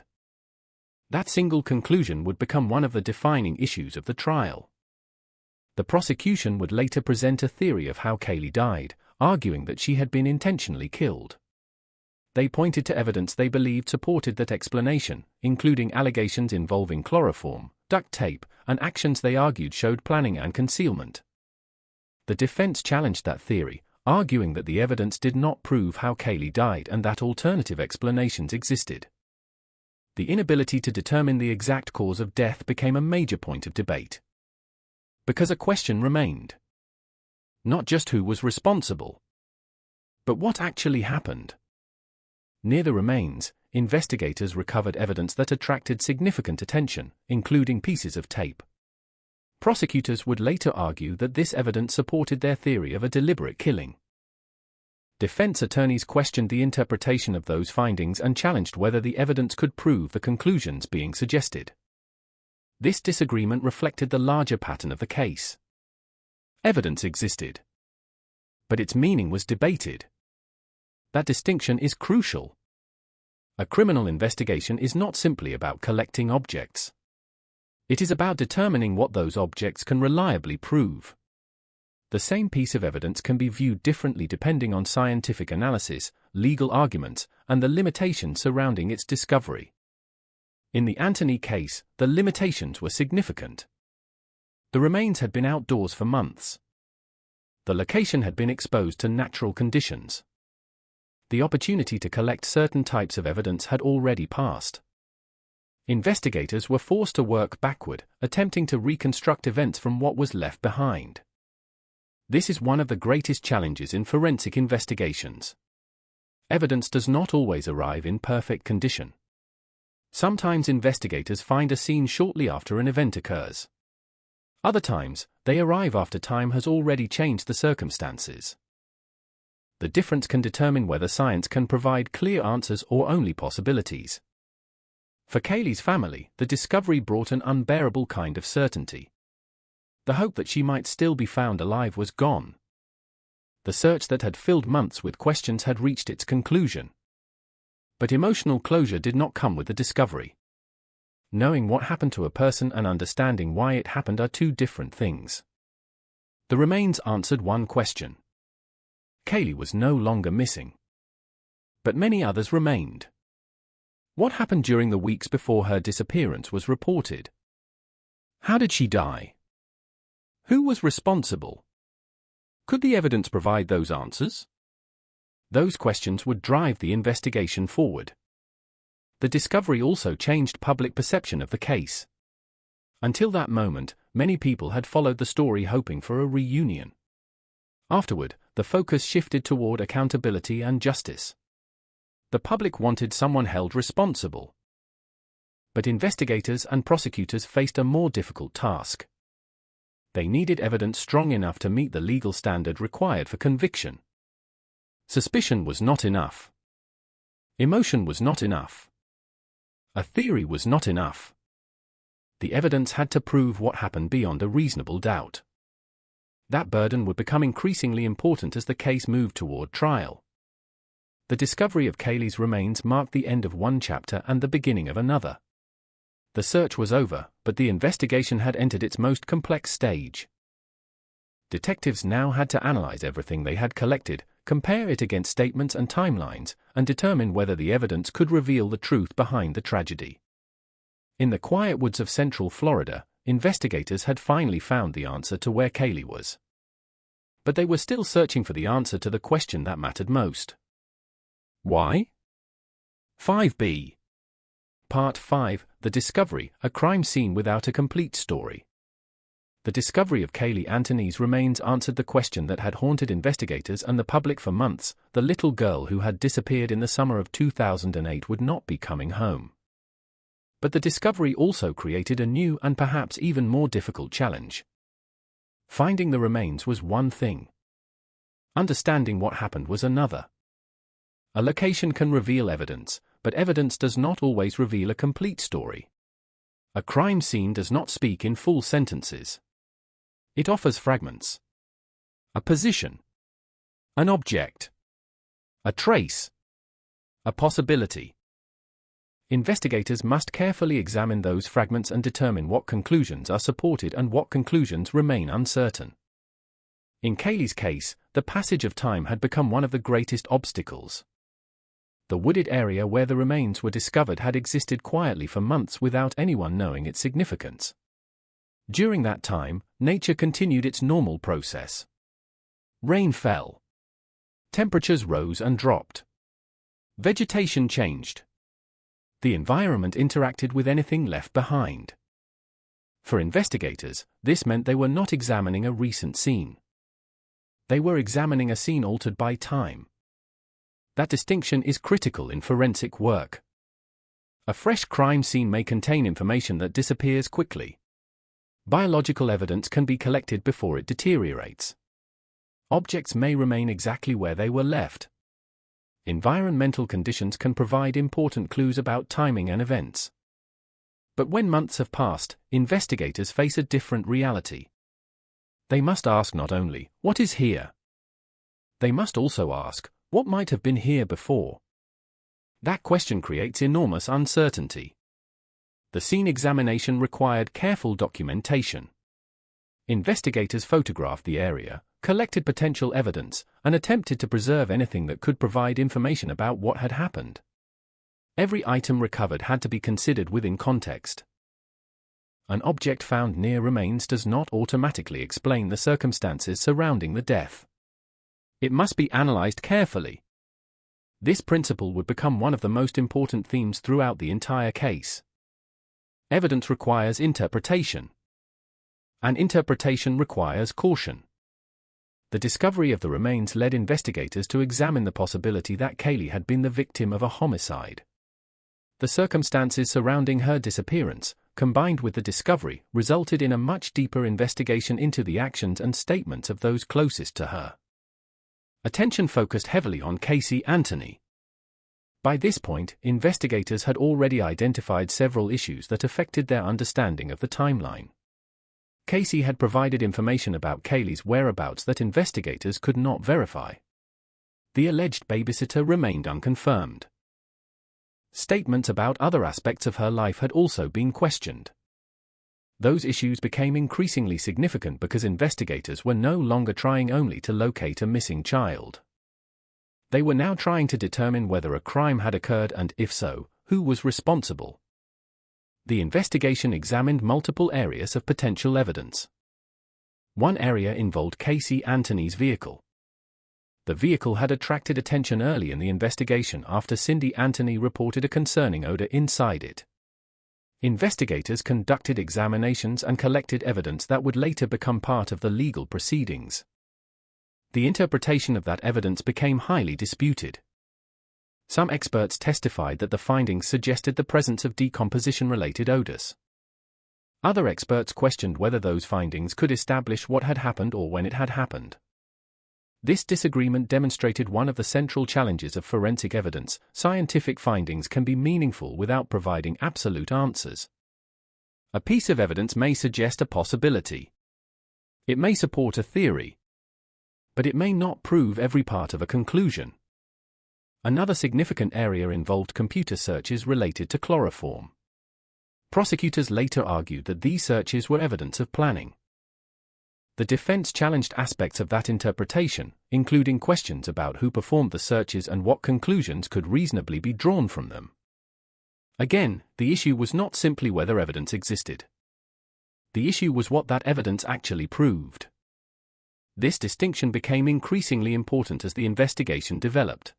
Speaker 12: That single conclusion would become one of the defining issues of the trial. The prosecution would later present a theory of how Caylee died, arguing that she had been intentionally killed. They pointed to evidence they believed supported that explanation, including allegations involving chloroform, duct tape, and actions they argued showed planning and concealment. The defense challenged that theory, arguing that the evidence did not prove how Caylee died and that alternative explanations existed. The inability to determine the exact cause of death became a major point of debate. Because a question remained. Not just who was responsible, but what actually happened. Near the remains, investigators recovered evidence that attracted significant attention, including pieces of tape. Prosecutors would later argue that this evidence supported their theory of a deliberate killing. Defense attorneys questioned the interpretation of those findings and challenged whether the evidence could prove the conclusions being suggested. This disagreement reflected the larger pattern of the case. Evidence existed, but its meaning was debated. That distinction is crucial. A criminal investigation is not simply about collecting objects. It is about determining what those objects can reliably prove. The same piece of evidence can be viewed differently depending on scientific analysis, legal arguments, and the limitations surrounding its discovery. In the Anthony case, the limitations were significant. The remains had been outdoors for months. The location had been exposed to natural conditions. The opportunity to collect certain types of evidence had already passed. Investigators were forced to work backward, attempting to reconstruct events from what was left behind. This is one of the greatest challenges in forensic investigations. Evidence does not always arrive in perfect condition. Sometimes investigators find a scene shortly after an event occurs. Other times, they arrive after time has already changed the circumstances. The difference can determine whether science can provide clear answers or only possibilities. For Caylee's family, the discovery brought an unbearable kind of certainty. The hope that she might still be found alive was gone. The search that had filled months with questions had reached its conclusion. But emotional closure did not come with the discovery. Knowing what happened to a person and understanding why it happened are two different things. The remains answered one question. Caylee was no longer missing. But many others remained. What happened during the weeks before her disappearance was reported? How did she die? Who was responsible? Could the evidence provide those answers? Those questions would drive the investigation forward. The discovery also changed public perception of the case. Until that moment, many people had followed the story hoping for a reunion. Afterward, the focus shifted toward accountability and justice. The public wanted someone held responsible. But investigators and prosecutors faced a more difficult task. They needed evidence strong enough to meet the legal standard required for conviction. Suspicion was not enough. Emotion was not enough. A theory was not enough. The evidence had to prove what happened beyond a reasonable doubt. That burden would become increasingly important as the case moved toward trial. The discovery of Kaylee's remains marked the end of one chapter and the beginning of another. The search was over, but the investigation had entered its most complex stage. Detectives now had to analyze everything they had collected, compare it against statements and timelines, and determine whether the evidence could reveal the truth behind the tragedy. In the quiet woods of central Florida, investigators had finally found the answer to where Kaylee was. But they were still searching for the answer to the question that mattered most. Why? 5B. Part 5, The Discovery, a crime scene without a complete story. The discovery of Kaylee Anthony's remains answered the question that had haunted investigators and the public for months: the little girl who had disappeared in the summer of 2008 would not be coming home. But the discovery also created a new and perhaps even more difficult challenge. Finding the remains was one thing. Understanding what happened was another. A location can reveal evidence, but evidence does not always reveal a complete story. A crime scene does not speak in full sentences. It offers fragments. A position. An object. A trace. A possibility. Investigators must carefully examine those fragments and determine what conclusions are supported and what conclusions remain uncertain. In Kaylee's case, the passage of time had become one of the greatest obstacles. The wooded area where the remains were discovered had existed quietly for months without anyone knowing its significance. During that time, nature continued its normal process. Rain fell. Temperatures rose and dropped. Vegetation changed. The environment interacted with anything left behind. For investigators, this meant they were not examining a recent scene. They were examining a scene altered by time. That distinction is critical in forensic work. A fresh crime scene may contain information that disappears quickly. Biological evidence can be collected before it deteriorates. Objects may remain exactly where they were left. Environmental conditions can provide important clues about timing and events. But when months have passed, investigators face a different reality. They must ask not only, what is here? They must also ask, what might have been here before? That question creates enormous uncertainty. The scene examination required careful documentation. Investigators photographed the area, collected potential evidence, and attempted to preserve anything that could provide information about what had happened. Every item recovered had to be considered within context. An object found near remains does not automatically explain the circumstances surrounding the death. It must be analyzed carefully. This principle would become one of the most important themes throughout the entire case. Evidence requires interpretation. And interpretation requires caution. The discovery of the remains led investigators to examine the possibility that Kaylee had been the victim of a homicide. The circumstances surrounding her disappearance, combined with the discovery, resulted in a much deeper investigation into the actions and statements of those closest to her. Attention focused heavily on Casey Anthony. By this point, investigators had already identified several issues that affected their understanding of the timeline. Casey had provided information about Kaylee's whereabouts that investigators could not verify. The alleged babysitter remained unconfirmed. Statements about other aspects of her life had also been questioned. Those issues became increasingly significant because investigators were no longer trying only to locate a missing child. They were now trying to determine whether a crime had occurred and, if so, who was responsible. The investigation examined multiple areas of potential evidence. One area involved Casey Anthony's vehicle. The vehicle had attracted attention early in the investigation after Cindy Anthony reported a concerning odor inside it. Investigators conducted examinations and collected evidence that would later become part of the legal proceedings. The interpretation of that evidence became highly disputed. Some experts testified that the findings suggested the presence of decomposition-related odors. Other experts questioned whether those findings could establish what had happened or when it had happened. This disagreement demonstrated one of the central challenges of forensic evidence: scientific findings can be meaningful without providing absolute answers. A piece of evidence may suggest a possibility. It may support a theory. But it may not prove every part of a conclusion. Another significant area involved computer searches related to chloroform. Prosecutors later argued that these searches were evidence of planning. The defense challenged aspects of that interpretation, including questions about who performed the searches and what conclusions could reasonably be drawn from them. Again, the issue was not simply whether evidence existed. The issue was what that evidence actually proved. This distinction became increasingly important as the investigation developed.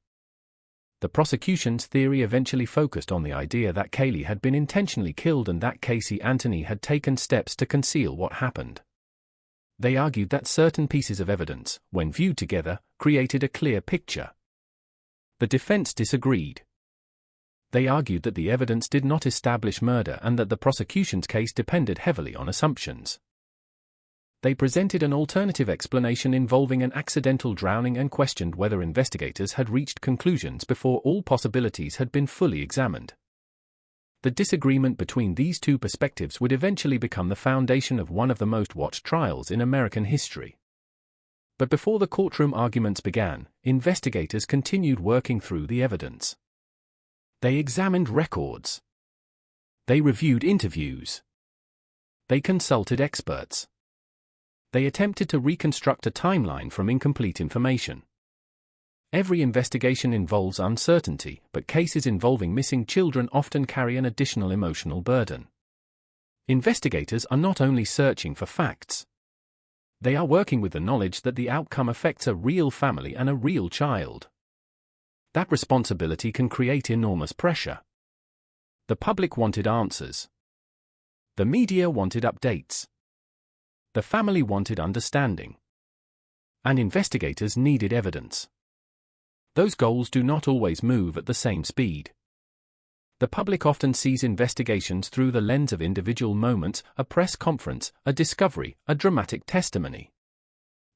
Speaker 12: The prosecution's theory eventually focused on the idea that Kaylee had been intentionally killed and that Casey Anthony had taken steps to conceal what happened. They argued that certain pieces of evidence, when viewed together, created a clear picture. The defense disagreed. They argued that the evidence did not establish murder and that the prosecution's case depended heavily on assumptions. They presented an alternative explanation involving an accidental drowning and questioned whether investigators had reached conclusions before all possibilities had been fully examined. The disagreement between these two perspectives would eventually become the foundation of one of the most watched trials in American history. But before the courtroom arguments began, investigators continued working through the evidence. They examined records. They reviewed interviews. They consulted experts. They attempted to reconstruct a timeline from incomplete information. Every investigation involves uncertainty, but cases involving missing children often carry an additional emotional burden. Investigators are not only searching for facts. They are working with the knowledge that the outcome affects a real family and a real child. That responsibility can create enormous pressure. The public wanted answers. The media wanted updates. The family wanted understanding. And investigators needed evidence. Those goals do not always move at the same speed. The public often sees investigations through the lens of individual moments, a press conference, a discovery, a dramatic testimony.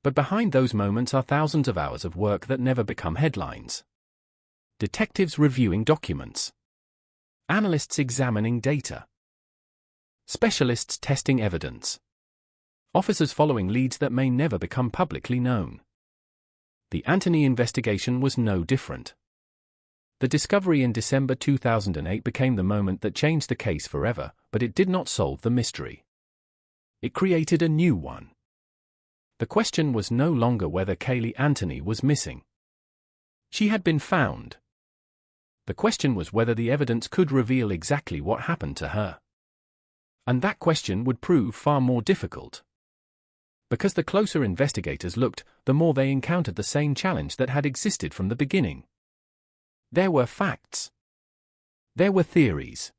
Speaker 12: But behind those moments are thousands of hours of work that never become headlines. Detectives reviewing documents. Analysts examining data. Specialists testing evidence. Officers following leads that may never become publicly known. The Anthony investigation was no different. The discovery in December 2008 became the moment that changed the case forever, but it did not solve the mystery. It created a new one. The question was no longer whether Kaylee Anthony was missing. She had been found. The question was whether the evidence could reveal exactly what happened to her. And that question would prove far more difficult. Because the closer investigators looked, the more they encountered the same challenge that had existed from the beginning. There were facts. There were theories.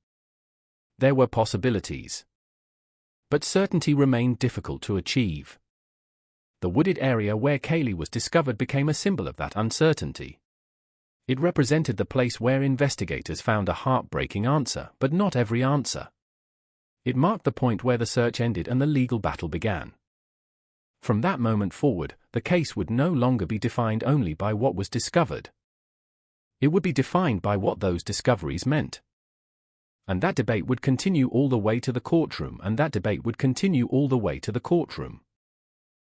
Speaker 12: There were possibilities. But certainty remained difficult to achieve. The wooded area where Kaylee was discovered became a symbol of that uncertainty. It represented the place where investigators found a heartbreaking answer, but not every answer. It marked the point where the search ended and the legal battle began. From that moment forward, the case would no longer be defined only by what was discovered. It would be defined by what those discoveries meant. And that debate would continue all the way to the courtroom, and that debate would continue all the way to the courtroom.